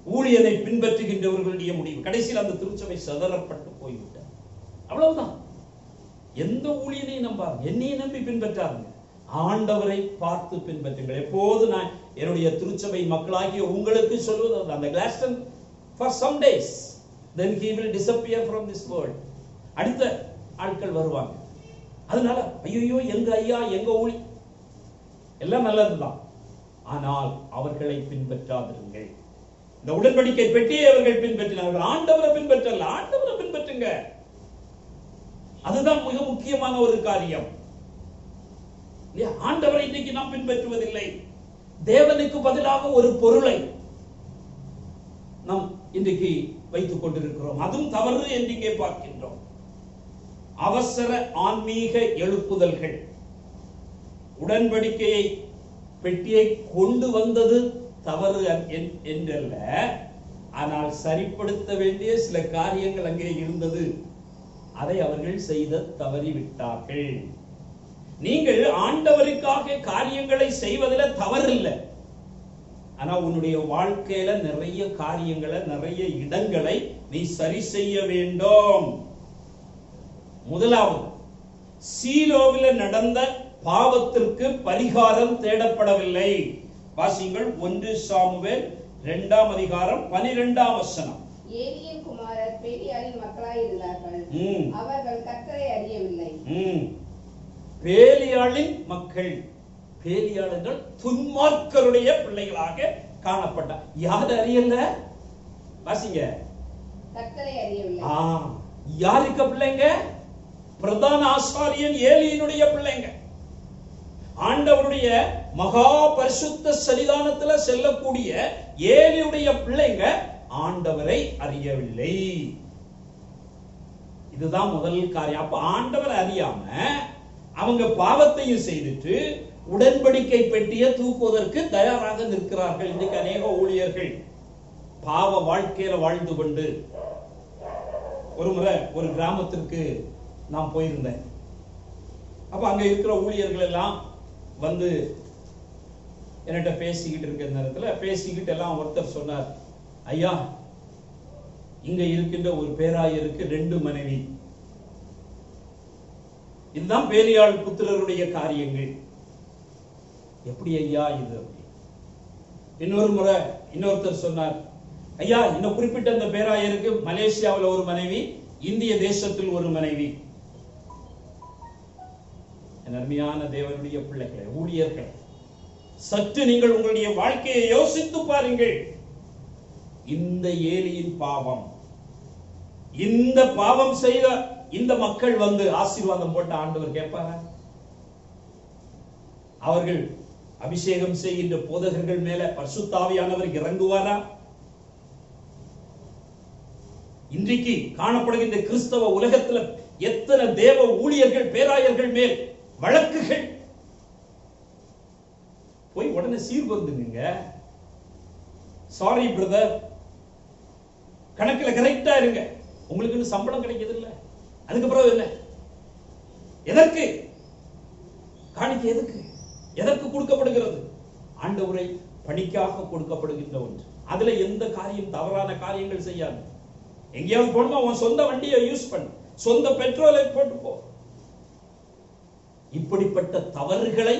ஊழியரை பின்பற்றுகின்றவர்களுடைய முடிவு. கடைசியில் அந்த திருச்சபை சதறப்பட்டு போய்விட்டார். அவ்வளவுதான். எந்த ஊழியனையும் நம்பாருங்க, என்னையை நம்பி பின்பற்றாருங்க. ஆண்டவரை பார்த்து பின்பற்றுங்கள். எப்போது நான் என்னுடைய திருச்சபை மக்களாகிய உங்களுக்கு சொல்வது, அந்த Gladstone for some days then he will disappear from this world. அடுத்த ஆட்கள் வருவாங்க. அதனால ஐயோ எங்க ஐயா எங்க ஊழி எல்லாம் நல்லதுதான், ஆனால் அவர்களை பின்பற்றாதிருங்கள். இந்த உடன்படிக்கை பெட்டியை அவர்கள் பின்பற்றினார்கள், ஆண்டவரை பின்பற்றல. ஆண்டவரை பின்பற்றுங்க, அதுதான் மிக முக்கியமான ஒரு காரியம். ஆண்டவரை இன்னைக்கு நாம் பின்பற்றுவதில்லை. தேவனுக்கு பதிலாக ஒரு பொருளை நாம் இன்றைக்கு வைத்துக் கொண்டிருக்கிறோம். அதுவும் தவறு என்று இங்கே பார்க்கின்றோம். அவசர ஆன்மீக எழுப்புதல்கள். உடன்படிக்கையை பெட்டியை கொண்டு வந்தது தவறு என்றல்ல, ஆனால் சரிப்படுத்த வேண்டிய சில காரியங்கள் அங்கே இருந்தது. அதை அவர்கள் செய்த தவறிவிட்டார்கள். நீங்கள் ஆண்டவருக்காக காரியங்களை செய்வதில் தவறில்லை. ஆனா உன்னுடைய வாழ்க்கையில நிறைய காரியங்களை, நிறைய இடங்களை நீ சரி செய்ய வேண்டும். முதலாவது, சீலோவில் நடந்த பாவத்திற்கு பரிகாரம் தேடப்படவில்லை. வாசிங்கள் 1 சாமுவேல் 2ஆம் அதிகாரம் 12ஆம் வசனம். ஏலியின் குமாரர் பேலியாளின் மக்களாய் இருந்தார்கள், அவர்கள் கர்த்தரை அறியவில்லை. பேலியாளின் மக்கள், பேலியாளர்கள் துன்மார்க்கருடைய பிள்ளைகளாக காணப்பட்டார். யார் அறியல? வாசிங்க. கர்த்தரை அறியவில்லை. யாருக்கு பிள்ளைங்க? பிரதான ஆசாரியன் ஏலியினுடைய பிள்ளைங்க. ஆண்டவருடைய மகா பரிசுத்த சன்னிதானத்துல செல்லக்கூடிய ஏலியுடைய பிள்ளைங்க ஆண்டவரை அறியவில்லை. இதுதான் முதல் காரியம். அப்ப ஆண்டவரை அறியாம அவங்க பாவத்தையும் செய்துட்டு உடன்படிக்கை பெட்டியை தூக்குவதற்கு தயாராக நிற்கிறார்கள். இன்னைக்கு அநேக ஊழியர்கள் பாவ வாழ்க்கையில வாழ்ந்து கொண்டு. ஒரு முறை ஒரு கிராமத்திற்கு நான் போயிருந்தேன். அப்ப அங்க இருக்கிற ஊழியர்கள் எல்லாம் வந்து என்கிட்ட பேசிக்கிட்டு இருக்கிற நேரத்துல பேசிக்கிட்டு எல்லாம் ஒருத்தர் சொன்னார், ஐயா இங்க இருக்கின்ற ஒரு பேராயருக்கு 2 மனைவி. இதுதான் பேலியாள் புத்திரருடைய காரியங்கள். எப்படி ஐயா இது? இன்னொரு முறை இன்னொருத்தர் சொன்னார், ஐயா இன்னும் குறிப்பிட்ட அந்த பேராயருக்கு மலேசியாவில் ஒரு மனைவி, இந்திய தேசத்தில் ஒரு மனைவி. அருமையான தேவனுடைய பிள்ளைகளை, ஊழியர்கள், சற்று நீங்கள் உங்களுடைய வாழ்க்கையை யோசித்து பாருங்கள். இந்த ஏலியின் பாவம், இந்த பாவம் செய்த இந்த மக்கள் வந்து ஆசீர்வாதம் போட்ட ஆண்டவர் கேட்பாரா? அவர்கள் அபிஷேகம் செய்கின்ற போதகர்கள் மேல பரிசுத்த ஆவியானவர் இறங்குவாரா? இன்றைக்கு காணப்படுகின்ற கிறிஸ்தவ உலகத்தில் எத்தனை தேவ ஊழியர்கள், பேராயர்கள் மேல் வழக்குகள். போய் உடனே சீர்பந்துங்க. சாரி பிரதர், கணக்குல கரெக்டா இருங்க, உங்களுக்கு சம்பளம் கிடைக்கிறது இல்ல. அதுக்கப்புறம் என்ன? எதற்கு காணிக்கை? எதற்கு கொடுக்கப்படுகிறது? ஆண்டவரை பணிக்காக கொடுக்கப்படுகின்ற ஒன்று. அதுல எந்த காரியம், தவறான காரியங்கள் செய்யாது. எங்கேயாவது போனோமா உன் சொந்த வண்டியை யூஸ் பண்ணு, சொந்த பெட்ரோலை போட்டு போ. இப்படிப்பட்ட தவறுகளை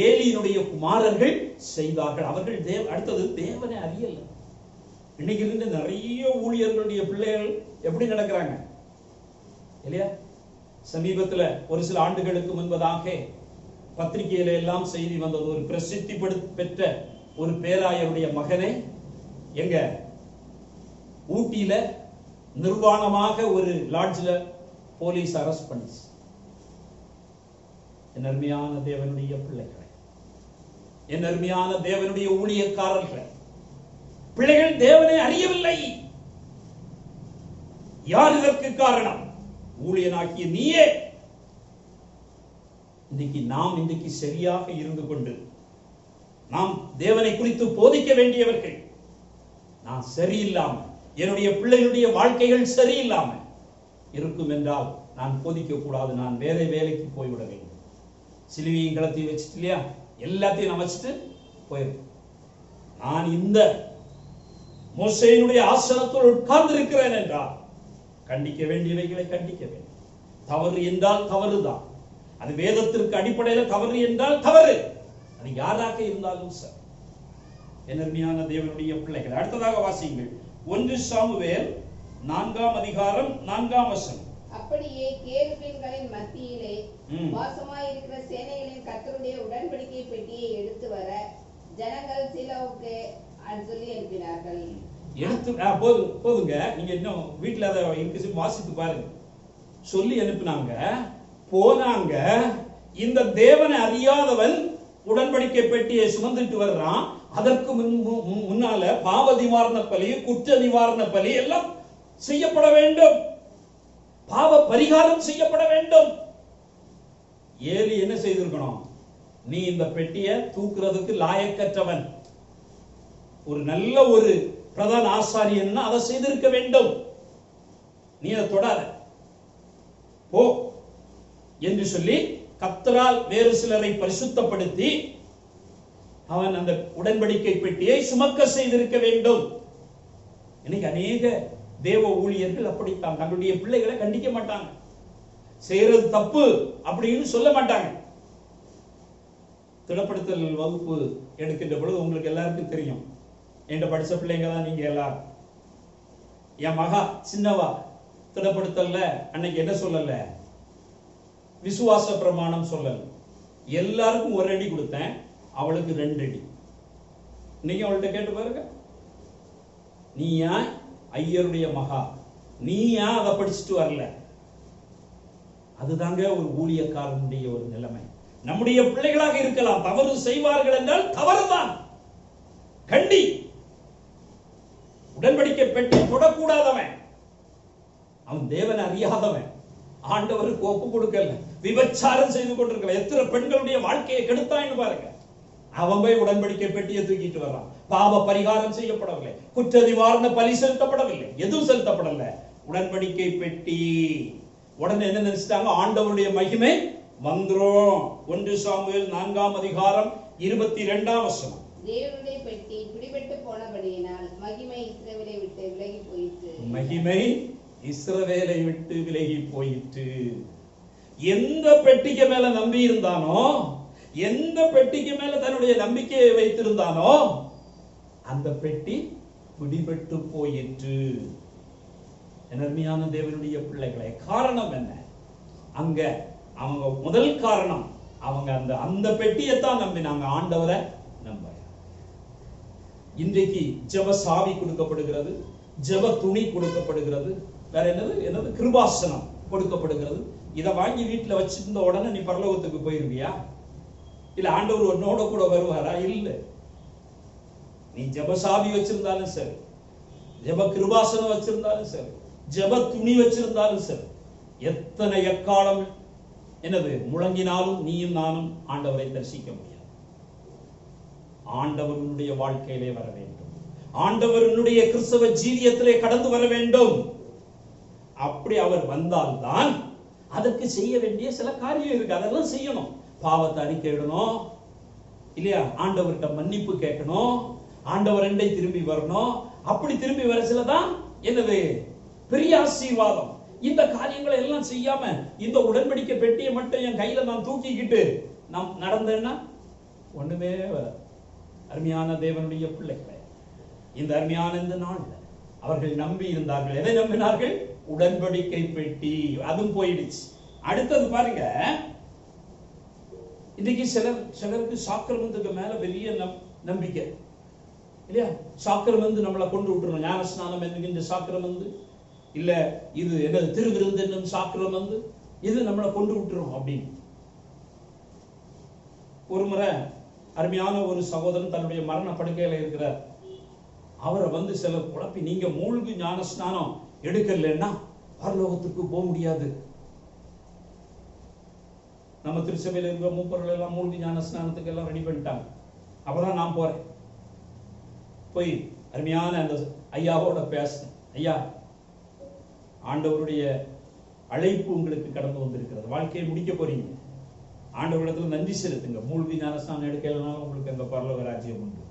ஏலியினுடைய குமாரர்கள் செய்தார்கள். அவர்கள் அடுத்தது தேவனை அறியல. இன்னைக்கு இருந்து நிறைய ஊழியர்களுடைய பிள்ளைகள் எப்படி நடக்கிறாங்க இல்லையா? சமீபத்தில் ஒரு சில ஆண்டுகளுக்கு முன்பதாக பத்திரிகையில எல்லாம் செய்தி வந்தது. ஒரு பிரசித்தி பெற்ற ஒரு பேராயருடைய மகனை எங்க ஊட்டியில நிர்வாணமாக ஒரு லாட்ஜ்ல போலீஸ் அரெஸ்ட் பண்ணிச்சு. அருமையான தேவனுடைய பிள்ளைகளை, என் அருமையான தேவனுடைய ஊழியக்காரர்கள், பிள்ளைகள் தேவனை அறியவில்லை. யார் இதற்கு காரணம்? ஊழியனாகிய நீயே. இன்றைக்கு சரியாக இருந்து கொண்டு நாம் தேவனை குறித்து போதிக்க வேண்டியவர்கள். நான் சரியில்லாம, என்னுடைய பிள்ளைகளுடைய வாழ்க்கைகள் சரியில்லாம இருக்கும் என்றால் நான் போதிக்க கூடாது. நான் வேற வேலைக்கு போய்விட வேண்டும். சிலுவையும் களத்தையும் வச்சுட்டு இல்லையா, எல்லாத்தையும் நான் வச்சுட்டு போயிடும். நான் இந்த மோசேயினுடைய ஆசனத்தில் உட்கார்ந்து இருக்கிறேன் என்றால் கண்டிக்க வேண்டியவைகளை கண்டிக்க வேண்டும். தவறு என்றால் தவறுதான். அது வேதத்திற்கு அடிப்படையில் தவறு என்றால் தவறு. அது யாராக இருந்தாலும் சார். அருமையான தேவனுடைய பிள்ளைகள், அடுத்ததாக வாசியுங்கள் 1 சாமுவேல் 4ஆம் அதிகாரம் 4ஆம் வசனம். அப்படியே கேருபீன்களின் மத்தியிலே வாசமாயிருக்கிற சேனைகளின் கர்த்தருடைய உடன்படிக்கை பெட்டியை எடுத்து வர ஜனங்கள் சீலோவுக்கு சொல்லி அனுப்பினார்கள். போதுங்க, நீங்க இன்னும் வீட்டுல அதை இருக்கு வாசித்து பாருங்க. சொல்லி அனுப்பினாங்க, போனாங்க. இந்த தேவனை அறியாதவன் உடன்படிக்கை பெட்டியை சுமந்துட்டு வர்றான். அதற்கு முன்னால பாவ நிவாரண பலி, குற்ற நிவாரண பலி எல்லாம் செய்யப்பட வேண்டும். பாவ பரிகாரம் செய்யப்பட வேண்டும். ஏலி என்ன செய்திருக்கணும்? நீ இந்த பெட்டியை தூக்குறதுக்கு லாயக்கற்றவன், ஒரு நல்ல ஒரு பிரதான ஆசாரியன் அதை செய்திருக்க வேண்டும். நீ அதை தொடாத போ என்று சொல்லி கர்த்தரால் வேறு சிலரை பரிசுத்தப்படுத்தி அவன் அந்த உடன்படிக்கை பெட்டியை சுமக்க செய்திருக்க வேண்டும். இன்னைக்கு அநேக தேவ ஊழியர்கள் அப்படித்தான் தங்களுடைய பிள்ளைகளை கண்டிக்க மாட்டாங்க. செய்யறது தப்பு அப்படின்னு சொல்ல மாட்டாங்க. திடப்படுத்தல் வகுப்பு எடுக்கின்ற பொழுது உங்களுக்கு எல்லாருக்கும் தெரியும், என்கிட்ட படிச்ச பிள்ளைங்க தான் நீங்க எல்லாரும். என் மகா சின்னவா திடப்படுத்தல்ல அன்னைக்கு என்ன சொல்லல, விசுவாச பிரமாணம் சொல்லல. எல்லாருக்கும் 1 அடி கொடுத்தேன், அவளுக்கு 2 அடி. நீங்க அவள்கிட்ட கேட்டு பாருங்க, நீ ஏன் ஐயருடைய மகா, நீ ஏன் அதை படிச்சுட்டு வரல? அதுதாங்க ஒரு ஊழியக்காரனுடைய ஒரு நிலைமை. நம்முடைய பிள்ளைகளாக இருக்கலாம், தவறு செய்வார்கள் என்றால் தவறுதான், கண்டி. உடன்படிக்கை பெட்டி தொடக்கூடாதவன், அவன் தேவனை அறியாதவன், ஆண்டவருக்கு ஒப்பு கொடுக்கல, விபச்சாரம் செய்து கொண்டிருக்கிற எத்தனை பெண்களுடைய வாழ்க்கையை கெடுத்தான்னு பாருங்க. அவன் போய் உடன்படிக்கை பெட்டியை தூக்கிட்டு வர்றான். பாவ பரிகாரம் செய்யப்படவில்லை, குற்ற நிவாரண பலி செலுத்தப்படவில்லை, எதுவும் செலுத்தப்படல. உடன்படிக்கை பெட்டி உடனே என்ன நினைச்சிட்டாங்க? ஆண்டவருடைய மகிமை வந்துரும். 1 சாமுவேல் 4ஆம் அதிகாரம் 22ஆம் வசனம். தேவனுடைய பெட்டி பிடிபட்டு போனபடியினால் மகிமை இஸ்ரவேலை விட்டு விலகி போயிற்று. மகிமை இஸ்ரவேலை விட்டு விலகி போயிற்று. எந்த பெட்டிக்கு மேல நம்பி இருந்தானோ, எந்த பெட்டிக்கு மேல தன்னுடைய நம்பிக்கையை வைத்திருந்தானோ, அந்த பெட்டி பிடிபட்டு போயிற்று. அருமையான தேவனுடைய பிள்ளைகளே, காரணம் என்ன? அங்க அவங்க முதல் காரணம், அவங்க அந்த பெட்டியைத்தான் நம்பினாங்க, ஆண்டவரை நம்ப. இன்றைக்கு ஜெப சாவி கொடுக்கப்படுகிறது, ஜெப துணி கொடுக்கப்படுகிறது, வேற என்னது கிருபாசனம் கொடுக்கப்படுகிறது. இதை வாங்கி வீட்டுல வச்சிருந்த உடனே நீ பரலோகத்துக்கு போயிருவியா? இல்ல ஆண்டவர் உன்னோட கூட வருவாரா? இல்ல. நீ ஜெப சாவி வச்சிருந்தாலும் சரி, ஜெப கிருபாசனம் வச்சிருந்தாலும் சரி, ஜெப துணி வச்சிருந்தாலும் சரி, எத்தனை எக்காலம் முழங்கினாலும் நீயும் நானும் ஆண்டவரை தரிசிக்க முடியாது. ஆண்டவருடைய வாழ்க்கையிலே வர வேண்டும், ஆண்டவருடைய கிறிஸ்தவ ஜீவியத்திலே கடந்து வர வேண்டும். அப்படி அவர் வந்தால்தான் அதற்கு செய்ய வேண்டிய சில காரியம் இருக்கு, அதெல்லாம் செய்யணும். பாவத்தை அறிக்கையிடணும் இல்லையா, ஆண்டவர்கிட்ட மன்னிப்பு கேட்கணும், ஆண்டவர் ரெண்டை திரும்பி வரணும். அப்படி திரும்பி வர சிலதான் பெரிய ஆசீர்வாதம். இந்த காரியங்களை எல்லாம் செய்யாம இந்த உடன்படிக்கை பெட்டியை மட்டும் என் கையில நான் தூக்கிக்கிட்டு நான் நடந்தேன்னா ஒண்ணுமே வராது. அருமையான தேவனுடைய பிள்ளைகளை, இந்த அருமையான இந்த நாள்ல அவர்கள் நம்பி இருந்தார்கள். எதை நம்பினார்கள்? உடன்படிக்கை பெட்டி. அதுவும் போயிடுச்சு. அடுத்தது பாருங்க, இன்னைக்கு சிலருக்கு சாக்கிரமத்துக்கு மேல பெரிய நம்பிக்கை இல்லையா? சாக்கிரமந்து நம்மளை கொண்டு விட்டுறோம். ஞான ஸ்நானம் என்கின்ற சாக்கிரமந்து, இல்ல இது என்னது திருவிருந்து என்னும் சாக்கிரமந்து, இது நம்மளை கொண்டு விட்டுறோம் அப்படின்னு. ஒரு முறை அருமையான ஒரு சகோதரன் தன்னுடைய மரண படுக்கையில இருக்கிறார். அவரை வந்து சிலர் குழப்பி, நீங்க மூழ்கு ஞான ஸ்நானம் எடுக்கலன்னா பரலோகத்துக்கு போக முடியாது. நம்ம திருச்சபையில் இருக்கிற மூப்பர்கள் எல்லாம் மூழ்கி ஞான ஸ்நானத்துக்கு எல்லாம் ரெடி பண்ணிட்டாங்க. அப்பதான் நான் போறேன். போய் அருமையான அந்த ஐயாவோட பேசினேன். ஐயா, ஆண்டவருடைய அழைப்பு உங்களுக்கு கடந்து வந்திருக்கிறது. வாழ்க்கையை முடிக்க போறீங்க. ஆண்டவரிடத்துல நன்றி செலுத்துங்க. மூழ்கி ஞானஸ்நானம் எடுக்கலனாலும் உங்களுக்கு அந்த பரலோக ராஜ்யம் உண்டு.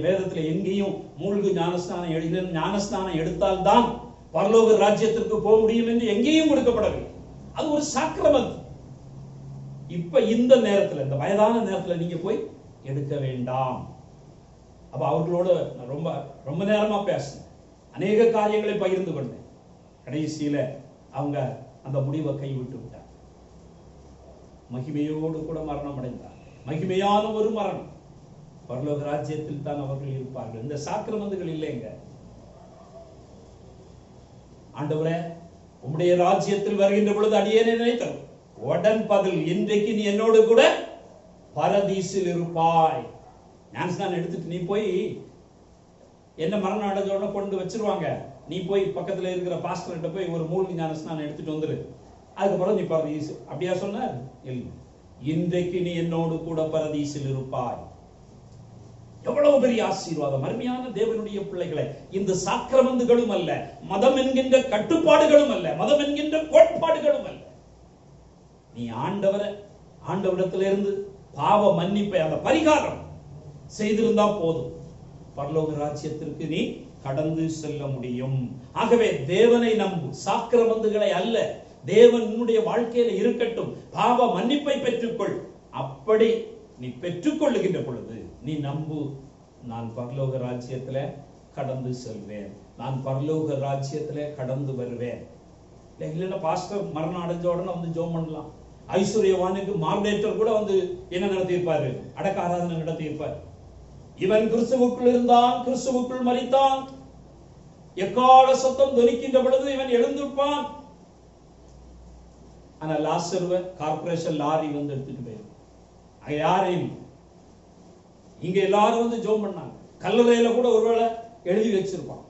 வேதத்துல எங்கேயும் மூழ்கு ஞானஸ்நானம் எடுத்தால்தான் பரலோக ராஜ்யத்திற்கு போக முடியும் என்று எங்கேயும் கொடுக்கப்படவில்லை. அது ஒரு சாக்கிரமம். இப்ப இந்த நேரத்துல, இந்த வயதான நேரத்துல நீங்க போய் எடுக்க வேண்டாம். அப்ப அவர்களோட ரொம்ப ரொம்ப நேரமா பேசினேன். அநேக காரியங்களை பகிர்ந்து கொண்டேன். கடைசியில அவங்க அந்த முடிவை கைவிட்டு விட்டார். மகிமையோடு கூட மரணம் அடைந்தார். மகிமையான ஒரு மரணம். பரலோக ராஜ்யத்தில் தான் அவர்கள் இருப்பார்கள். இந்த சாக்கிரமந்துகள் இல்லைங்க. ஆண்டவரே, உம்முடைய ராஜ்யத்தில் வருகின்ற பொழுது அடியேனை நினைத்தரும் உடன் பதில், இன்றைக்கு நீ என்னோடு கூட பரதீசில் இருப்பாய். ஞானஸ்நானம் எடுத்துட்டு நீ போய் என்ன மரணம் அடைஞ்சோட கொண்டு வச்சிருவாங்க. நீ போய் பக்கத்துல இருக்கிற பாஸ்டர்கிட்ட போய் ஒரு மூழ்கி ஞானஸ்நானம் எடுத்துட்டு வந்துரு. அதுக்கப்புறம் நீ பரதீசு. அப்படியா சொன்னார்? இல்லை, இன்றைக்கு நீ என்னோடு கூட பரதீசில் இருப்பாய். எவ்வளவு பெரிய ஆசீர்வாதம்! அருமையான தேவனுடைய பிள்ளைகளை, இந்த சாக்கிரமந்துகளும் அல்ல, மதம் என்கின்ற கட்டுப்பாடுகளும் அல்ல, மதம் என்கின்ற கோட்பாடுகளும் அல்ல. நீ ஆண்டவரிடத்திலிருந்து பாவ மன்னிப்பை, அந்த பரிகாரம் செய்திருந்தா போதும், பரலோக ராஜ்யத்திற்கு நீ கடந்து செல்ல முடியும். ஆகவே தேவனை நம்பு, சாக்கிரமந்துகளை அல்ல. தேவனுடைய வாழ்க்கையில இருக்கட்டும், பாவ மன்னிப்பை பெற்றுக்கொள். அப்படி நீ பெற்றுக்கொள்ளுகின்ற பொழுது நீ நம்பு, நான் பரலோக ராஜ்யத்துல கடந்து செல்வேன், நான் பரலோக ராஜ்யத்துல கடந்து வருவேன். இல்லைன்னா பாஸ்டர் மரணம் அடைஞ்ச உடனே வந்து ஜெபம் பண்ணலாம். ஐஸ்வர்யவானுக்கு மார்டேட்டர் கூட வந்து என்ன நடத்தியிருப்பாரு? அடக்க ஆராதனை நடத்தியிருப்பார். இவன் கிறிஸ்துவுக்குள் இருந்தான், கிறிஸ்துவுக்குள் மரித்தான், எக்கால சத்தம் தொனிக்கின்ற பொழுது இவன் எழுந்திருப்பான். ஆனா லாசருவ கார்பரேஷன் லாரி வந்து எடுத்துட்டு போயிடும். யாரையும் இங்க எல்லாரும் வந்து ஜெபம் பண்ணாங்க. கல்லறையில கூட ஒருவேளை எழுதி வச்சிருப்பான்,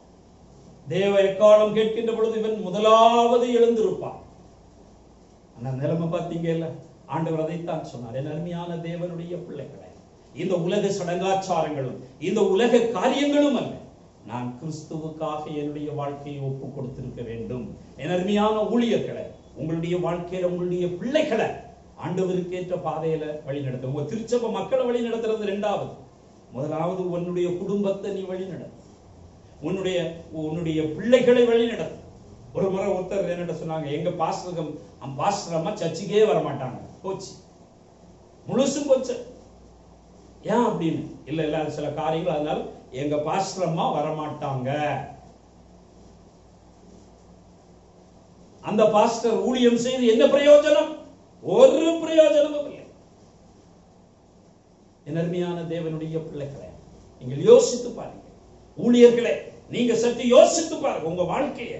தேவ எக்காலம் கேட்கின்ற பொழுது இவன் முதலாவது எழுந்திருப்பான். ஆனா நிலைமை பார்த்தீங்க இல்ல, ஆண்டவர் அதைத்தான் சொன்னார். என் அருமையான தேவனுடைய பிள்ளைகளை, இந்த உலக சடங்காச்சாரங்களும் இந்த உலக காரியங்களும் அல்ல, நான் கிறிஸ்துவுக்காக என்னுடைய வாழ்க்கையை ஒப்பு கொடுத்திருக்க வேண்டும். என் அருமையான ஊழியர்களை, உங்களுடைய வாழ்க்கையில உங்களுடைய பிள்ளைகளை ஆண்டவருக்கு ஏற்ற பாதையில வழி நடத்த. உங்க திருச்சபை மக்களை வழி நடத்துறது ரெண்டாவது. முதலாவது உன்னுடைய குடும்பத்தை நீ வழி நடத்து, உன்னுடைய பிள்ளைகளை வழி நடத்து. ஒரு முறை ஒருத்தர் என்ன சொன்னாங்க, எங்க பாஸ்டர் அம்மா சர்ச்சுக்கே வர மாட்டாங்க, போச்சு, முழுசும் போச்சு. ஏன் அப்படின்னு? இல்ல சில காரியங்கள், அதனால எங்க பாஸ்டர் அம்மா வரமாட்டாங்க. அந்த பாஸ்டர் ஊழியம் செய்து என்ன பிரயோஜனம்? ஒரு பிரயோஜனமும் இல்லை. அருமையான தேவனுடைய பிள்ளைகளே, நீங்கள் யோசித்து பாருங்க. ஊழியர்களே, நீங்க சற்று யோசித்து பாருங்க. உங்க வாழ்க்கைய,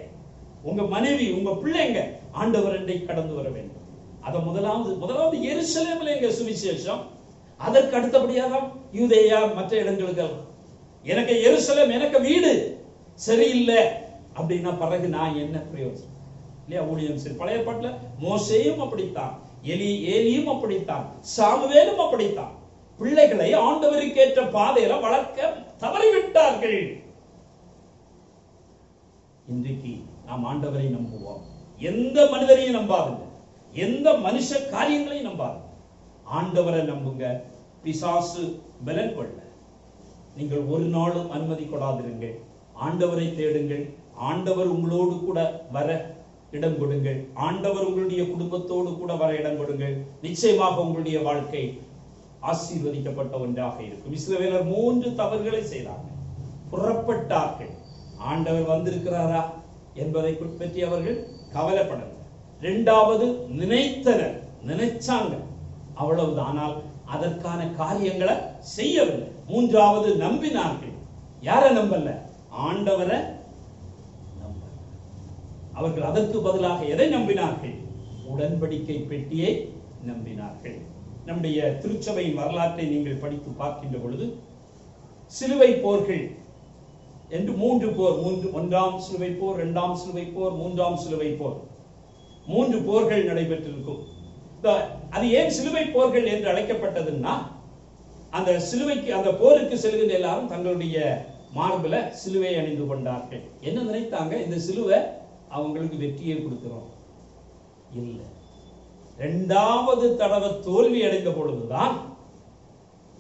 உங்க மனைவி, உங்க பிள்ளைங்க ஆண்டவர் அண்டை கடந்து வர வேண்டும். அத முதலாவது எருசலேமில் எங்க சுவிசேஷம், அதற்கு அடுத்தபடியாக யூதேயா, மற்ற இடங்களுக்கு. எனக்கு எருசலேம், எனக்கு வீடு சரியில்லை அப்படின்னா பிறகு நான் என்ன பிரயோஜனம்? இல்லையா? ஊழியம் சரி. பழைய பாட்டுல மோசேயும் அப்படித்தான், ஏலியும் அப்படித்தான், சாமுவேலும் அப்படித்தான். பிள்ளைகளை ஆண்டவருக்கு ஏற்ற பாதையில வளர்க்க தவறிவிட்டார்கள். இன்றைக்கு நாம் ஆண்டவரை நம்புவோம். எந்த மனிதரையும் நம்பாதுங்க, எந்த மனுஷ காரியங்களையும் நம்பாது. ஆண்டவரை நம்புங்க. பிசாசு பலன் கொள்ள நீங்கள் ஒரு நாளும் அனுமதி கொடாதிருங்கள். ஆண்டவரை தேடுங்கள். ஆண்டவர் உங்களோடு கூட வர இடம் கொடுங்கள். ஆண்டவர் உங்களுடைய குடும்பத்தோடு கூட வர இடம் கொடுங்கள். நிச்சயமாக உங்களுடைய வாழ்க்கை ஆசீர்வதிக்கப்பட்ட ஒன்றாக இருக்கும். இஸ்ரவேலர் 3 தவறுகளை செய்தார்கள். புறப்பட்டார்கள். ஆண்டவர் வந்திருக்கிறாரா என்பதை பற்றி அவர்கள் கவலைப்படவில்லை. 2வது நினைத்தனர், நினைச்சாங்க, அவ்வளவுதான். ஆனால் அதற்கான காரியங்களை செய்யவில்லை. 3வது நம்பினார்கள். யாரை நம்பல? ஆண்டவரை நம்பல. அவர்கள் அதற்கு பதிலாக எதை நம்பினார்கள்? உடன்படிக்கை பெட்டியை நம்பினார்கள். நம்முடைய திருச்சபையின் வரலாற்றை நீங்கள் படித்து பார்க்கின்ற பொழுது சிலுவை போர்கள் என்று 3 போர், 1ஆம் சிலுவை போர், 2ஆம் சிலுவை போர், 3ஆம் சிலுவை போர், 3 போர்கள் நடைபெற்றிருக்கும். அது ஏன் சிலுவை போர்கள் என்று அழைக்கப்பட்டதுன்னா, அந்த சிலுவைக்கு, அந்த போருக்கு செல்கின்ற எல்லாரும் தங்களுடைய மார்பில சிலுவை அணிந்து கொண்டார்கள். என்ன நினைத்தாங்க? இந்த சிலுவை அவங்களுக்கு வெற்றியை கொடுக்கிறோம். இல்லை, 2வது தடவை தோல்வி அடைந்த பொழுதுதான்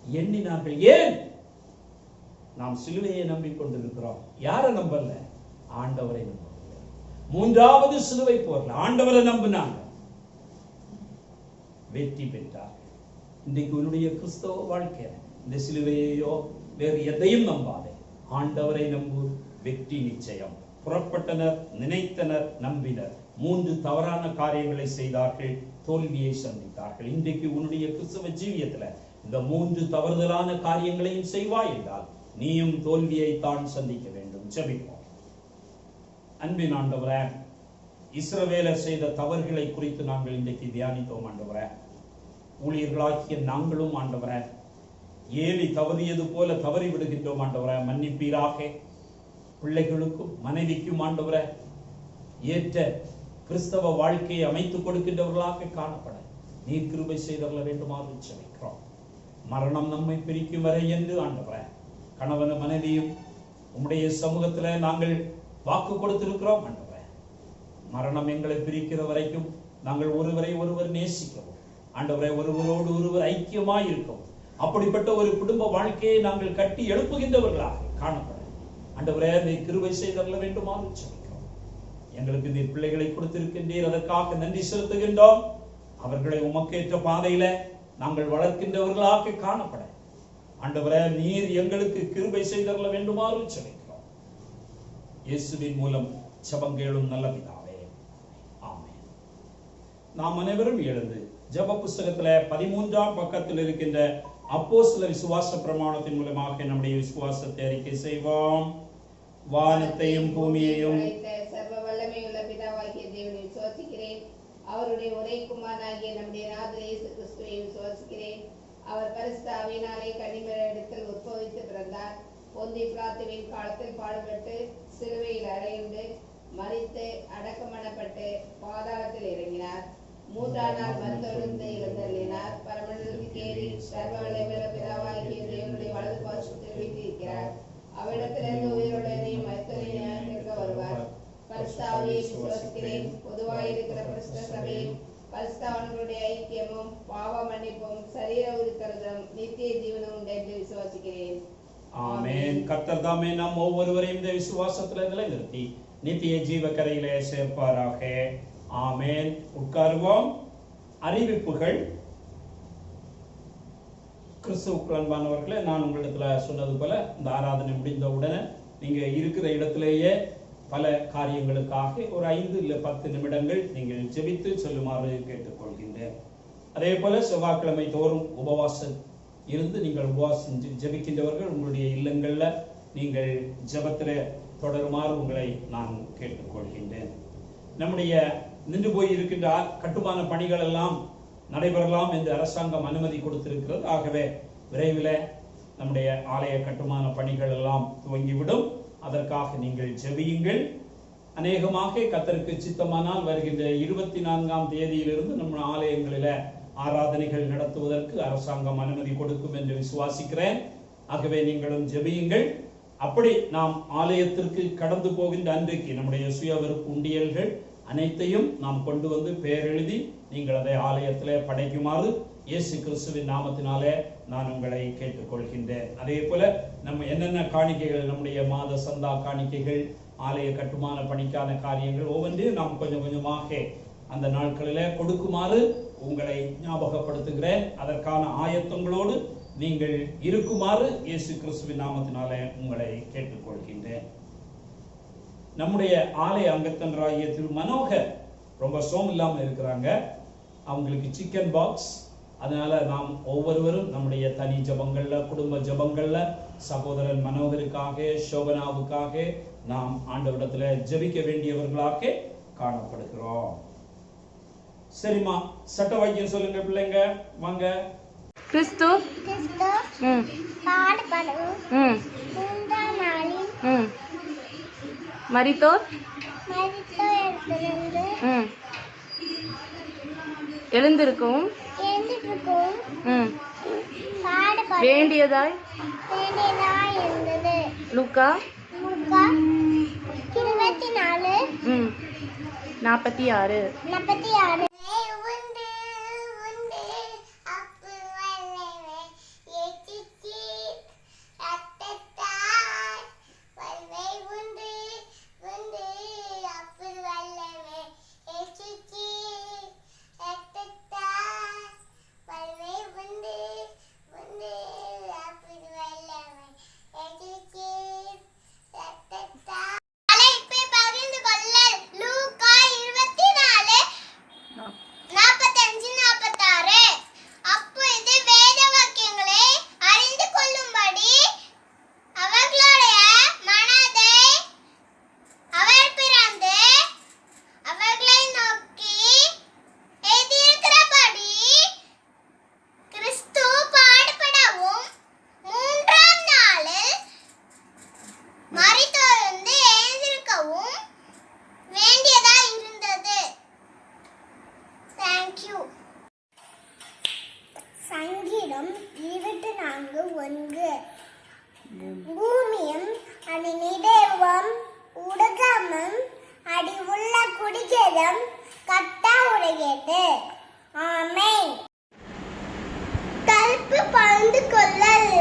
எண்ணினார்கள், ஏன் நாம் சிலுவையை நம்பிக்கொண்டிருக்கிறோம். யாரை நம்பல? ஆண்டவரை நம்ப. 3வது சிலுவை போர்ல ஆண்டவரை நம்பினாங்க, வெற்றி பெற்றார்கள். இன்றைக்கு உன்னுடைய கிறிஸ்தவ வாழ்க்கை இந்த சிலுவையோ வேறு எதையும் நம்பாதே, ஆண்டவரை நம்பு, வெற்றி நிச்சயம். புறப்பட்டனர், நினைத்தனர், நம்பினர். 3 தவறான காரியங்களை செய்தார்கள், தோல்வியை சந்தித்தார்கள். இன்றைக்கு உன்னுடைய கிறிஸ்தவ ஜீவியத்துல இந்த 3 தவறுதலான காரியங்களையும் செய்வாய் என்றால் நீயும் தோல்வியை தான் சந்திக்க வேண்டும். ஜெபிப்போம். அன்பின் ஆண்டவரே, இஸ்ரவேலர் செய்த தவறுகளை குறித்து நாங்கள் இன்றைக்கு தியானித்தோம். ஆண்டவரே, ஊழியர்களாகிய நாங்களும் ஆண்டவரே ஏலி தவறியது போல தவறி விடுகின்றோம். ஆண்டவரே, மன்னிப்பீராக. பிள்ளைகளுக்கும் மனைவிக்கும் ஆண்டவரே ஏற்ற கிறிஸ்தவ வாழ்க்கையை அமைத்துக் கொடுக்கின்றவர்களாக காணப்பட நீர் கிருபை செய்தவர்கள வேண்டுமாறு ஜெபிக்கிறோம். மரணம் நம்மை பிரிக்கும் வரை என்று ஆண்டவரே கணவன் மனைவியும் உம்முடைய சமூகத்துல நாங்கள் வாக்கு கொடுத்திருக்கிறோம். ஆண்டவரே, மரணம் எங்களை பிரிக்கிற வரைக்கும் நாங்கள் ஒருவரை ஒருவர் நேசிக்கவும், ஆண்டவரே ஒருவரோடு ஒருவர் ஐக்கியமாய் இருக்கவும், அப்படிப்பட்ட ஒரு குடும்ப வாழ்க்கையை நாங்கள் கட்டி எழுப்புகின்றவர்களாக காணப்பட ஆண்டவரே நீர் கிருபை செய்தவர்கள வேண்டுமாறு ஜெபிக்கிறோம். எங்களுக்கு நீர் பிள்ளைகளை கொடுத்திருக்கின்றீர், அதற்காக நன்றி செலுத்துகின்றோம். அவர்களை உமக்கேற்ற பாதையில நாங்கள் வளர்க்கின்றவர்களாக காணப்பட ஆண்டவரே நீர் எங்களுக்கு கிருபை செய்தவர்கள வேண்டுமாறு ஜெபிக்கிறோம். இயேசுவின் மூலம் ஜெபங்கேளும் நல்ல பிதாவே, ஆமென். நாம் அனைவரும் எழுந்து ஜெப புஸ்தகத்துல 13ஆம் பக்கத்தில் இருக்கின்ற அப்போஸ்தலர் விசுவாச பிரமாணத்தின் மூலமாக நம்முடைய விசுவாசத்தை அறிக்கை செய்வோம். வானத்தையும் பூமியையும் சர்வ வல்லமையுள்ள பிதாவாகிய தேவனை விசுவாசிக்கிறேன். அவருடைய ஒரே குமாரனாகிய நம்முடைய நாதர் இயேசு கிறிஸ்துவை விசுவாசிக்கிறேன். அவர் பரிசுத்த ஆவியினாலே கன்னிமரியாளிடத்தில் உற்பவித்து பிறந்தார். பொந்தி பிலாத்துவின் காலத்தில் பாடுபட்டு சிலுவையில் அறையுண்டு மரித்து அடக்கமணப்பட்டு பாதாளத்தில் இறங்கினார். 3ஆம் நாள் மரித்தெழுந்து எழுந்தருளினார். பரமண்டலத்துக்கு ஏறி சர்வ வல்லமையுள்ள பிதாவாகிய தேவனுடைய வலது பார்சத்தில் வீற்றிருக்கிறார். அவரிடத்திலிருந்து உயிரோடையும் மரித்தோரையும் நியாயத்திற்கு வருவார். பரிசுத்த ஆவியை விசுவாசிக்கிறேன். பொதுவாயிருக்கிற பரிசுத்த சபையும் பரிசுத்தவான்களுடைய ஐக்கியமும் பாவ மன்னிப்பும் சரீர உறுத்தலும் நித்திய ஜீவனும் உண்டு என்று விசுவாசிக்கிறேன். ஆமென். கர்த்தர் தாமே நாம் ஒவ்வொருவரையும் இந்த விசுவாசத்துல நிலைநிறுத்தி நித்திய ஜீவ கரையிலே சேர்ப்பாராக. ஆமென். உட்காருவோம். அறிவிப்புகள். கிறிஸ்துவுக்கு அன்பானவர்களே, நான் உங்களிடத்துல சொன்னது போல இந்த ஆராதனை முடிந்த உடனே நீங்க இருக்கிற இடத்திலேயே பல காரியங்களுக்காக ஒரு 5 இல்ல 10 நிமிடங்கள் நீங்கள் ஜெபித்து சொல்லுமாறு கேட்டுக்கொள்கின்றேன். அதே போல செவ்வாய்க்கிழமை தோறும் உபவாசம் இருந்து நீங்கள் உபவாசம் ஜெபிக்கின்றவர்கள் உங்களுடைய இல்லங்கள்ல நீங்கள் ஜெபத்திலே தொடருமாறு உங்களை நான் கேட்டுக்கொள்கின்றேன். நம்முடைய நின்று போய் இருக்கின்ற கட்டுமான பணிகள் எல்லாம் நடைபெறலாம் என்று அரசாங்கம் அனுமதி கொடுத்திருக்கிறது. ஆகவே விரைவில் நம்முடைய ஆலய கட்டுமான பணிகள் எல்லாம் துவங்கிவிடும். அதற்காக நீங்கள் ஜெபியுங்கள். அநேகமாக கர்த்தருக்கு சித்தமானால் வருகின்ற 24ஆம் தேதியிலிருந்து நம்ம ஆலயங்களில ஆராதனைகள் நடத்துவதற்கு அரசாங்கம் அனுமதி கொடுக்கும் என்று விசுவாசிக்கிறேன். ஆகவே நீங்களும் ஜெபியுங்கள். அப்படி நாம் ஆலயத்திற்கு கடந்து போகின்ற அன்றைக்கு நம்முடைய சுய விருப்பு உண்டியல்கள் அனைத்தையும் நாம் கொண்டு வந்து பெயர் எழுதி நீங்கள் அதை ஆலயத்திலே படைக்குமாறு இயேசு கிறிஸ்துவின் நாமத்தினாலே நான் உங்களை கேட்டுக்கொள்கின்றேன். அதே போல நம்ம என்னென்ன காணிக்கைகள், நம்முடைய மாத சந்தா காணிக்கைகள், ஆலய கட்டுமான பணிக்கான காரியங்கள் ஒவ்வொன்றையும் நாம் கொஞ்சம் கொஞ்சமாக அந்த நாட்களிலே கொடுக்குமாறு உங்களை ஞாபகப்படுத்துகிறேன். அதற்கான ஆயத்தங்களோடு நீங்கள் இருக்குமாறு இயேசு கிறிஸ்துவின் நாமத்தினாலே உங்களை கேட்டுக்கொள்கின்றேன். நம்முடைய ஆலய அங்கத்தனராகிய திரு மனோகர் ரொம்ப சோம் இல்லாமல் இருக்கிறாங்க. அவங்களுக்கு சிக்கன் பாக்ஸ். அதனால நாம் ஒவ்வொருவரும் நம்முடைய தனி ஜபங்கள்ல, குடும்ப ஜபங்கள்ல சகோதரன் மனோகருக்காக, சோபனாவுக்காக நாம் ஆண்டவரிடத்துல ஜெபிக்க வேண்டியவர்களாக காணப்படுகிறோம். சரிம்மா, சட்ட வாக்கியம் சொல்லுங்க பிள்ளைங்க, வாங்க. கிறிஸ்து மரித்தோர் எழுந்திருக்கவும் வேண்டியதாய் லூக்கா 44:46. சங்கீதம் 24:1. பூமியும் அதனிடமும் உலகமும் அடி உள்ள குடிகளும் கர்த்தா உடையது. ஆமென். தலைப்பு பகிர்ந்து கொள்ளல்.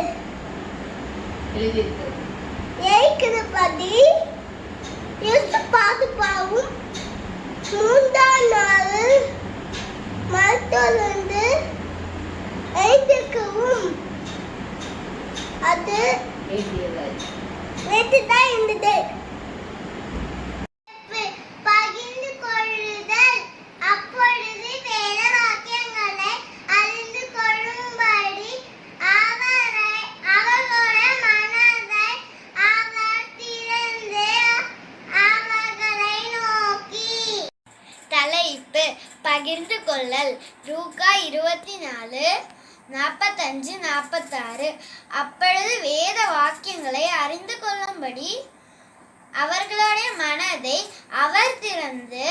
எழுதியிருக்கிறபடி இயேசு பாதுகாவும் 3ஆம் நாள் மருத்துவருந்து எழுதிருக்கவும் அது நேற்றுதான் இருந்தது. பகிர்ந்து கொள்ளுதல். அப்பொழுது வேத வாக்கியங்களை அறிந்து கொள்ளும்படி அவர்களுடைய மனதை அவர் திறந்து அவர்களை நோக்கி. தலைப்பு பகிர்ந்து கொள்ளல். லூக்கா 24:45-46. அப்பொழுது வேத வாக்கியங்களை அறிந்து கொள்ளும்படி அவர்களுடைய மனதை அவர் திறந்து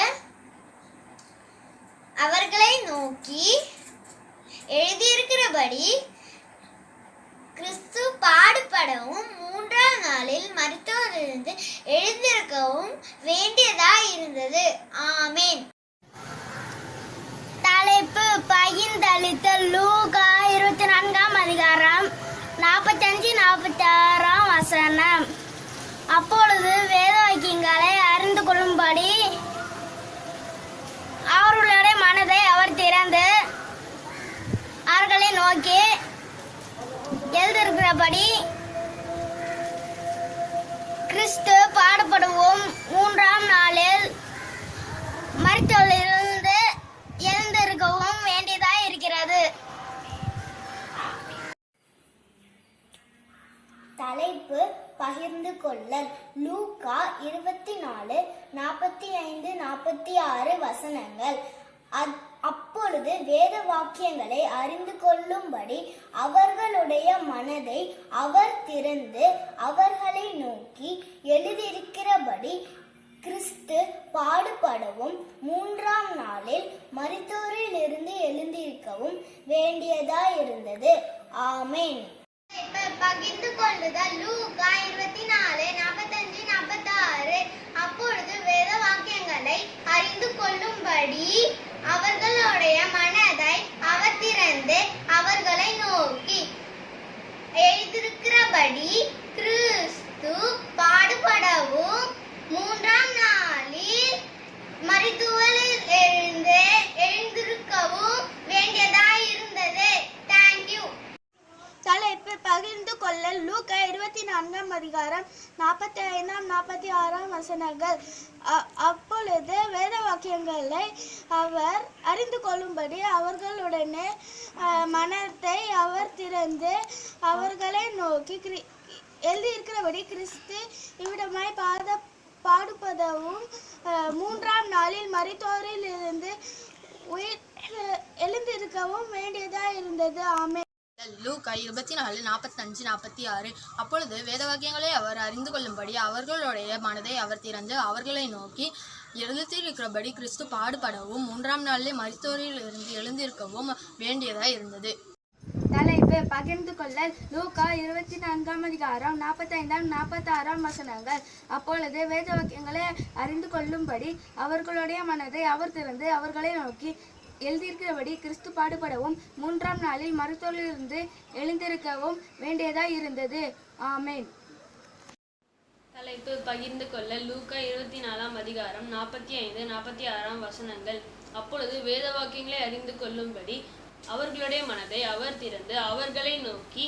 அவர்களை நோக்கி. எழுதியிருக்கிறபடி கிறிஸ்து பாடுபடவும் 3ஆம் நாளில் மரித்தோரிலிருந்து எழுந்திருக்கவும் வேண்டியதாய் இருந்தது. ஆமென். தலைப்பு பகிர்ந்தளித்தல். லூக்கா 24:45-46. அப்பொழுது வேத வாக்கியங்களை அறிந்து கொள்ளும்படி அவர்களுடைய மனதை அவர் திறந்து அவர்களை நோக்கி. எழுதியிருக்கிறபடி கிறிஸ்து பாடுபடவும் 3ஆம் நாளில் மரித்தோரிலிருந்து எழுந்திருக்கவும் வேண்டியதாய் இருக்கிறது. தலைப்பு பகிர்ந்து கொள்ளல். லூக்கா 24:45-46. அப்பொழுது வேத வாக்கியங்களை அறிந்து கொள்ளும்படி அவர்களுடைய மனதை அவர் திறந்து அவர்களை நோக்கி. எழுதியிருக்கிறபடி கிறிஸ்து பாடுபடவும் 3ஆம் நாளில் மரித்தோரிலிருந்து எழுந்திருக்கவும் வேண்டியதாயிருந்தது. ஆமென். பகிர்ந்து கொள்ளுதல். லூக்கா 24:45-46. அப்பொழுது வேத வாக்கியங்களை அறிந்து கொள்ளும்படி அவர்களுடைய மனதை அவர் திறந்து அவர்களை நோக்கி. எழுதியிருக்கிறபடி கிறிஸ்து பாடுபடவும் 3ஆம் நாளில் மரித்தோரில் எழுந்திருக்கவும் வேண்டியதாயிருந்தது. தேங்க்யூ. தலைப்பு பகிர்ந்து கொள்ளல். லூக்கா 24:45-46. அப்பொழுது வேத வாக்கியங்களை அவர் அறிந்து கொள்ளும்படி அவர்களுடனே மனத்தை அவர் திறந்து அவர்களை நோக்கி. எழுதியிருக்கிறபடி கிறிஸ்து இவ்விடமாய் பாடுபடவும் 3ஆம் நாளில் மரித்தோரில் இருந்து எழுந்திருக்கவும் வேண்டியதா இருந்தது. ஆமென். லூக்கா 24:45-46. அப்பொழுது வேதவாக்கியங்களை அவர் அறிந்து கொள்ளும்படி அவர்களுடைய மனதை அவர் திறந்து அவர்களை நோக்கி, எழுந்திருக்கிறபடி கிறிஸ்து பாடுபடவும் 3ஆம் நாளிலே மரித்தோரில் இருந்து எழுந்திருக்கவும் வேண்டியதாய் இருந்தது. தலைப்பு பகிர்ந்து கொள்ளல். லூக்கா 24:45-46. அப்பொழுது வேதவாக்கியங்களை அறிந்து கொள்ளும்படி அவர்களுடைய மனதை அவர் திறந்து அவர்களை நோக்கி, எழுதியிருக்கிறபடி கிறிஸ்து பாடுபடவும் 3ஆம் நாளில் மரித்தோரிலிருந்து எழுந்திருக்கவும் வேண்டியதாய் இருந்தது. ஆமென். தலைப்பு பகிர்ந்து கொள்ளல். லூக்கா 24:45-46. அப்பொழுது வேதவாக்கியங்களை அறிந்து கொள்ளும்படி அவர்களுடைய மனதை அவர் திறந்து அவர்களை நோக்கி,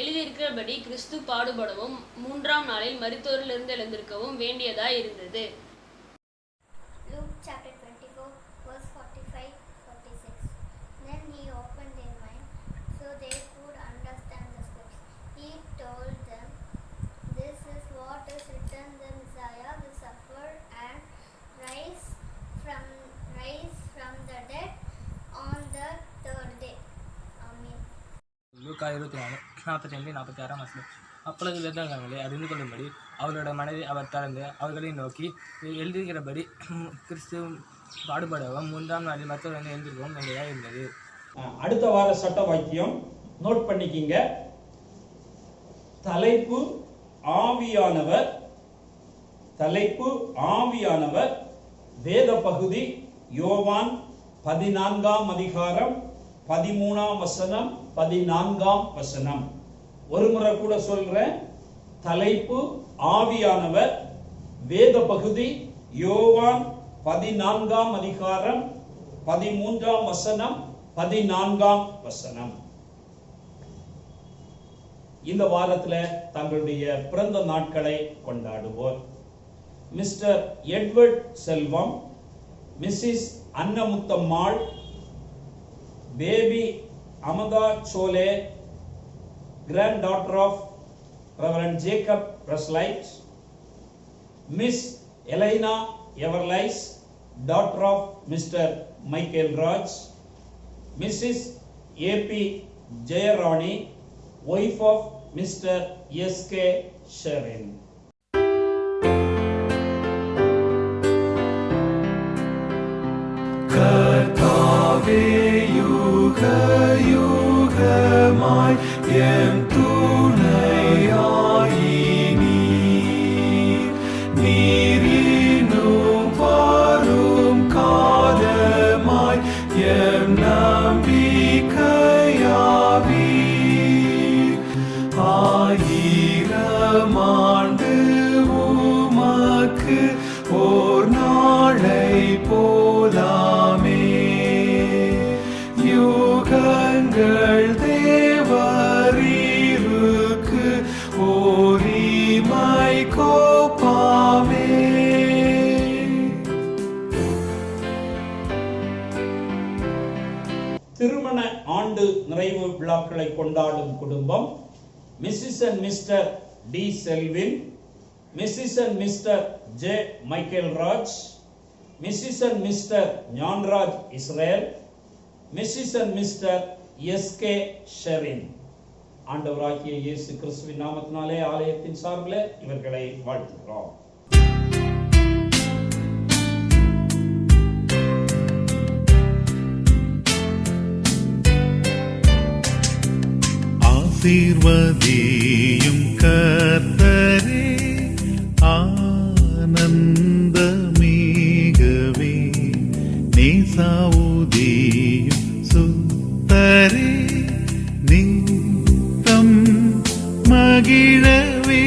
எழுதியிருக்கிறபடி கிறிஸ்து பாடுபடவும் 3ஆம் நாளில் மரித்தோரிலிருந்து எழுந்திருக்கவும் வேண்டியதாய் இருந்தது. Luke chapter 24 verse 45-46. Then he opened their mind so they could understand the scriptures. He told them, "This is what is written: the Messiah will suffer and rise from the dead on the third day." Amen. லூக்கா 24:45-46. அப்பொழுது வேதவாக்கியங்களை அறிந்து கொள்ளும்படி அவர்களுடைய மனதை அவர் திறந்து அவர்களை நோக்கி, எழுதியிருக்கிறபடி கிறிஸ்து பாடுபடவும் 3ஆம் நாளில் மரித்தோரிலிருந்து எழுந்திருக்கவும் வேண்டியதாக இருந்தது. அடுத்த வார சட்ட வாக்கியம் நோட் பண்ணிக்கிங்க. தலைப்பு ஆவியானவர். தலைப்பு ஆவியானவர். வேத பகுதி யோவான் 14ஆம் அதிகாரம் 13ஆம் வசனம் 14ஆம் வசனம். ஒரு முறை கூட சொல்றேன். தலைப்பு ஆவியானவர். வேத பகுதி யோவான் 14ஆம் அதிகாரம் 13ஆம் வசனம் 14ஆம் வசனம். இந்த வாரத்துல தங்களுடைய பிறந்த நாட்களை கொண்டாடுவோர் mister Edward Selvam, missus Annamuthammal, baby அமதா சோலே, granddaughter of Reverend Jacob Russlight, Miss Elena Everlice, daughter of Mr. Michael Raj, Mrs. A.P. Jayarani, wife of Mr. S.K. Sherin. கர்த்தாவே யுக யுகமாய் என் துணையாயினீர். நீரினும் வரும் காலமாய் என் நம்பிக்கையாவீர். 1000 ஆண்டு உமக்கு ஓர் நாளை போலாமே. யுகங்கள் தேவரீருக்கு ஓரிமை கோப்பாமே. திருமண ஆண்டு நிறைவு விழாக்களை கொண்டாடும் குடும்பம் missus and mister T Selvin, missus and mister J Michael Raj, missus and mister Gnanraj Israel, missus and mister S K. Sherin. ஆண்டவராகிய இயேசு கிறிஸ்துவின் நாமத்தினாலே ஆலயத்தின் சார்பில் இவர்களை வாழ்த்துகிறோம். ஆசீர்வதியும் கர்த்தரே, ஆனந்தமிகவே நேசாவுதியும் சுத்தரே, நித்தம் மகிழவே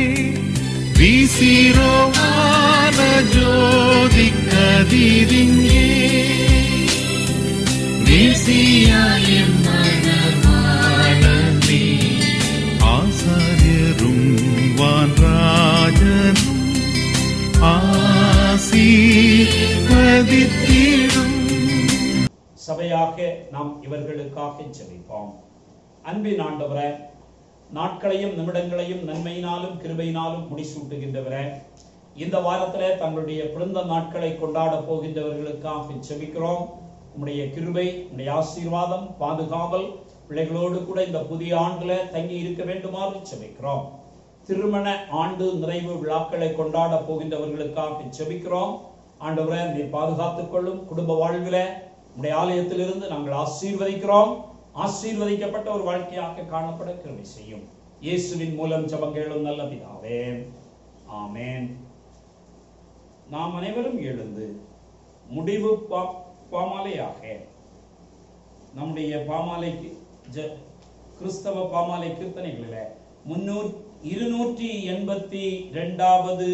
வீசிரோவான ஜோதி கதிரிங்கே நேசியாயம் மனமானமே. ஆசாரியரும் வான்ராஜனும் ஆசீர்வதித்திடும். சபையாக நாம் இவர்களுக்காக ஜெபிப்போம். அன்பின் ஆண்டவரே, நாட்களையும் நிமிடங்களையும் நன்மையினாலும் கிருபையினாலும் முடிசூட்டுகின்றவரே, இந்த வாரத்திலே தங்களுடைய பிறந்த நாட்களை கொண்டாட போகின்றவர்களுக்காக ஜெபிக்கிறோம். உம்முடைய கிருபை, உம்முடைய ஆசீர்வாதம், பாதுகாவல் பிள்ளைகளோடு கூட இந்த புதிய ஆண்டுல தங்கி இருக்க வேண்டுமாறு ஜெபிக்கிறோம். திருமண ஆண்டு நிறைவு விழாக்களை கொண்டாட போகின்றவர்களுக்காக ஜெபிக்கிறோம். ஆண்டவரே, நீர் பாதுகாத்துக் கொள்ளும். குடும்ப வாழ்வில உம்முடைய ஆலயத்திலிருந்து நாங்கள் ஆசீர்வதிக்கிறோம். ஆசீர்வதிக்கப்பட்ட ஒரு வாழ்க்கையாக காணப்பட கிருபை செய்யும். இயேசுவின் மூலம் ஜெபம் கேளும் நல்ல பிதாவே, ஆமென். நாம் அனைவரும் எழுந்து முடிவு பாமாலையாக நம்முடைய பாமாலைக்கு கிறிஸ்தவ பாமாலை கீர்த்தனைகளில 282வது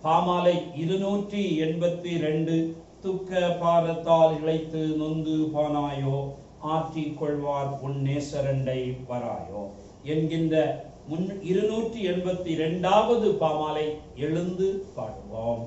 பாமாலை 282 துக்க பாரத்தால் இழைத்து நொந்து பானாயோ, ஆற்றிக் கொள்வார் உன் நேசரண்டை வராயோ என்கின்ற 282வது பாமாலை எழுந்து பாடுவோம்.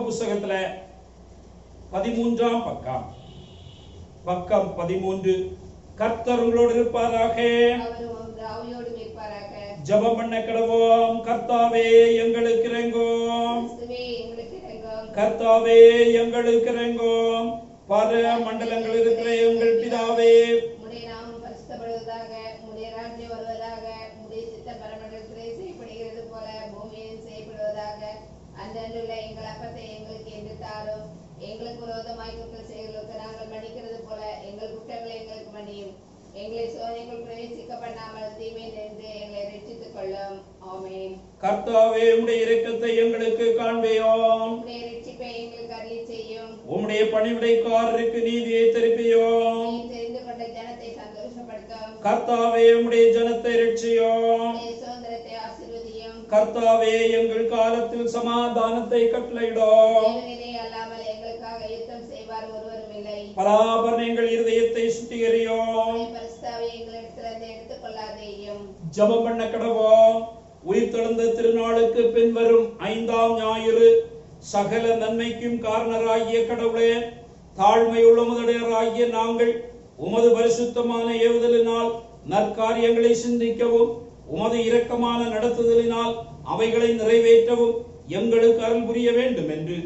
புஸ்தகத்துல 13ஆம் பக்கம் 13. கர்த்தர் உங்களோடு இருப்பாராக. ஜெபம் பண்ண கடவோம். கர்த்தாவே எங்களுக்கு இரங்கும். கர்த்தாவே எங்களுக்கு இரங்கும். பர மண்டலங்கள் இருக்கிற எங்கள் பிதாவே, உம்முடைய நாமம் பரிசுத்தப்படுவதாக, உம்முடைய ராஜ்யம் வருவதாக, உம்முடைய சித்தம் பரமண்டலத்திலே செய்யப்படுகிறது போல பூமியிலும் செய்யப்படுவதாக. அன்றன்றுள்ள எங்கள் அப்பத்தை எங்களுக்கு என்று தாரும். எங்களுக்கு விரோதமாய் குற்றம் செய்கிறவர்களுக்கு நாங்கள் மன்னிக்கிறது போல எங்கள் குற்றங்களை எங்களுக்கு மன்னியும். எங்களை சோதனைக்குள் பிரவேசிக்க பண்ணாமல் தீமையிலிருந்து எங்களை ரட்சித்துக் கொள்ளும். ஆமென். கர்த்தாவே உம்முடைய இரக்கத்தை எங்களுக்கு காண்பியும். உம்முடைய ரட்சிப்பை எங்களுக்கு அருளி செய்யும். உம்முடைய பணிவிடைக்காரருக்கு நீதியை தெரிவியும். நீர் தெரிந்து கொண்ட ஜனத்தை சந்தோஷப்படுத்தும். கர்த்தாவே உம்முடைய ஜனத்தை ரட்சியும். உம்முடைய சுதந்திரத்தை ஆசீர்வதியும். கர்த்தாவே எங்கள் காலத்தில் சமாதானத்தை கட்டளையிடும். தேவனே அல்லாமல் எங்களுக்காக யுத்தம் செய்வார் ஒருவரும் இல்லை. பராபர எங்கள் இருதயத்தை சுத்திகரியும். பரிசுத்தாவே எங்களிடத்திலிருந்து எடுத்துக் கொள்ளாதேயும். ஜெபம் பண்ண கடவோம். உயிர்த்தெழுந்த திருநாளுக்கு பின்வரும் 5ஆம் ஞாயிறு சகல நன்மைக்கும் காரணராகிய கடவுளே, தாழ்மையுள்ள முதலியராகிய நாங்கள் உமது பரிசுத்தமான ஏவுதலினால் நற்காரியங்களை சிந்திக்கவும் உமது இரக்கமான நடத்துதலினால் அவைகளை நிறைவேற்றவும் எங்களுக்கு அருள் புரிய வேண்டும் என்று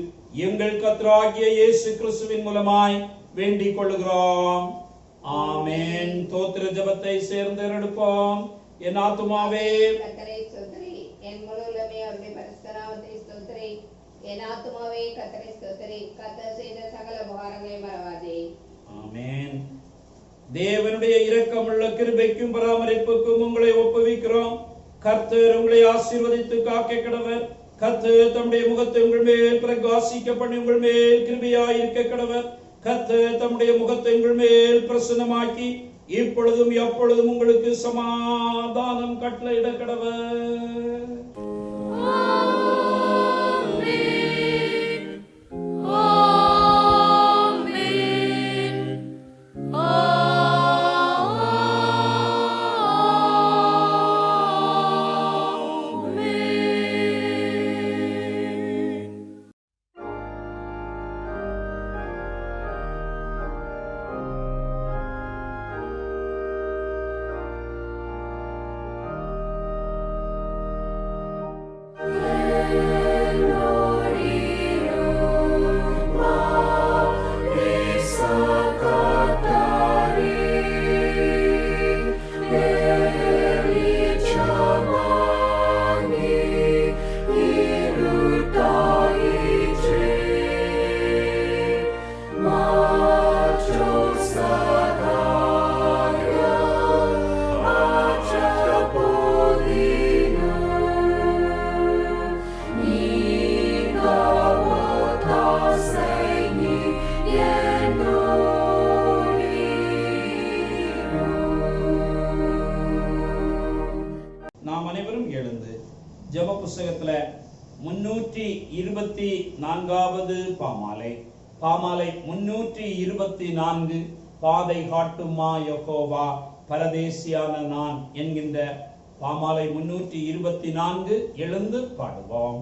எங்கள் கர்த்தராகிய இயேசு கிறிஸ்துவின் மூலமாய் வேண்டிக் கொள்கிறோம். ஆமென். தோத்திர ஜெபத்தை சேர்ந்து எடுப்போம். என் ஆத்துமாவே கர்த்தரை ஸ்தோத்திரி, என் முழு உள்ளமே அவருடைய பரிசுத்த நாமத்தை ஸ்தோத்திரி. என் ஆத்துமாவே கர்த்தரை ஸ்தோத்திரி, கர்த்தர் செய்த சகல உபகாரங்களை மறவாதே. ஆமென். தேவனுடைய இரக்கமுள்ள கிருபைக்கும் பராமரிப்புக்கும் உங்களை ஒப்புவிக்கிறோம். கர்த்தர் உங்களை ஆசீர்வதித்து காக்க கடவர். கர்த்தர் தம்முடைய முகத்தை உங்கள் மேல் பிரகாசிக்க பண்ணி உங்கள் மேல் கிருபையாயிருக்க கடவர். கர்த்தர் தம்முடைய முகத்தை உங்கள் மேல் பிரசன்னமாக்கி இப்பொழுதும் எப்பொழுதும் உங்களுக்கு சமாதானம் கட்டளையிட கடவர். ஜெப புஸ்தகத்துல 324வது பாமாலை 324 பாதை காட்டுமா யெகோவா பரதேசியான நான் என்கின்ற பாமாலை 324 எழுந்து பாடுவோம்.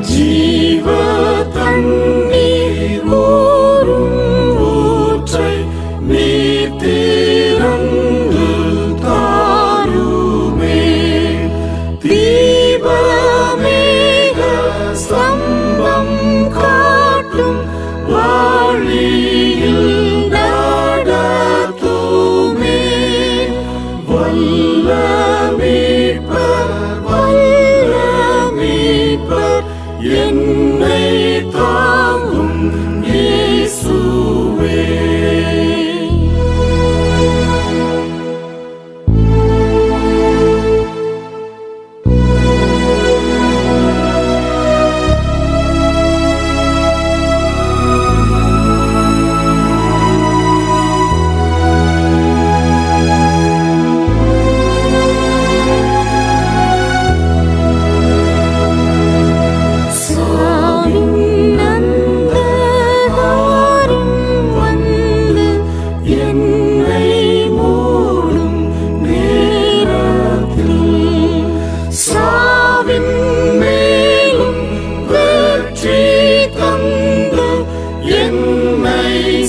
ஜீவ தண்ணீர் ஊரும்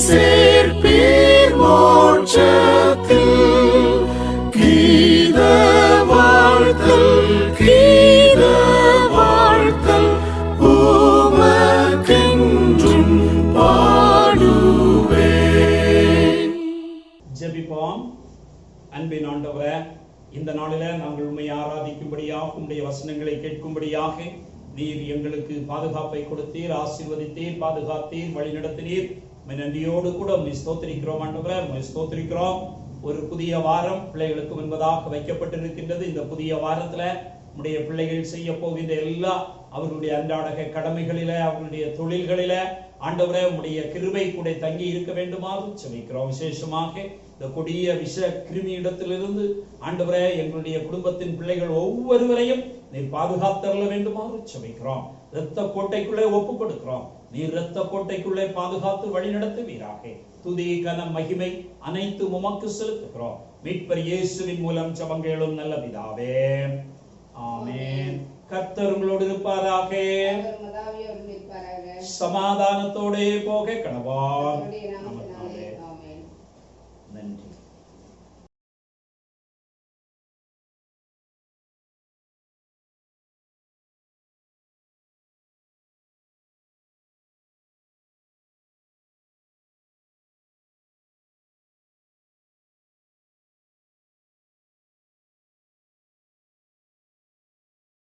சேர்ப்பீர் மோட்சத்தில். கீத வாழ்த்தல் கீத வாழ்த்தல் உமக்கென்றும் பாடுவேன். ஜெபிப்போம். அன்பின் ஆண்டவரே, இந்த நாளில நாங்கள் உம்மை ஆராதிக்கும்படியாக உம்முடைய வசனங்களை கேட்கும்படியாக நீர் எங்களுக்கு பாதுகாப்பை கொடுத்தீர், ஆசீர்வதித்தீர், பாதுகாத்தீர், வழி நடத்தினீர். நன்றியோடு கூட உம்மை ஸ்தோத்திரிக்கிறோம் ஆண்டவரே, உம்மை ஸ்தோத்திரிக்கிறோம். ஒரு புதிய வாரம் பிள்ளைகளுக்கு முன்பதாக வைக்கப்பட்டிருக்கின்றது. இந்த புதிய வாரத்துல உம்முடைய பிள்ளைகள் செய்ய போகின்ற எல்லா அவர்களுடைய அன்றாட கடமைகளில, அவர்களுடைய தொழில்களில ஆண்டவரே உம்முடைய கிருபை கூட தங்கி இருக்க வேண்டுமாறு ஜெபிக்கிறோம். விசேஷமாக இந்த கொடிய விஷ கிருமி இடத்திலிருந்து ஆண்டவரே எங்களுடைய குடும்பத்தின் பிள்ளைகள் ஒவ்வொருவரையும் நீர் பாதுகாத்தரல வேண்டுமாறு ஜெபிக்கிறோம். இரத்த கோட்டைக்குள்ளே ஒப்பு கொடுக்கிறோம். நீர் இரத்த கோட்டைக்குள்ளே பாதுகாத்து வழி நடத்துவீராக. துதி கன மகிமை அனைத்து உமக்கு செலுத்துகிறோம். மீட்பர் இயேசுவின் மூலம் ஜெபங்களும் நல்ல பிதாவே, ஆமென். கர்த்தர் உங்களோடு இருப்பாராக. சமாதானத்தோடே போக கடவார். நன்றி.